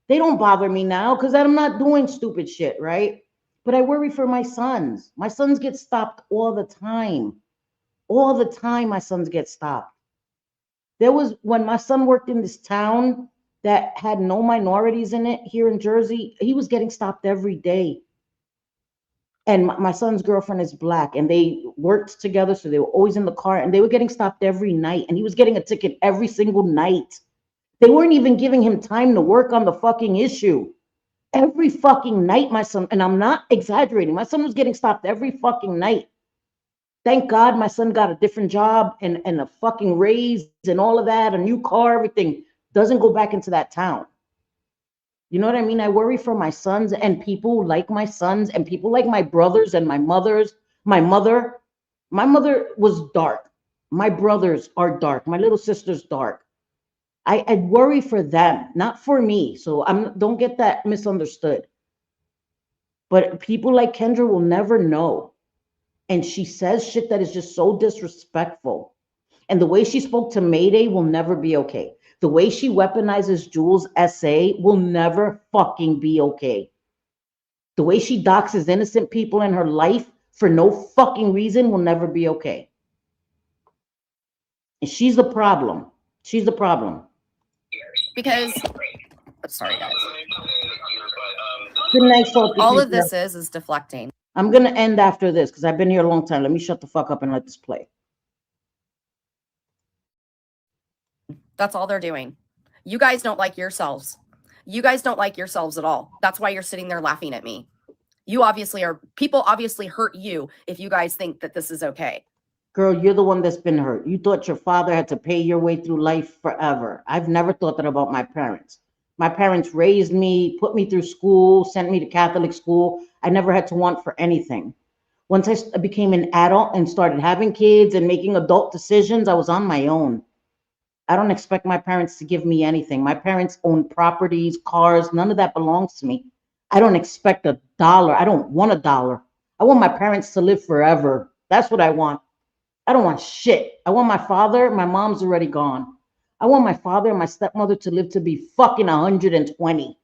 They don't bother me now because I'm not doing stupid shit, right? But I worry for my sons. My sons get stopped all the time. All the time, my sons get stopped. There was, when my son worked in this town that had no minorities in it here in Jersey, he was getting stopped every day. And my son's girlfriend is black, and they worked together, so they were always in the car, and they were getting stopped every night, and he was getting a ticket every single night. They weren't even giving him time to work on the fucking issue. Every fucking night, my son, and I'm not exaggerating, my son was getting stopped every fucking night. Thank God my son got a different job and a fucking raise and all of that, a new car, everything. Doesn't go back into that town. You know what I mean? I worry for my sons and people like my sons and people like my brothers and my mothers. My mother was dark. My brothers are dark. My little sister's dark. I worry for them, not for me. So don't get that misunderstood. But people like Kendra will never know. And she says shit that is just so disrespectful. And the way she spoke to Mayday will never be okay. The way she weaponizes Jules' essay will never fucking be okay. The way she doxes innocent people in her life for no fucking reason will never be okay. And she's the problem. She's the problem. Because, sorry guys. Good night, Salty All of people. this is deflecting. I'm going to end after this because I've been here a long time. Let me shut the fuck up and let this play. That's all they're doing. You guys don't like yourselves. You guys don't like yourselves at all. That's why you're sitting there laughing at me. People obviously hurt you if you guys think that this is okay. Girl, you're the one that's been hurt. You thought your father had to pay your way through life forever. I've never thought that about my parents. My parents raised me, put me through school, sent me to Catholic school. I never had to want for anything. Once I became an adult and started having kids and making adult decisions, I was on my own. I don't expect my parents to give me anything. My parents own properties, cars, none of that belongs to me. I don't expect $1. I don't want $1. I want my parents to live forever. That's what I want. I don't want shit. I want my father. My mom's already gone. I want my father and my stepmother to live to be fucking 120.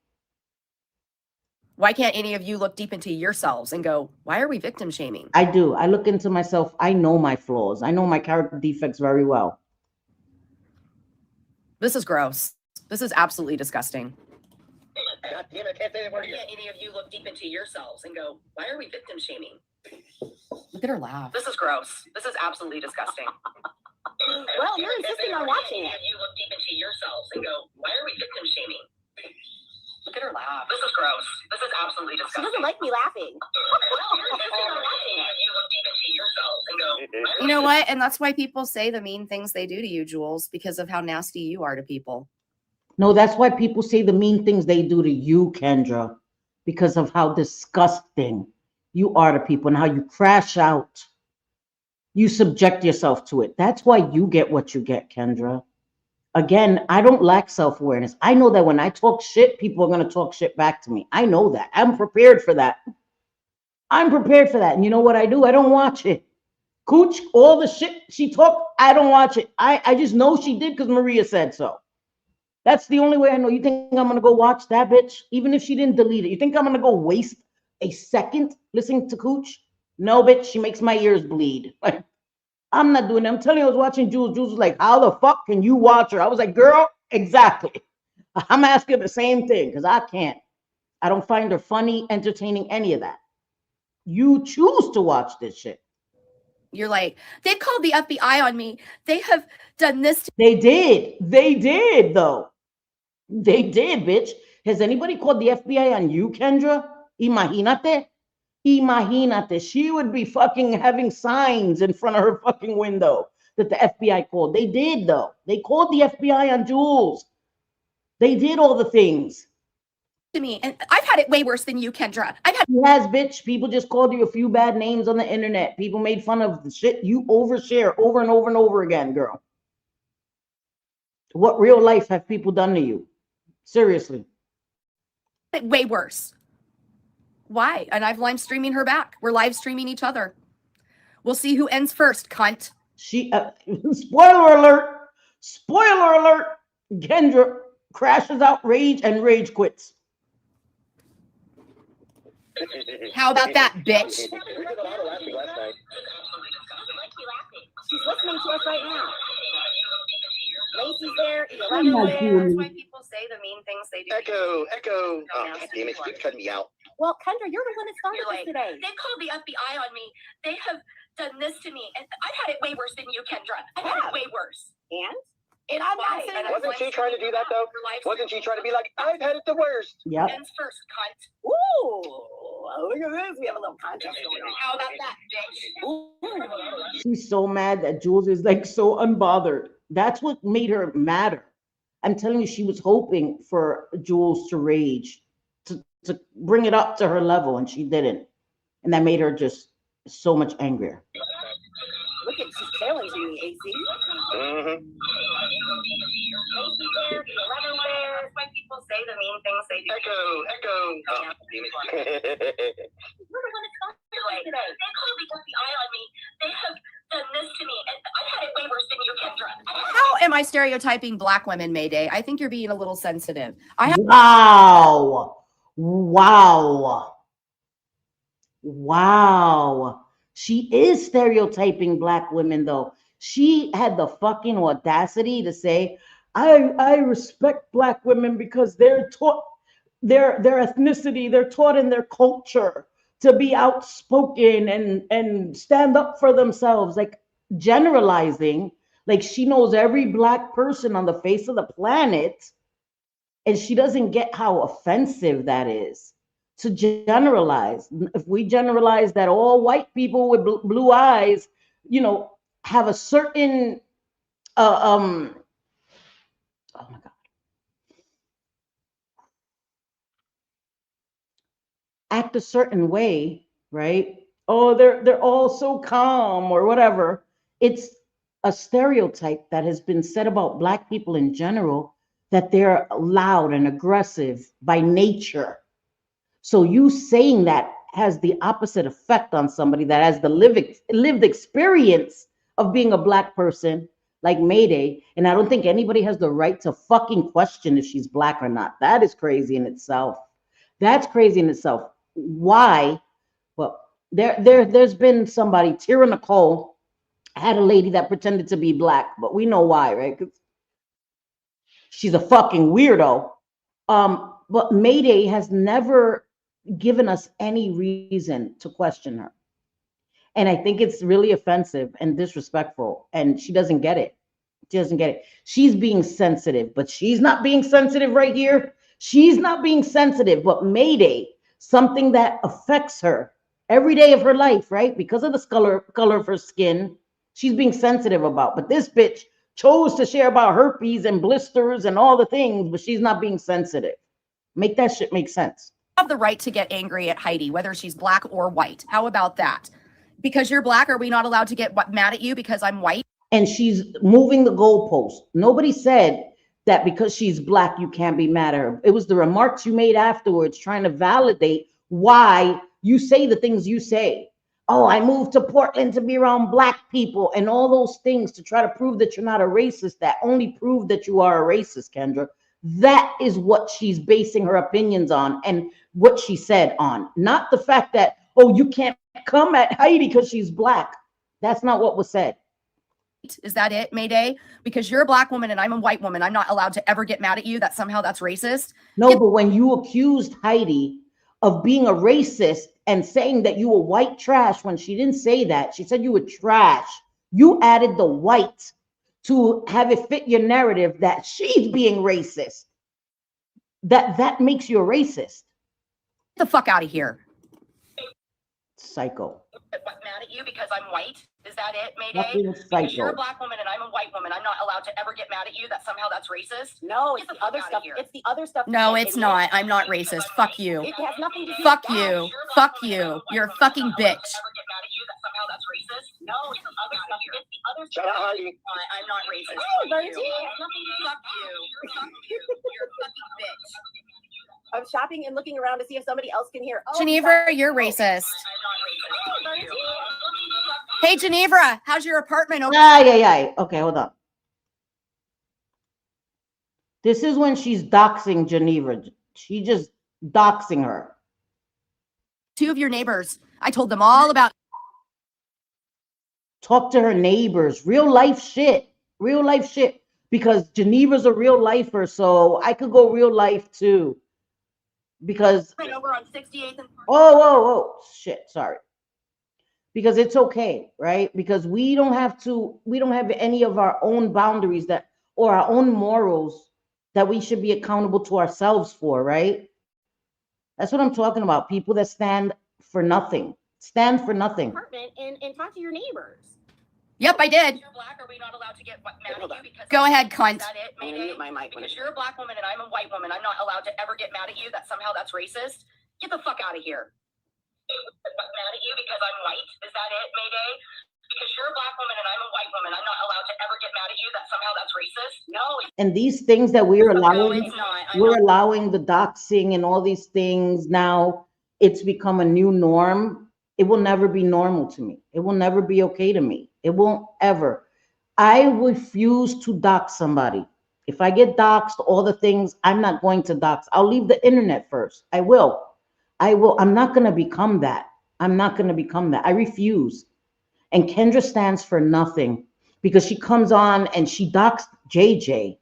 Why can't any of you look deep into yourselves and go, why are we victim shaming? I do. I look into myself. I know my flaws. I know my character defects very well. This is gross. This is absolutely disgusting. God damn it, I can't say that word Why again. can't any of you look deep into yourselves and go, why are we victim shaming? Look at her laugh. This is gross. This is absolutely disgusting. Well, you're insisting on watching it. You look deep into yourselves and go, why are we victim shaming? Look at her laugh. This is gross. This is absolutely She disgusting. doesn't like me laughing. You know what? And that's why people say the mean things they do to you, Jules, because of how nasty you are to people. No, that's why people say the mean things they do to you, Kendra, because of how disgusting you are to people and how you crash out. You subject yourself to it. That's why you get what you get, Kendra. Again, I don't lack self-awareness. I know that when I talk shit, people are going to talk shit back to me. I know that. I'm prepared for that. I'm prepared for that. And you know what I do? I don't watch it. Cooch, all the shit she talked, I don't watch it. I just know she did because Maria said so. That's the only way I know. You think I'm going to go watch that bitch? Even if she didn't delete it. You think I'm going to go waste a second listening to Cooch? No, bitch. She makes my ears bleed. Like, I'm not doing it. I'm telling you, I was watching Jules. Jules was like, how the fuck can you watch her? I was like, girl, exactly. I'm asking the same thing because I can't. I don't find her funny, entertaining, any of that. You choose to watch this shit. You're like, they've called the FBI on me. They have done this. They did. They did, though. They did, bitch. Has anybody called the FBI on you, Kendra? Imagínate. Imagínate. She would be fucking having signs in front of her fucking window that the FBI called. They did, though. They called the FBI on Jules. They did all the things. To me, and I've had it way worse than you, Kendra. I've had. She has, bitch. People just called you a few bad names on the internet. People made fun of the shit you overshare over and over and over again, girl. What real life have people done to you? Seriously. Way worse. Why? And I've live streaming her back. We're live streaming each other. We'll see who ends first, cunt. She, spoiler alert, spoiler alert, Kendra crashes out rage and rage quits. How about that, bitch? We did a lot of laughing last night. She's listening to us right now. Lacey's there. I'm not That's doing why it. people say the mean things they do. Echo. Oh, God damn it, keep cutting me out. Well, Kendra, you're the one that started You're like, this today. they've called the FBI on me. They have done this to me. And I've had it way worse than you, Kendra. I've had it way worse. And I'm not Why? saying And Wasn't she trying to do that, though? Wasn't she trying to be like, I've had it the worst? Yep. Ends first, cunt. ooh, look at this. We have a little contest going on. How about that, bitch? Ooh. She's so mad that Jules is like so unbothered. That's what made her madder. I'm telling you, she was hoping for Jules to rage, to bring it up to her level, and she didn't. And that made her just so much angrier. Look at, she's challenging me, AC. Mm-hmm. That's why people say the mean things they do. Echo. Oh, damn it. You're the one that started Like, this today. they called the FBI on me. They have done this to me. And I've had it way worse than you, Kendra. How am I stereotyping black women, Mayday? I think you're being a little sensitive. Wow. She is stereotyping black women, though. She had the fucking audacity to say, I respect black women because they're taught their ethnicity, they're taught in their culture to be outspoken and stand up for themselves, like generalizing, like she knows every black person on the face of the planet, and she doesn't get how offensive that is to generalize. If we generalize that all white people with blue eyes, have a certain oh my God, act a certain way, right? Oh, they're all so calm or whatever. It's a stereotype that has been said about black people in general, that they're loud and aggressive by nature. So you saying that has the opposite effect on somebody that has the lived experience of being a black person like Mayday. And I don't think anybody has the right to fucking question if she's black or not. That is crazy in itself. That's crazy in itself. Why? Well, there's been somebody, Tira Nicole, had a lady that pretended to be black, but we know why, right? Because she's a fucking weirdo. But Mayday has never given us any reason to question her. And I think it's really offensive and disrespectful. And she doesn't get it. She doesn't get it. She's being sensitive, but she's not being sensitive right here. She's not being sensitive, but Mayday, something that affects her every day of her life, right? Because of the color of her skin, she's being sensitive about. But this bitch chose to share about herpes and blisters and all the things, but she's not being sensitive. Make that shit make sense. Have the right to get angry at Heidi, whether she's black or white. How about that? Because you're black, are we not allowed to get mad at you because I'm white? and she's moving the goalpost. Nobody said that because she's black, you can't be mad at her. It was the remarks you made afterwards trying to validate why you say the things you say. Oh, I moved to Portland to be around black people and all those things to try to prove that you're not a racist. That only prove that you are a racist, Kendra. That is what she's basing her opinions on and what she said on, not the fact that, oh, you can't come at Heidi because she's black. That's not what was said. Is that it, Mayday? Because you're a black woman and I'm a white woman, I'm not allowed to ever get mad at you that somehow that's racist? No, but when you accused Heidi of being a racist and saying that you were white trash when she didn't say that, she said you were trash. You added the white to have it fit your narrative that she's being racist. That makes you a racist. Get the fuck out of here. Psycho. Mad at you because I'm white? Is that it, Mayday? Fucking Because psycho. you're a black woman and I'm a white woman, I'm not allowed to ever get mad at you that somehow that's racist? No, Get it's the the other fuck outta stuff. here. It's the other stuff. No, that it's it not. is. I'm not racist. Fuck you. It has nothing to do Fuck with that. you. Fuck you. You're a fucking bitch. No, it's the other stuff. It's the other Shut stuff. up, Heidi. I'm not racist. Oh, Fuck you. Bertie. Fuck you. Fuck you. You're a fucking bitch. I'm shopping and looking around to see if somebody else can hear. Oh, Geneva, sorry. you're Oh. racist. Oh, Bertie. Hey, Geneva, how's your apartment? Okay, hold on. This is when she's doxing Geneva. She just doxing her. Two of your neighbors. I told them all about. Talk to her neighbors. Real life shit. Real life shit. Because Geneva's a real lifer, so I could go real life too. Because Right over on 68th and. oh, shit, sorry. Because it's okay, right? Because we don't have any of our own boundaries that, or our own morals that we should be accountable to ourselves for, right? That's what I'm talking about. People that stand for nothing. Stand for nothing. Apartment and talk to your neighbors. Yep, I did. You're black. Are we not allowed to get mad at Hold you on. because? Go ahead, cunt. Is that it, I'm gonna Mayday? mute my mic. Because you're a black woman and I'm a white woman, I'm not allowed to ever get mad at you that somehow that's racist. Get the fuck out of here. Mad at you because I'm white? Is that it, Mayday? Because you're a black woman and I'm a white woman, I'm not allowed to ever get mad at you that somehow that's racist? No, And these things that we're No, allowing, it's not. we're allowing the doxing and all these things now, it's become a new norm. It will never be normal to me. It will never be okay to me. It won't ever. I refuse to dox somebody. If I get doxed, all the things, I'm not going to dox. I'll leave the internet first. I will. I'm not going to become that. I'm not going to become that. I refuse. And Kendra stands for nothing because she comes on and she doxed JJ.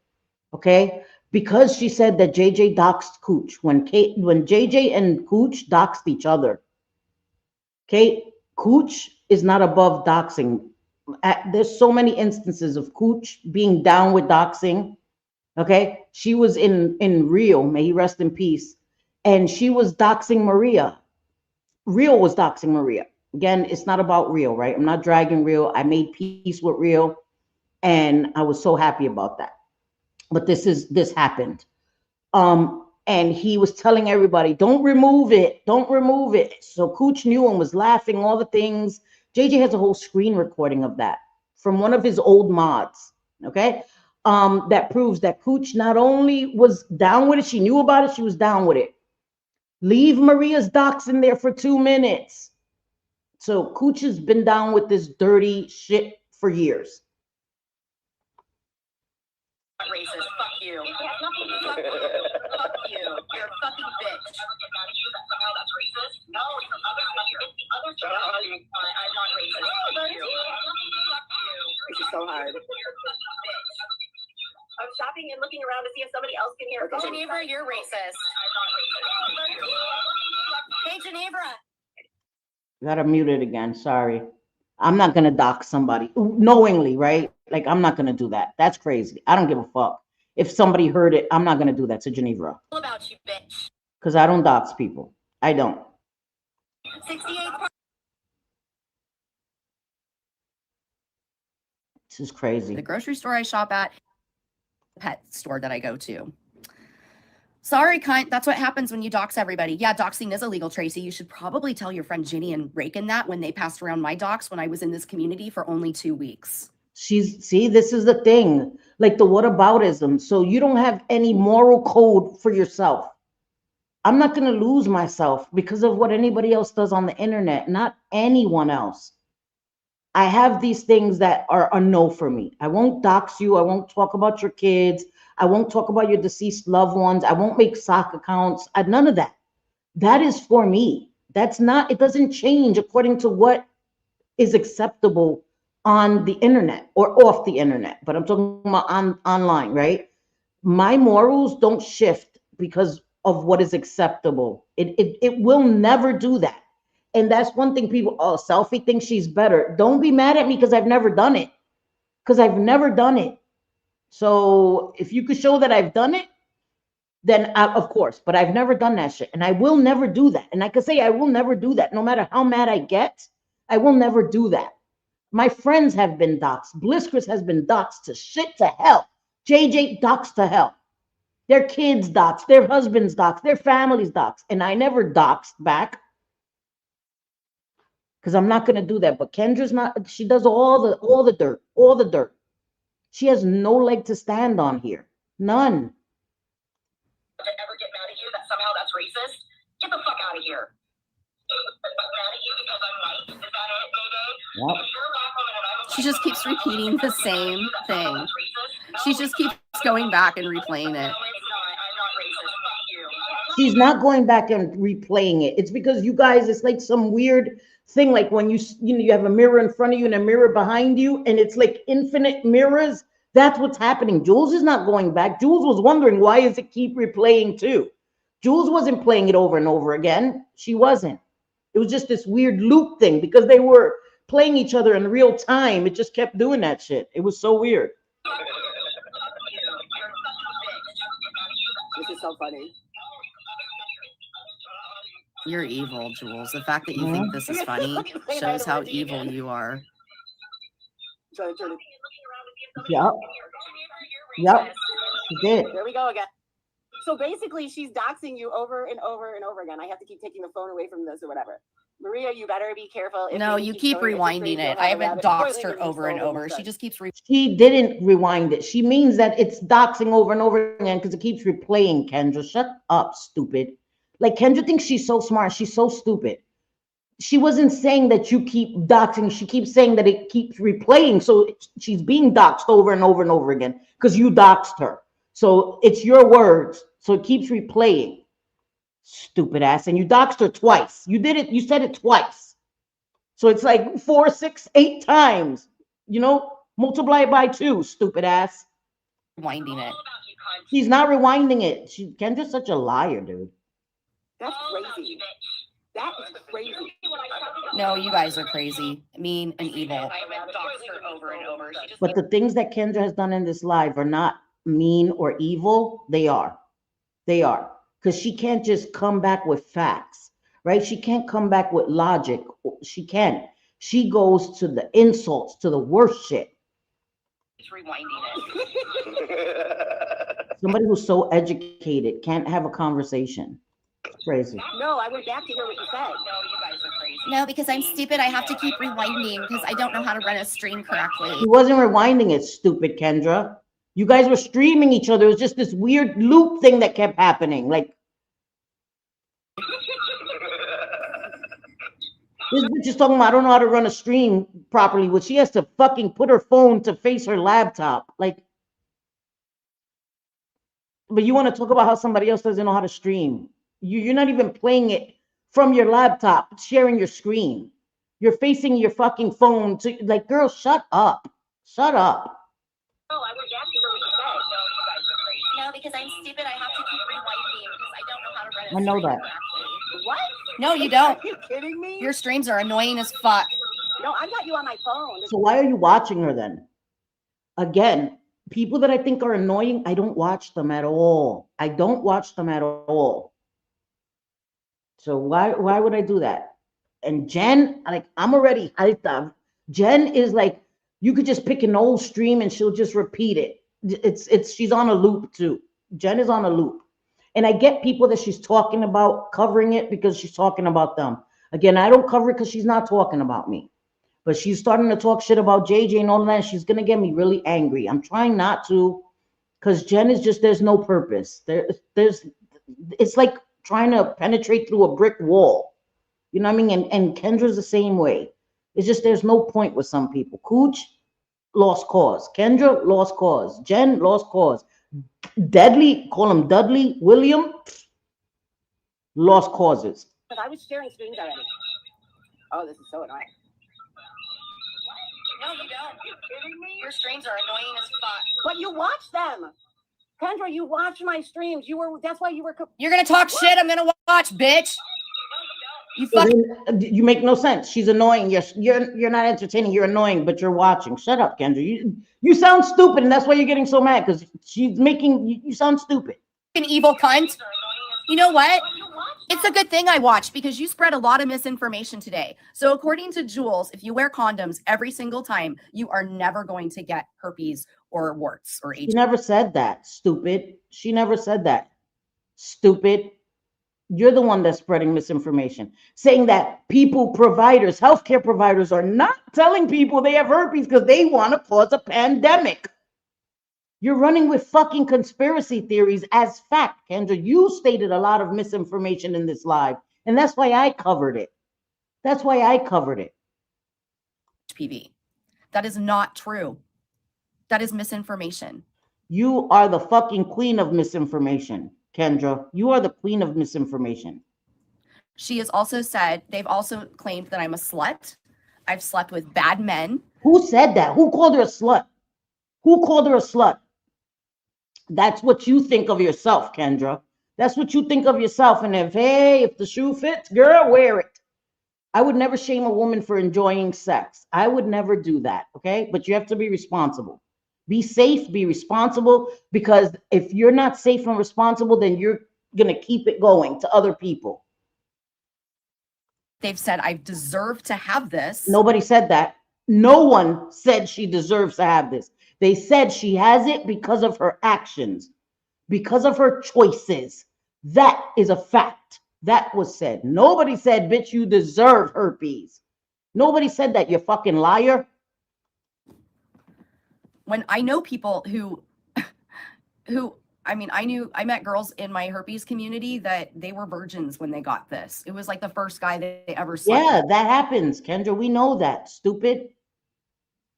Okay, because she said that JJ doxed Cooch when JJ and Cooch doxed each other. Okay, Cooch is not above doxing. There's so many instances of Cooch being down with doxing. Okay, she was in Rio, may he rest in peace, and she was doxing Maria. Rio was doxing Maria. Again, it's not about Rio, right? I'm not dragging Rio. I made peace with Rio, and I was so happy about that. But this happened. And he was telling everybody, don't remove it, don't remove it. So Cooch knew and was laughing, all the things. JJ has a whole screen recording of that from one of his old mods. Okay. That proves that Cooch not only was down with it, she knew about it, she was down with it. Leave Maria's docs in there for 2 minutes. So Cooch has been down with this dirty shit for years. Racist. Fuck you. Fuck you. Fuck you. You're a fucking bitch. No, it's the other stuff. It's the other Shut up, Heidi. I'm not racist. Fuck you. Fuck you. This is so hard. You're a fucking bitch. I'm shopping and looking around to see if somebody else can hear. Oh, Geneva, you're racist. Hey, Geneva. Gotta mute it again. Sorry. I'm not gonna dox somebody knowingly, right? Like, I'm not gonna do that. That's crazy. I don't give a fuck. If somebody heard it, I'm not gonna do that to Geneva. All about you, bitch. Because I don't dox people. I don't. 68. This is crazy. The grocery store I shop at, the pet store that I go to. Sorry, cunt. That's what happens when you dox everybody. Yeah, doxing is illegal, Tracy. You should probably tell your friend Ginny and Raken that when they passed around my dox when I was in this community for only 2 weeks. See, this is the thing, like the whataboutism. So you don't have any moral code for yourself. I'm not going to lose myself because of what anybody else does on the internet, not anyone else. I have these things that are a no for me. I won't dox you. I won't talk about your kids. I won't talk about your deceased loved ones. I won't make sock accounts. None of that. That is for me. That's not, it doesn't change according to what is acceptable on the internet or off the internet. But I'm talking about online, right? My morals don't shift because of what is acceptable. It will never do that. And that's one thing people, oh, Selfie thinks she's better. Don't be mad at me because I've never done it. Because I've never done it. So if you could show that I've done it, then of course, but I've never done that shit. And I will never do that. And I could say I will never do that. No matter how mad I get, I will never do that. My friends have been doxxed. Bliskers has been doxxed to shit to hell. JJ doxxed to hell. Their kids doxxed, their husbands doxxed, their families doxxed. And I never doxed back because I'm not going to do that. But Kendra's not, she does all the dirt, all the dirt. She has no leg to stand on here. None. To ever get mad at you that somehow that's racist, get the fuck out of here. Mad at you because I'm white. Is that it, Mayday? Yep. Because you're a black woman and I'm a She white just keeps woman. repeating the same thing. She just keeps going back and replaying it. No, it's not. I'm not racist. Fuck you. She's not going back and replaying it. It's because you guys, it's like some weird thing, like when you have a mirror in front of you and a mirror behind you, and it's like infinite mirrors. That's what's happening. Jules is not going back. Jules was wondering, why is it keep replaying too? Jules wasn't playing it over and over again. She wasn't. It was just this weird loop thing because they were playing each other in real time. It just kept doing that shit. It was so weird. This is so funny. You're evil, Jules. The fact that you think this is funny shows how evil you are. Trying to turn it. Yep. Yep. She did. There we go again. So basically, she's doxing you over and over and over again. I have to keep taking the phone away from this or whatever. Maria, you better be careful. No, you keep rewinding it. I haven't doxed her over and over. She just keeps She didn't rewind it. She means that it's doxing over and over again because it keeps replaying. Kendra, shut up, stupid. Like, Kendra thinks she's so smart. She's so stupid. She wasn't saying that you keep doxing. She keeps saying that it keeps replaying. So she's being doxed over and over and over again because you doxed her. So it's your words. So it keeps replaying. Stupid ass. And you doxed her twice. You did it. You said it twice. So it's like 4, 6, 8 times. You know, multiply it by 2, stupid ass. rewinding it. She's not rewinding it. Kendra's such a liar, dude. That's crazy. That is crazy. No, you guys are crazy, mean, and evil. I haven't doxed her over and over. She just But the things that Kendra has done in this live are not mean or evil. They are. They are. Because she can't just come back with facts, right? She can't come back with logic. She can't. She goes to the insults, to the worst shit. rewinding it. Somebody who's so educated can't have a conversation. Crazy. No, I went back to hear what you said. No, you guys are crazy. No, because I'm stupid. I have to keep rewinding because I don't know how to run a stream correctly. He wasn't rewinding it, stupid Kendra. You guys were streaming each other. It was just this weird loop thing that kept happening. Like, this bitch is talking about, I don't know how to run a stream properly, which she has to fucking put her phone to face her laptop. Like, but you want to talk about how somebody else doesn't know how to stream. You're not even playing it from your laptop, sharing your screen. You're facing your fucking phone to, like, girl, shut up. Shut up. No, I went back to hear what you said. No, you guys are crazy. No, because I'm stupid. I have to keep rewinding because I don't know how to run a I know stream that. correctly. What? No, you don't. Are you kidding me? Your streams are annoying as fuck. No, I've got you on my phone. So why are you watching her then? Again, people that I think are annoying, I don't watch them at all. I don't watch them at all. So why would I do that? And Jen, like, I'm already hyped up. Jen is like, you could just pick an old stream and she'll just repeat it. She's on a loop too. Jen is on a loop. And I get people that she's talking about covering it because she's talking about them. Again, I don't cover it because she's not talking about me. But she's starting to talk shit about JJ and all that. She's gonna get me really angry. I'm trying not to, because Jen is just, there's no purpose. There's it's like trying to penetrate through a brick wall. You know what I mean? And Kendra's the same way. It's just there's no point with some people. Cooch, lost cause. Kendra, lost cause. Jen, lost cause. Deadly, call him Dudley, William, lost causes. Because I was sharing screens already. Oh, this is so annoying. No, you don't. You kidding me? Your streams are annoying as fuck. But you watch them. Kendra, you watch my streams. That's why you were. You're gonna talk shit. I'm gonna watch, bitch. You So fucking. then, you make no sense. She's annoying. You're not entertaining. You're annoying, but you're watching. Shut up, Kendra. You sound stupid, and that's why you're getting so mad, because she's making you sound stupid. An evil cunt. You know what? It's a good thing I watched, because you spread a lot of misinformation today. So according to Jules, if you wear condoms every single time, you are never going to get herpes or warts or She HIV. never said that, stupid. She never said that, stupid. You're the one that's spreading misinformation, saying that providers, healthcare providers are not telling people they have herpes because they want to cause a pandemic. You're running with fucking conspiracy theories as fact, Kendra. You stated a lot of misinformation in this live, and that's why I covered it. That's why I covered it. HPV. That is not true. That is misinformation. You are the fucking queen of misinformation, Kendra. You are the queen of misinformation. She has also said, they've also claimed that I'm a slut. I've slept with bad men. Who said that? Who called her a slut? Who called her a slut? That's what you think of yourself, Kendra. That's what you think of yourself. And if the shoe fits, girl, wear it. I would never shame a woman for enjoying sex. I would never do that, okay? But you have to be responsible. Be safe, be responsible, because if you're not safe and responsible, then you're going to keep it going to other people. They've said I deserve to have this. Nobody said that. No one said she deserves to have this. They said she has it because of her actions, because of her choices. That is a fact. That was said. Nobody said, bitch, you deserve herpes. Nobody said that, you fucking liar. When I know people who, I met girls in my herpes community that they were virgins when they got this. It was like the first guy they ever slept Yeah, with. that happens, Kendra. We know that, stupid.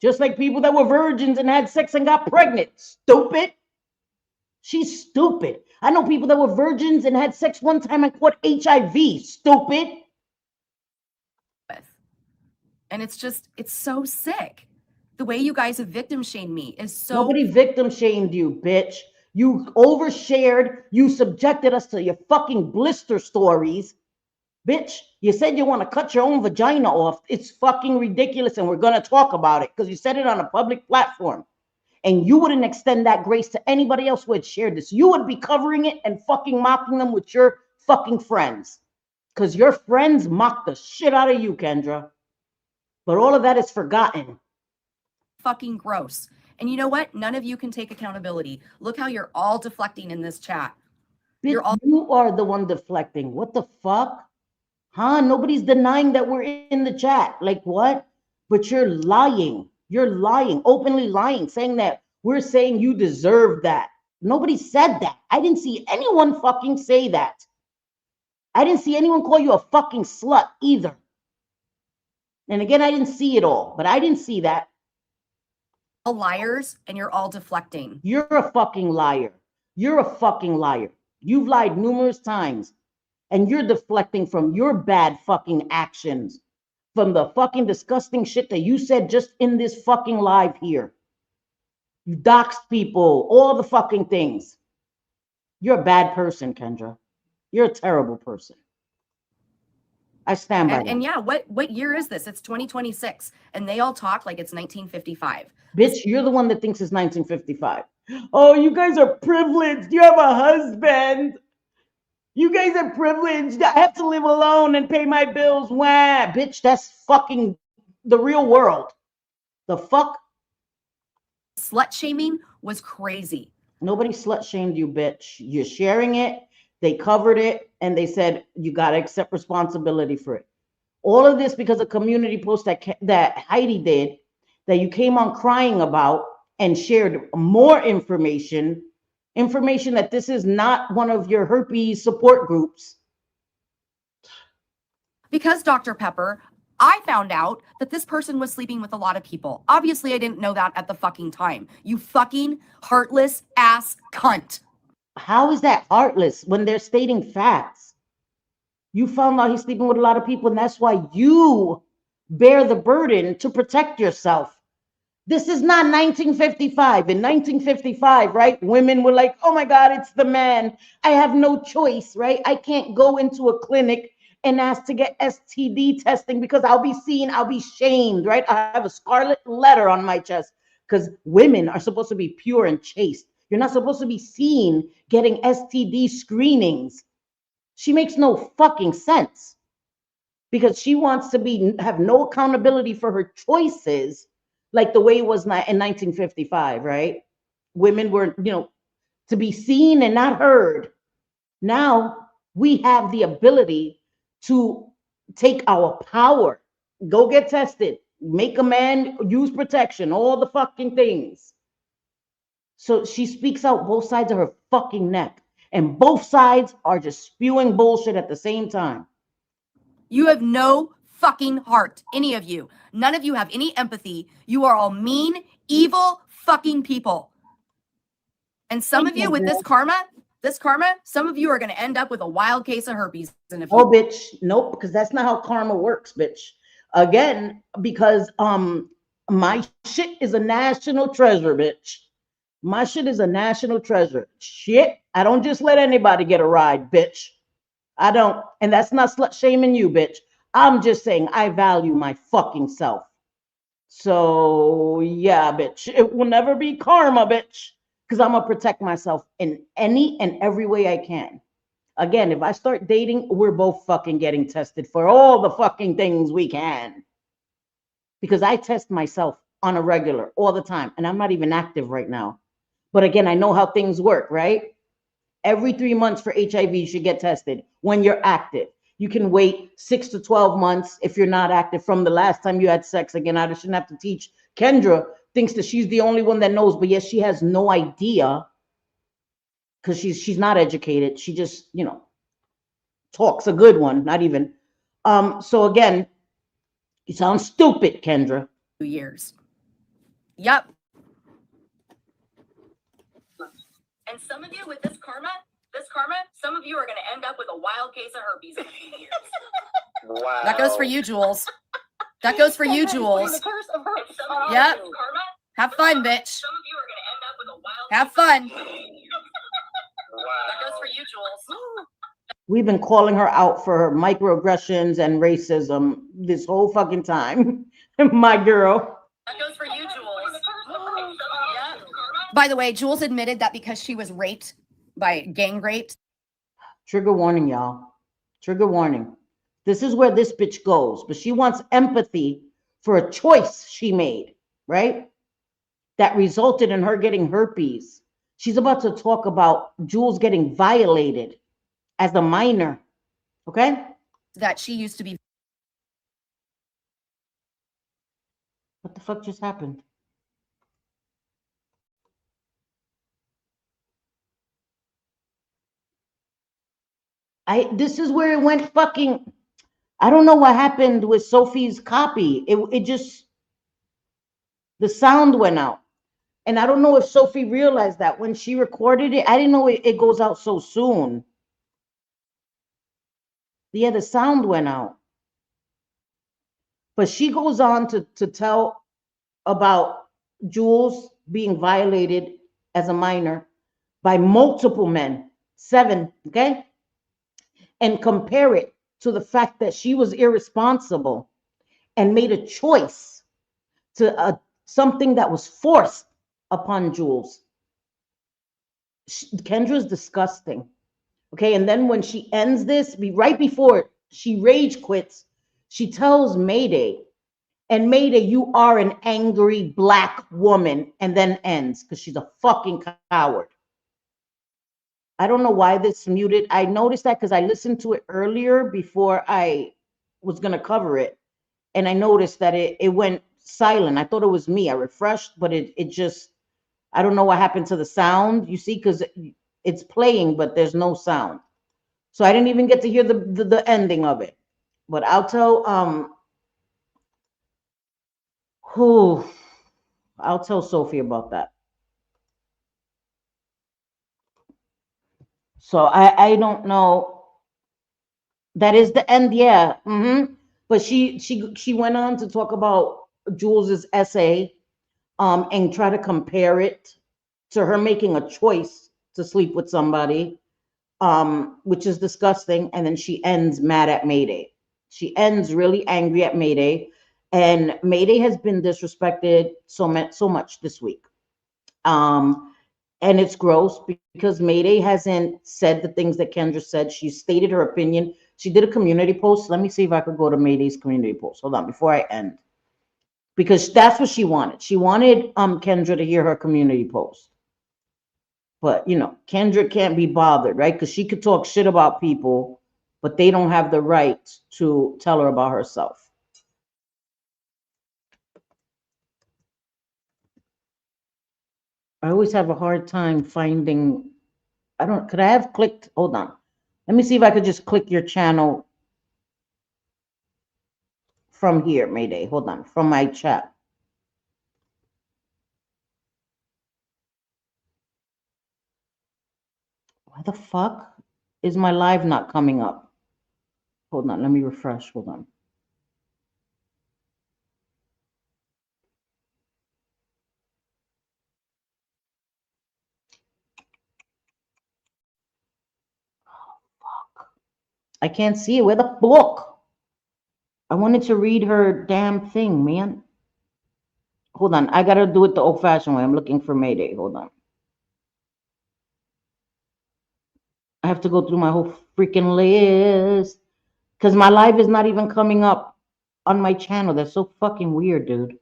Just like people that were virgins and had sex and got pregnant. Stupid. She's stupid. I know people that were virgins and had sex one time and caught HIV. Stupid. And it's so sick. The way you guys have victim shamed me is so. Nobody victim shamed you, bitch. You overshared. You subjected us to your fucking blister stories. Bitch, you said you want to cut your own vagina off. It's fucking ridiculous, and we're going to talk about it because you said it on a public platform. And you wouldn't extend that grace to anybody else who had shared this. You would be covering it and fucking mocking them with your fucking friends. Because your friends mock the shit out of you, Kendra. But all of that is forgotten. Fucking gross. And you know what? None of you can take accountability. Look how you're all deflecting in this chat. Bitch, you are the one deflecting. What the fuck? Huh? Nobody's denying that we're in the chat. Like what? But you're lying. You're lying, openly lying, saying that we're saying you deserve that. Nobody said that. I didn't see anyone fucking say that. I didn't see anyone call you a fucking slut either. And again, I didn't see it all, but I didn't see that. All liars, and you're all deflecting. You're a fucking liar. You're a fucking liar. You've lied numerous times, and you're deflecting from your bad fucking actions, from the fucking disgusting shit that you said just in this fucking live here. You doxed people, all the fucking things. You're a bad person, Kendra. You're a terrible person. I stand by that. And yeah, what year is this? It's 2026, and they all talk like it's 1955. Bitch, you're the one that thinks it's 1955. Oh, you guys are privileged. You have a husband. You guys are privileged. I have to live alone and pay my bills. Wah, bitch, that's fucking the real world. The fuck? Slut shaming was crazy. Nobody slut shamed you, bitch. You're sharing it. They covered it, and they said you got to accept responsibility for it. All of this because a community post that Heidi did, that you came on crying about and shared more information that this is not one of your herpes support groups. Because Dr. Pepper, I found out that this person was sleeping with a lot of people. Obviously, I didn't know that at the fucking time. You fucking heartless ass cunt. How is that heartless when they're stating facts? You found out he's sleeping with a lot of people, and that's why you bear the burden to protect yourself. This is not 1955. In 1955, right, women were like, oh my God, it's the man. I have no choice, right? I can't go into a clinic and ask to get STD testing because I'll be seen, I'll be shamed, right? I have a scarlet letter on my chest because women are supposed to be pure and chaste. You're not supposed to be seen getting STD screenings. She makes no fucking sense because she wants to have no accountability for her choices, like the way it was in 1955, right? Women were, to be seen and not heard. Now we have the ability to take our power, go get tested, make a man use protection, all the fucking things. So she speaks out both sides of her fucking neck, and both sides are just spewing bullshit at the same time. You have no fucking heart, any of you. None of you have any empathy. You are all mean, evil fucking people. And some of you with this karma, some of you are going to end up with a wild case of herpes. And Oh, bitch, nope, because that's not how karma works, bitch. Again, because my shit is a national treasure, bitch. My shit is a national treasure. Shit, I don't just let anybody get a ride, bitch. I don't, and that's not slut shaming you, bitch. I'm just saying I value my fucking self. So yeah, bitch, it will never be karma, bitch, because I'm gonna protect myself in any and every way I can. Again, if I start dating, we're both fucking getting tested for all the fucking things we can. Because I test myself on a regular all the time, and I'm not even active right now. But again, I know how things work, right? Every 3 months for HIV, you should get tested when you're active. You can wait 6 to 12 months if you're not active from the last time you had sex. Again, I shouldn't have to teach. Kendra thinks that she's the only one that knows, but yes, she has no idea because she's not educated. She just, talks a good one, not even. So again, you sound stupid, Kendra. 2 years. Yep. And some of you with this karma, some of you are going to end up with a wild case of herpes in a few years. Wow. That goes for you, Jules. That goes for you, Jules. The curse of herpes. Yep. Have fun, bitch. Some of you are going to end up with a wild. Have fun. Wow. That goes for you, Jules. We've been calling her out for her microaggressions and racism this whole fucking time. My girl. That goes for you, Jules. Yeah. By the way, Jules admitted that because she was raped by gang raped. Trigger warning, y'all. Trigger warning. This is where this bitch goes, but she wants empathy for a choice she made, right? That resulted in her getting herpes. She's about to talk about Jules getting violated as a minor, okay? That she used to be. What the fuck just happened? This is where it went fucking. I don't know what happened with Sophie's copy. It just, the sound went out. And I don't know if Sophie realized that when she recorded it. I didn't know it goes out so soon. Yeah, the sound went out. But she goes on to tell about Jules being violated as a minor by multiple men, 7, okay? And compare it to the fact that she was irresponsible and made a choice to something that was forced upon Jules. Kendra's disgusting. Okay, and then when she ends this, right before she rage quits, she tells Mayday, and Mayday, you are an angry Black woman, and then ends because she's a fucking coward. I don't know why this muted. I noticed that because I listened to it earlier before I was gonna cover it, and I noticed that it went silent. I thought it was me. I refreshed, but it just, I don't know what happened to the sound. You see, because it's playing, but there's no sound. So I didn't even get to hear the ending of it. But I'll tell who I'll tell Sophie about that. So I don't know. That is the end, yeah. But she went on to talk about Jules's essay, and try to compare it to her making a choice to sleep with somebody, which is disgusting. And then she ends mad at Mayday. She ends really angry at Mayday, and Mayday has been disrespected so much this week. Um, and it's gross because Mayday hasn't said the things that Kendra said. She stated her opinion. She did a community post. Let me see if I could go to Mayday's community post. Hold on before I end, because that's what she wanted. She wanted Kendra to hear her community post. But Kendra can't be bothered, right? Because she could talk shit about people, but they don't have the right to tell her about herself. I always have a hard time finding. I don't. Could I have clicked? Hold on. Let me see if I could just click your channel from here, Mayday. Hold on. From my chat. Why the fuck is my live not coming up? Hold on. Let me refresh. Hold on. I can't see it. Where the book? I wanted to read her damn thing, man. Hold on. I gotta do it the old-fashioned way. I'm looking for Mayday. Hold on. I have to go through my whole freaking list because my live is not even coming up on my channel. That's so fucking weird, dude.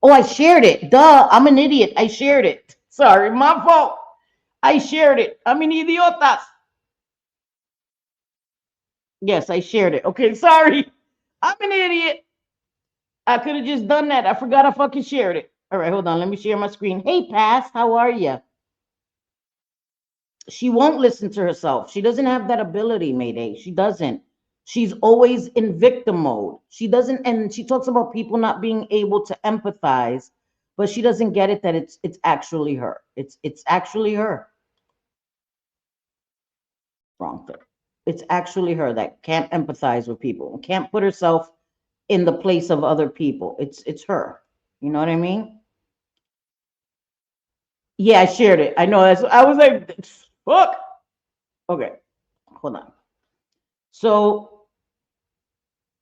Oh, I shared it. Duh. I'm an idiot. I shared it. Sorry, my fault. I shared it. I'm an idiotas. Yes, I shared it. Okay, sorry. I'm an idiot. I could have just done that. I forgot I fucking shared it. All right, hold on. Let me share my screen. Hey, Pass, how are you? She won't listen to herself. She doesn't have that ability, Mayday. She doesn't. She's always in victim mode. She doesn't, and she talks about people not being able to empathize, but she doesn't get it that it's actually her. It's actually her. Wrong thing. It's actually her that can't empathize with people, can't put herself in the place of other people. It's her. You know what I mean? Yeah, I shared it. I know that's. I was like, fuck. Okay, hold on. So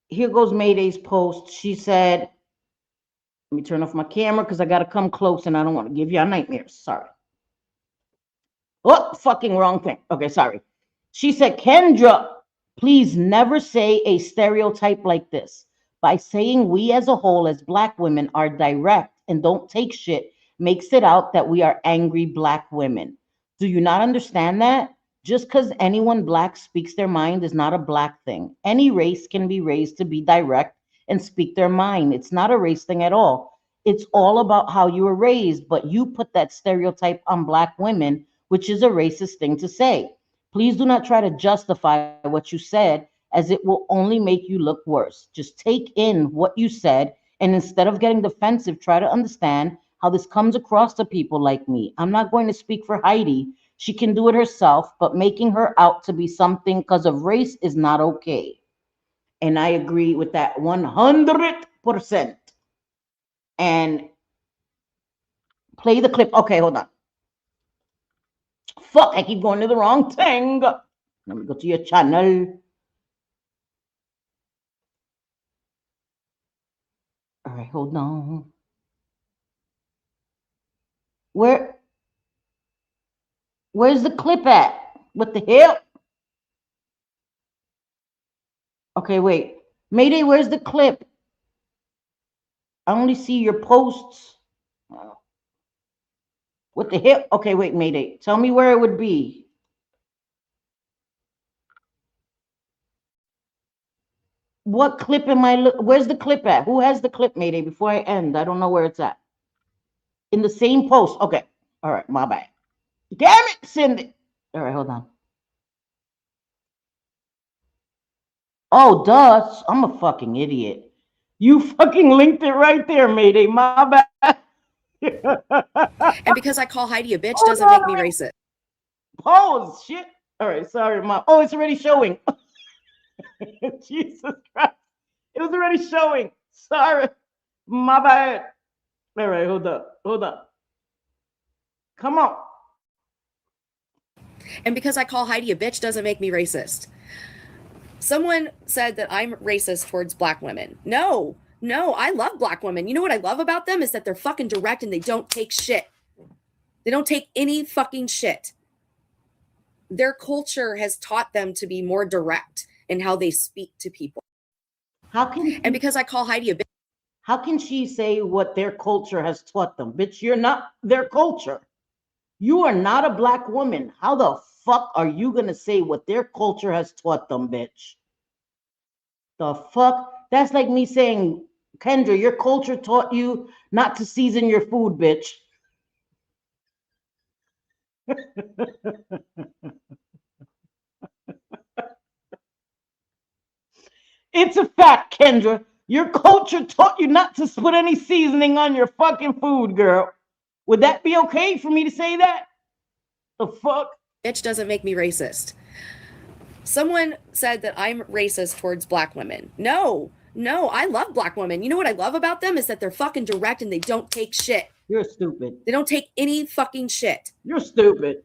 here goes Mayday's post. She said, let me turn off my camera because I got to come close and I don't want to give you nightmares. Sorry. Oh, fucking wrong thing. Okay, sorry. She said, Kendra, please never say a stereotype like this. By saying we as a whole, as Black women, are direct and don't take shit, makes it out that we are angry Black women. Do you not understand that? Just because anyone Black speaks their mind is not a Black thing. Any race can be raised to be direct and speak their mind. It's not a race thing at all. It's all about how you were raised, but you put that stereotype on Black women, which is a racist thing to say. Please do not try to justify what you said, as it will only make you look worse. Just take in what you said, and instead of getting defensive, try to understand how this comes across to people like me. I'm not going to speak for Heidi. She can do it herself, but making her out to be something because of race is not okay. And I agree with that 100%. And play the clip. Okay, hold on. Fuck, I keep going to the wrong thing. Let me go to your channel. All right, hold on. Where where's the clip at? What the hell? Okay, wait. Mayday, where's the clip? I only see your posts. What the hell? Okay, wait, Mayday. Tell me where it would be. What clip am I where's the clip at? Who has the clip, Mayday? Before I end, I don't know where it's at. In the same post. Okay. All right, my bad. Damn it, Cindy. All right, hold on. Oh, duh. I'm a fucking idiot. You fucking linked it right there, Mayday. My bad. And because I call Heidi a bitch Oh, doesn't make me racist. Pause. Shit. All right, sorry, Mom. Oh, it's already showing. Jesus Christ. It was already showing. Sorry. My bad. All right, hold up. Hold up. Come on. And because I call Heidi a bitch doesn't make me racist. Someone said that I'm racist towards black women. No, I love black women. You know what I love about them is that they're fucking direct and they don't take shit. They don't take any fucking shit. Their culture has taught them to be more direct in how they speak to people. And because I call Heidi a bitch. How can she say what their culture has taught them? Bitch, you're not their culture. You are not a black woman. How the fuck are you going to say what their culture has taught them, bitch? The fuck? That's like me saying, Kendra, your culture taught you not to season your food, bitch. It's a fact, Kendra. Your culture taught you not to put any seasoning on your fucking food, girl. Would that be okay for me to say that? The fuck? Bitch doesn't make me racist. Someone said that I'm racist towards black women. No, I love black women. You know what I love about them is that they're fucking direct and they don't take shit. You're stupid. They don't take any fucking shit. You're stupid.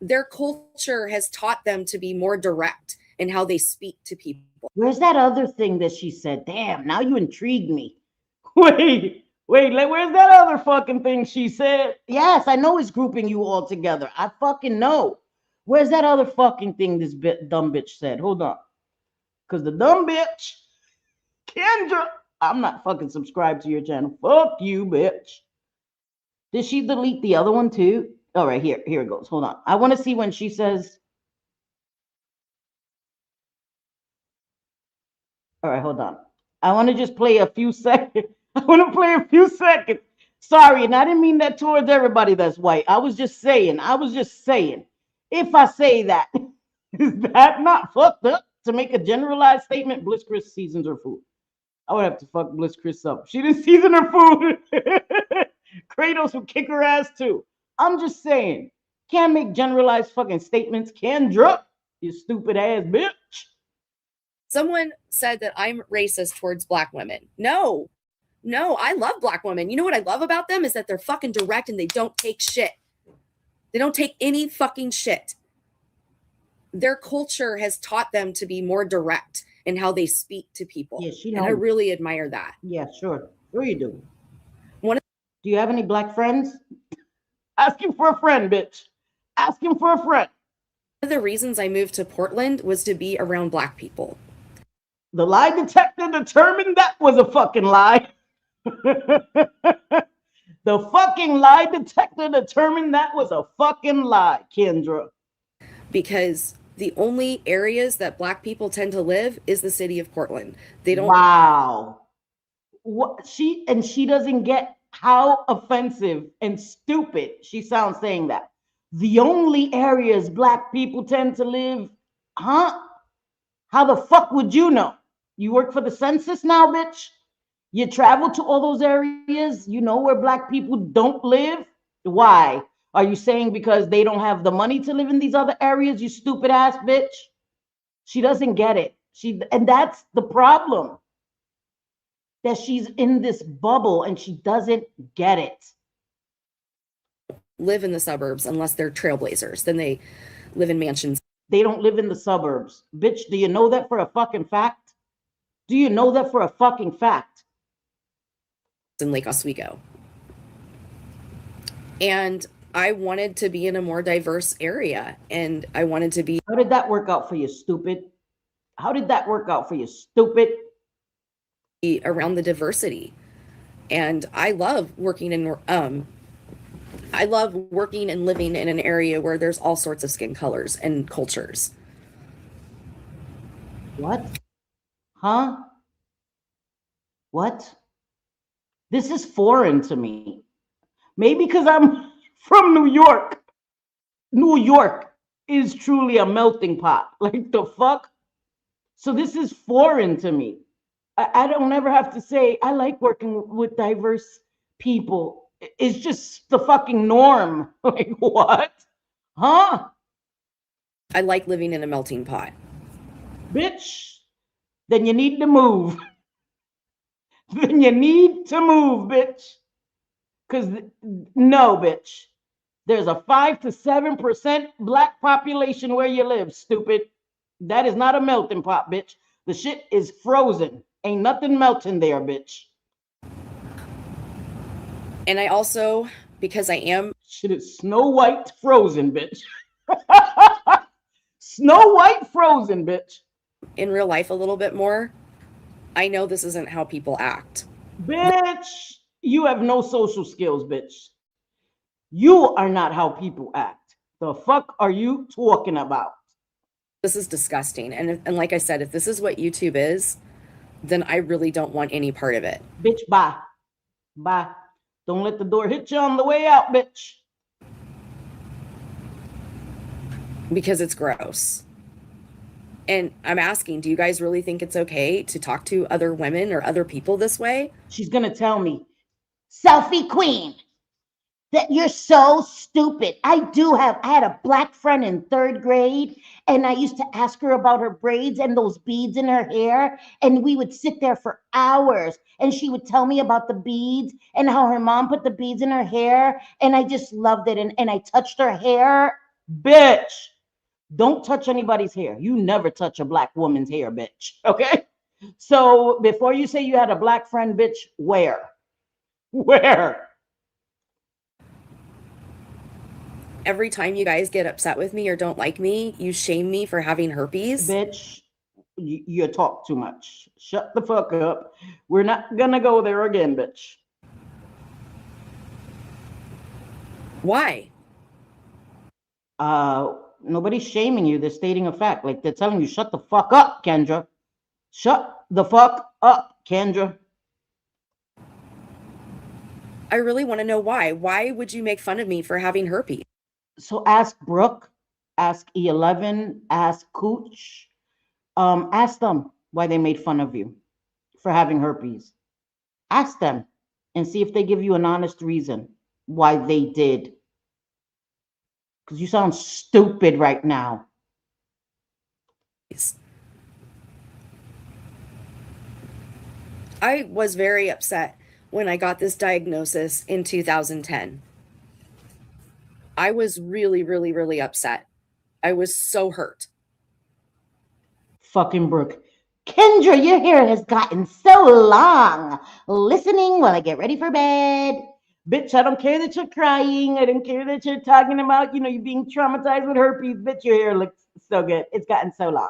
Their culture has taught them to be more direct in how they speak to people. Where's that other thing that she said? Damn, now you intrigued me. Wait, where's that other fucking thing she said? Yes, I know it's grouping you all together. I fucking know. Where's that other fucking thing this dumb bitch said? Hold on. Because the dumb bitch, Kendra, I'm not fucking subscribed to your channel. Fuck you, bitch. Did she delete the other one too? All right, here it goes. Hold on. I want to see when she says. All right, hold on. I want to just play a few seconds. Sorry, and I didn't mean that towards everybody that's white. I was just saying. If I say that, is that not fucked up to make a generalized statement? Bliss Chris seasons her food. I would have to fuck Bliss Chris up. She didn't season her food. Kratos would kick her ass too. I'm just saying. Can't make generalized fucking statements. Kendra, you stupid ass bitch. Someone said that I'm racist towards black women. No, I love black women. You know what I love about them is that they're fucking direct and they don't take shit. They don't take any fucking shit. Their culture has taught them to be more direct in how they speak to people. Yeah, she knows. And I really admire that. Yeah, sure. Sure you do. Do you have any black friends? Ask him for a friend, bitch. Ask him for a friend. One of the reasons I moved to Portland was to be around black people. The lie detector determined that was a fucking lie. The fucking lie detector determined that was a fucking lie, Kendra. Because the only areas that black people tend to live is the city of Portland. They don't. Wow. What she doesn't get how offensive and stupid she sounds saying that. The only areas black people tend to live, huh? How the fuck would you know? You work for the census now, bitch? You travel to all those areas, you know where black people don't live? Why? Are you saying because they don't have the money to live in these other areas, you stupid ass bitch? She doesn't get it. And that's the problem. That she's in this bubble and she doesn't get it. Live in the suburbs unless they're trailblazers. Then they live in mansions. They don't live in the suburbs. Bitch, do you know that for a fucking fact? Do you know that for a fucking fact? In Lake Oswego. And I wanted to be in a more diverse area. And I wanted to be. How did that work out for you, stupid? How did that work out for you, stupid? Around the diversity. And I love working in and living in an area where there's all sorts of skin colors and cultures. What? Huh? What? This is foreign to me. Maybe because I'm from New York. New York is truly a melting pot. Like the fuck? So this is foreign to me. I don't ever have to say, I like working with diverse people. It's just the fucking norm. Like, what? Huh? I like living in a melting pot. Bitch, then you need to move. Then you need to move, bitch. Because no, bitch. There's a 5 to 7% black population where you live, stupid. That is not a melting pot, bitch. The shit is frozen. Ain't nothing melting there, bitch. And I also, because I am Shit is Snow White frozen, bitch. Snow White frozen, bitch. in real life a little bit more, I know this isn't how people act. Bitch, you have no social skills, bitch. You are not how people act. The fuck are you talking about? This is disgusting. And like I said, if this is what YouTube is, then I really don't want any part of it. Bitch, bye. Bye. Don't let the door hit you on the way out, bitch. Because it's gross. And I'm asking, do you guys really think it's okay to talk to other women or other people this way? She's gonna tell me, selfie queen, that you're so stupid. I had a black friend in 3rd grade, and I used to ask her about her braids and those beads in her hair, and we would sit there for hours, and she would tell me about the beads and how her mom put the beads in her hair, and I just loved it, and I touched her hair. Bitch, don't touch anybody's hair. You never touch a black woman's hair, bitch, okay? So before you say you had a black friend, bitch, where? Where? Every time you guys get upset with me or don't like me, you shame me for having herpes. Bitch, you talk too much. Shut the fuck up. We're not gonna go there again, bitch. Why? Nobody's shaming you. They're stating a fact. Like they're telling you, shut the fuck up, Kendra. Shut the fuck up, Kendra. I really want to know why. Why would you make fun of me for having herpes? So ask Brooke, ask E11, ask Cooch. Ask them why they made fun of you for having herpes. Ask them and see if they give you an honest reason why they did. Because you sound stupid right now. I was very upset when I got this diagnosis in 2010. I was really, really, really upset. I was so hurt. Fucking Brooke. Kendra, your hair has gotten so long. Listening while I get ready for bed. Bitch, I don't care that you're crying. I don't care that you're talking about, you being traumatized with herpes. Bitch, your hair looks so good. It's gotten so long.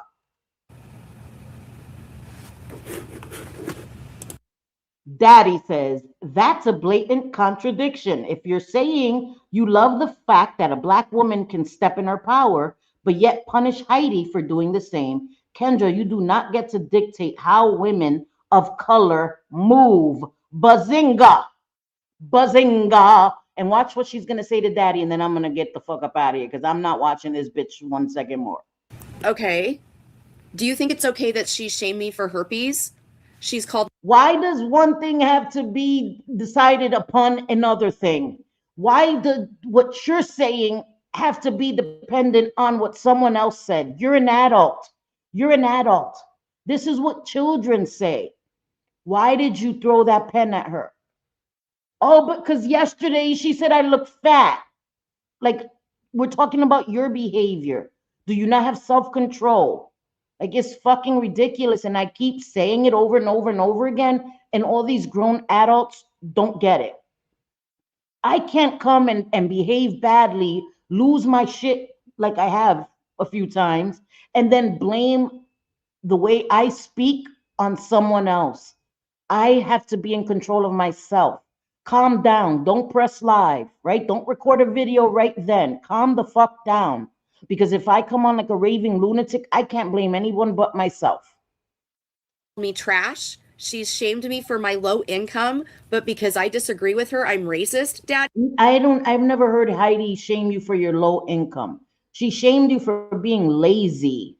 Daddy says, that's a blatant contradiction. If you're saying you love the fact that a black woman can step in her power, but yet punish Heidi for doing the same, Kendra, you do not get to dictate how women of color move. Bazinga. Bazinga. And watch what she's going to say to Daddy, and then I'm going to get the fuck up out of here because I'm not watching this bitch 1 second more. Okay. Do you think it's okay that she shamed me for herpes? She's called. Why does one thing have to be decided upon another thing? Why does what you're saying have to be dependent on what someone else said? You're an adult. You're an adult. This is what children say. Why did you throw that pen at her? Oh, because yesterday she said I look fat. Like, we're talking about your behavior. Do you not have self-control? Like, it's fucking ridiculous. And I keep saying it over and over and over again. And all these grown adults don't get it. I can't come and behave badly, lose my shit like I have a few times, and then blame the way I speak on someone else. I have to be in control of myself. Calm down. Don't press live, right? Don't record a video right then. Calm the fuck down. Because if I come on like a raving lunatic, I can't blame anyone but myself. Me trash. She's shamed me for my low income, but because I disagree with her, I'm racist, Dad. I've never heard Heidi shame you for your low income. She shamed you for being lazy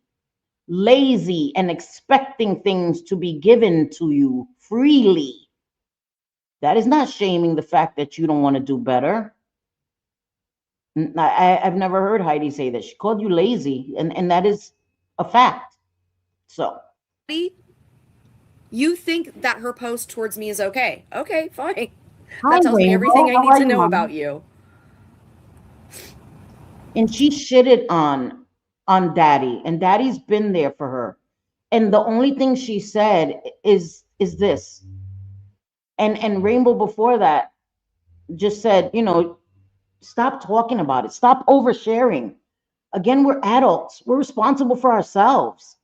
and expecting things to be given to you freely. That is not shaming the fact that you don't want to do better. I've never heard Heidi say that. She called you lazy, and that is a fact. So, You think that her post towards me is okay. Okay, fine. hi, That tells me everything Rainbow. I How need are to you, know Mama? about you. And she shitted on Daddy, and Daddy's been there for her. And the only thing she said is this. And Rainbow before that just said, stop talking about it. Stop oversharing. Again, we're adults. We're responsible for ourselves.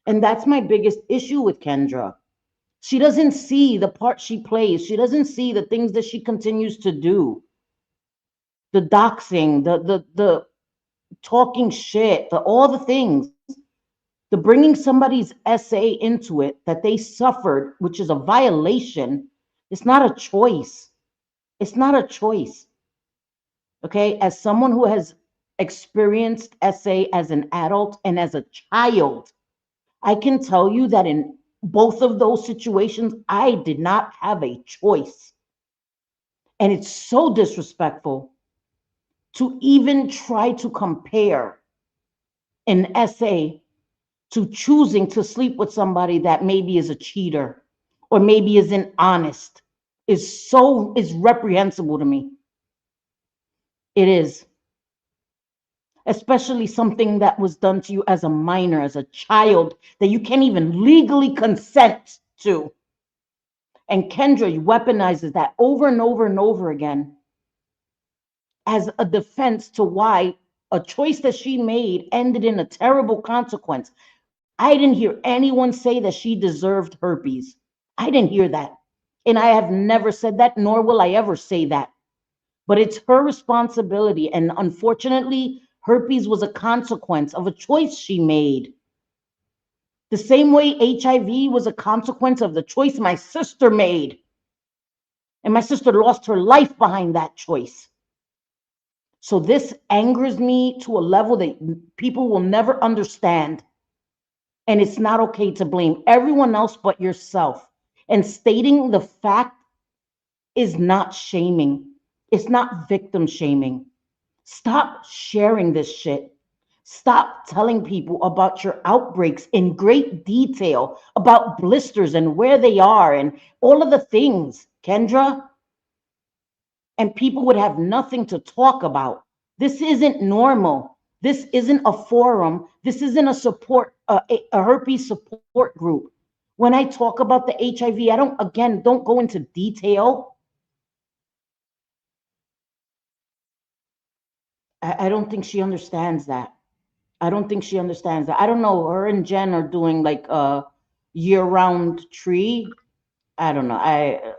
And that's my biggest issue with Kendra. She doesn't see the part she plays. She doesn't see the things that she continues to do. The doxing, the talking shit, all the things. The bringing somebody's essay into it that they suffered, which is a violation. It's not a choice. It's not a choice. Okay, as someone who has experienced essay as an adult and as a child, I can tell you that in both of those situations, I did not have a choice. And it's so disrespectful to even try to compare an essay to choosing to sleep with somebody that maybe is a cheater or maybe isn't honest is reprehensible to me. It is, especially something that was done to you as a minor, as a child, that you can't even legally consent to. And Kendra weaponizes that over and over and over again as a defense to why a choice that she made ended in a terrible consequence. I didn't hear anyone say that she deserved herpes. I didn't hear that. And I have never said that, nor will I ever say that. But it's her responsibility. And unfortunately, herpes was a consequence of a choice she made. The same way HIV was a consequence of the choice my sister made. And my sister lost her life behind that choice. So this angers me to a level that people will never understand. And it's not okay to blame everyone else but yourself. And stating the fact is not shaming. It's not victim shaming. Stop sharing this shit. Stop telling people about your outbreaks in great detail, about blisters and where they are and all of the things, Kendra. And people would have nothing to talk about. This isn't normal. This isn't a forum. This isn't a a herpes support group. When I talk about the HIV, don't go into detail. I don't think she understands that. I don't think she understands that. I don't know. Her and Jen are doing like a year-round tree. I don't know. I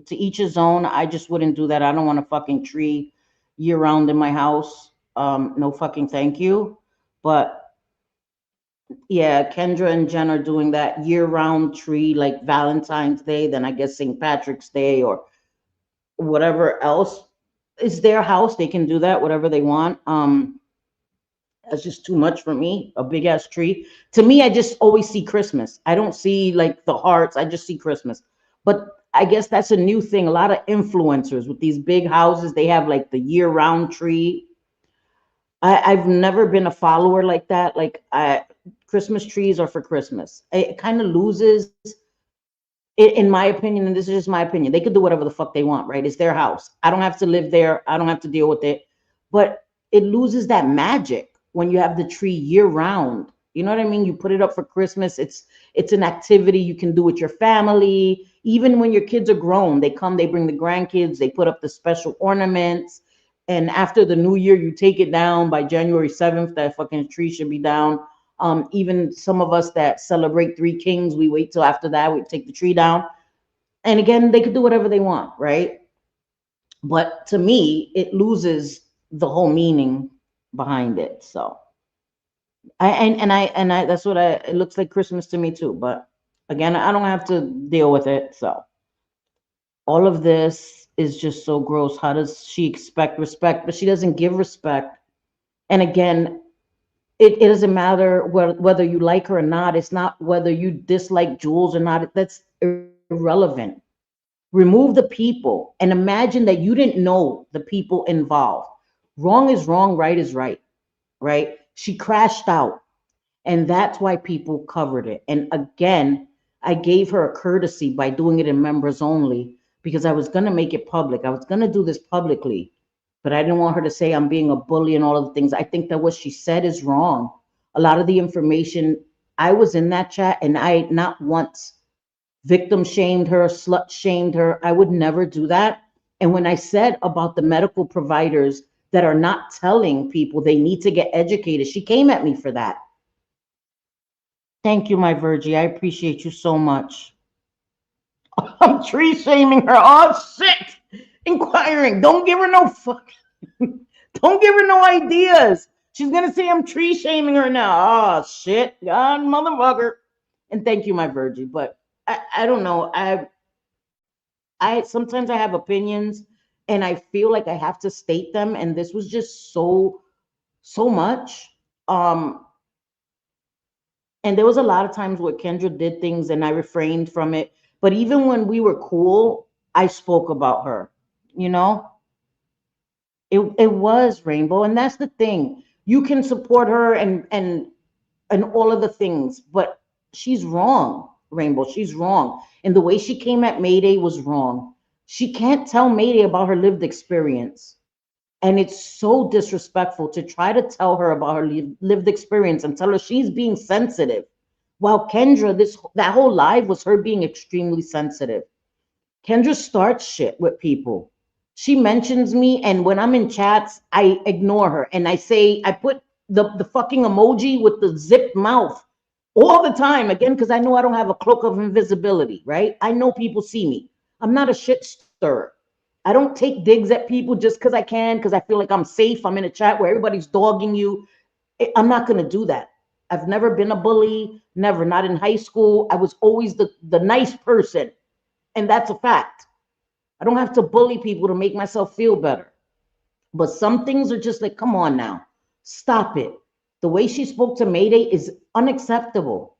To each his own. I just wouldn't do that. I don't want a fucking tree year-round in my house. No fucking thank you. But yeah, Kendra and Jen are doing that year-round tree, like Valentine's Day. Then I guess St. Patrick's Day or whatever else. It's their house. They can do that, whatever they want. That's just too much for me. A big ass tree. To me, I just always see Christmas. I don't see like the hearts. I just see Christmas. But I guess that's a new thing. A lot of influencers with these big houses, they have like the year-round tree. I've never been a follower like that. Christmas trees are for Christmas. It kind of loses, in my opinion, and this is just my opinion. They could do whatever the fuck they want, right? It's their house. I don't have to live there. I don't have to deal with it. But it loses that magic when you have the tree year round. You know what I mean? You put it up for Christmas. It's an activity you can do with your family. Even when your kids are grown, they come, they bring the grandkids, they put up the special ornaments. And after the new year, you take it down. By January 7th, that fucking tree should be down. Even some of us that celebrate Three Kings, we wait till after that, we take the tree down. And again, they could do whatever they want, right? But to me, it loses the whole meaning behind it. So I that's what it looks like Christmas to me too. But Again, I don't have to deal with it. So all of this is just so gross. How does she expect respect? But she doesn't give respect. And again, it doesn't matter whether you like her or not. It's not whether you dislike Jules or not. That's irrelevant. Remove the people and imagine that you didn't know the people involved. Wrong is wrong, right is right, right? She crashed out. And that's why people covered it. And again, I gave her a courtesy by doing it in members only because I was going to make it public. I was going to do this publicly, but I didn't want her to say I'm being a bully and all of the things. I think that what she said is wrong. A lot of the information, I was in that chat and I not once victim shamed her, slut shamed her. I would never do that. And when I said about the medical providers that are not telling people they need to get educated, she came at me for that. Thank you, my Virgie. I appreciate you so much. I'm tree shaming her. Oh shit! Inquiring. Don't give her no fuck. Don't give her no ideas. She's gonna say I'm tree shaming her now. Oh shit, God, motherfucker. And thank you, my Virgie. But I don't know. I sometimes I have opinions, and I feel like I have to state them. And this was just so much. Um, and there was a lot of times where Kendra did things and I refrained from it. But even when we were cool, I spoke about her. You know, it was Rainbow, and that's the thing. You can support her and all of the things, but she's wrong, Rainbow. She's wrong, and the way she came at Mayday was wrong. She can't tell Mayday about her lived experience. And it's so disrespectful to try to tell her about her lived experience and tell her she's being sensitive. While Kendra, this that whole live was her being extremely sensitive. Kendra starts shit with people. She mentions me, and when I'm in chats, I ignore her and I say I put the fucking emoji with the zipped mouth all the time again because I know I don't have a cloak of invisibility, right? I know people see me. I'm not a shit stirrer. I don't take digs at people just because I can, because I feel like I'm safe. I'm in a chat where everybody's dogging you. I'm not going to do that. I've never been a bully, never, not in high school. I was always the nice person. And that's a fact. I don't have to bully people to make myself feel better. But some things are just like, come on now, stop it. The way she spoke to Mayday is unacceptable.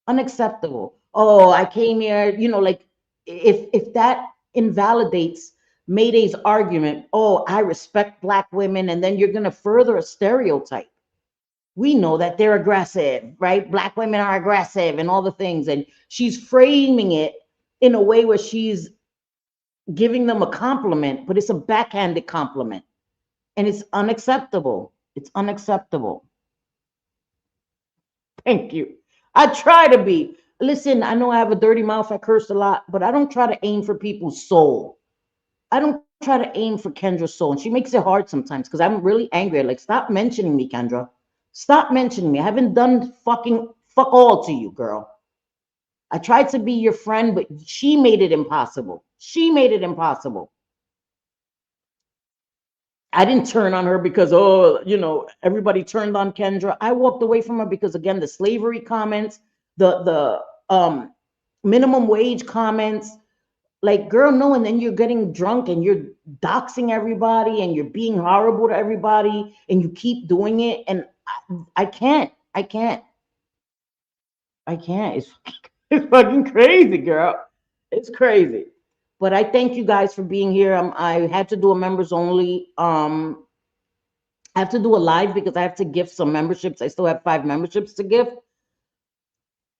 Unacceptable. Oh, I came here, like if that invalidates Mayday's argument, oh, I respect black women, and then you're gonna further a stereotype. We know that they're aggressive, right? Black women are aggressive and all the things. And she's framing it in a way where she's giving them a compliment, but it's a backhanded compliment. And it's unacceptable. It's unacceptable. Thank you. I try to be. Listen, I know I have a dirty mouth. I curse a lot, but I don't try to aim for people's soul. I don't try to aim for Kendra's soul. And she makes it hard sometimes because I'm really angry. Like, stop mentioning me, Kendra. Stop mentioning me. I haven't done fucking fuck all to you, girl. I tried to be your friend, but she made it impossible. She made it impossible. I didn't turn on her because, oh, everybody turned on Kendra. I walked away from her because, again, the slavery comments, the minimum wage comments, like, girl, no. And then you're getting drunk and you're doxing everybody and you're being horrible to everybody and you keep doing it. And I can't. I can't. I can't. It's it's fucking crazy, girl. It's crazy. But I thank you guys for being here. I had to do a members only. I have to do a live because I have to gift some memberships. I still have 5 memberships to gift.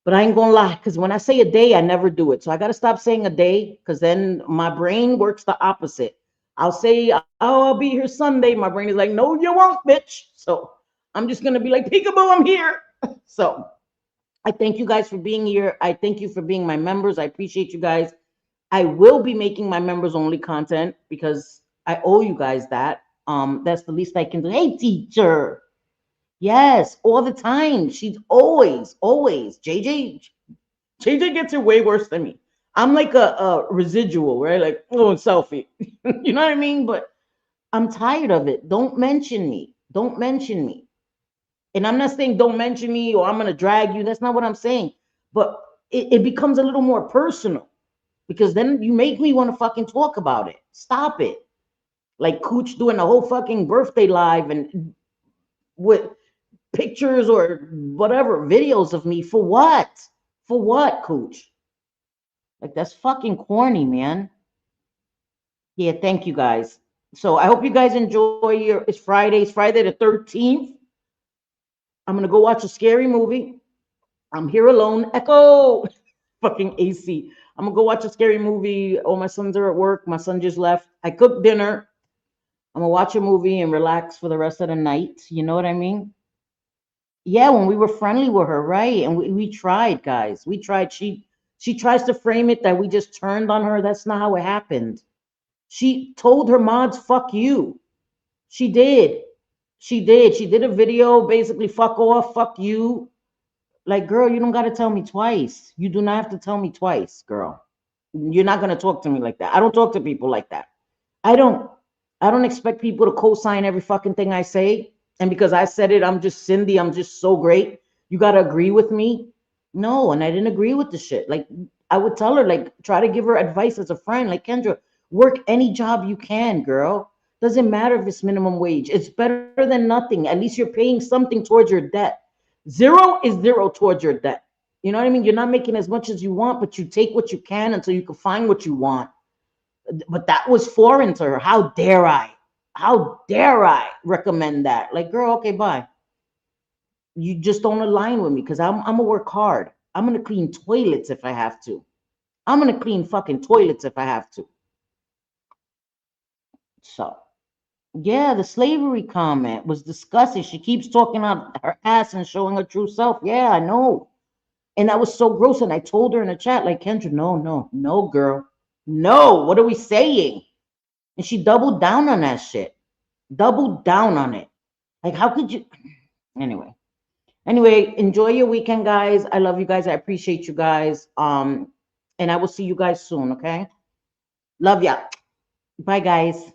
But I ain't gonna lie, because when I say a day, I never do it. So I gotta stop saying a day, because then my brain works the opposite. I'll say, oh, I'll be here Sunday. My brain is like, no, you won't, bitch. So I'm just gonna be like, peekaboo, I'm here. So I thank you guys for being here. I thank you for being my members. I appreciate you guys. I will be making my members only content because I owe you guys that. That's the least I can do. Hey, teacher. Yes, all the time. She's always. JJ gets it way worse than me. I'm like a residual, right? Like, oh, selfie. You know what I mean? But I'm tired of it. Don't mention me. Don't mention me. And I'm not saying don't mention me or I'm gonna drag you. That's not what I'm saying. But it becomes a little more personal, because then you make me want to fucking talk about it. Stop it. Like Cooch doing a whole fucking birthday live and with pictures or whatever videos of me for what? For what, Cooch? Like, that's fucking corny, man. Yeah, thank you guys. So I hope you guys enjoy your. It's Friday. It's Friday the 13th. I'm gonna go watch a scary movie. I'm here alone. Echo. Fucking AC. I'm gonna go watch a scary movie. All my sons are at work. My son just left. I cooked dinner. I'm gonna watch a movie and relax for the rest of the night. You know what I mean? Yeah, when we were friendly with her, right? And we tried, guys. We tried. She tries to frame it that we just turned on her. That's not how it happened. She told her mods, fuck you. She did. She did. She did a video basically, fuck off, fuck you. Like, girl, you don't got to tell me twice. You do not have to tell me twice, girl. You're not going to talk to me like that. I don't talk to people like that. I don't. I don't expect people to co-sign every fucking thing I say. And because I said it, I'm just Cindy. I'm just so great. You got to agree with me. No, and I didn't agree with the shit. Like, I would tell her, like, try to give her advice as a friend. Like, Kendra, work any job you can, girl. Doesn't matter if it's minimum wage. It's better than nothing. At least you're paying something towards your debt. Zero is zero towards your debt. You know what I mean? You're not making as much as you want, but you take what you can until you can find what you want. But that was foreign to her. How dare I? How dare I recommend that? Like, girl, okay, bye. You just don't align with me because I'm gonna work hard. I'm gonna clean toilets if I have to. I'm gonna clean fucking toilets if I have to. So yeah, the slavery comment was disgusting. She keeps talking out her ass and showing her true self. Yeah, I know. And that was so gross. And I told her in the chat, like, Kendra, no, no, no, girl. No, what are we saying? And she doubled down on that shit. Doubled down on it. Like, how could you? Anyway. Anyway, enjoy your weekend, guys. I love you guys. I appreciate you guys. And I will see you guys soon, okay? Love ya. Bye, guys.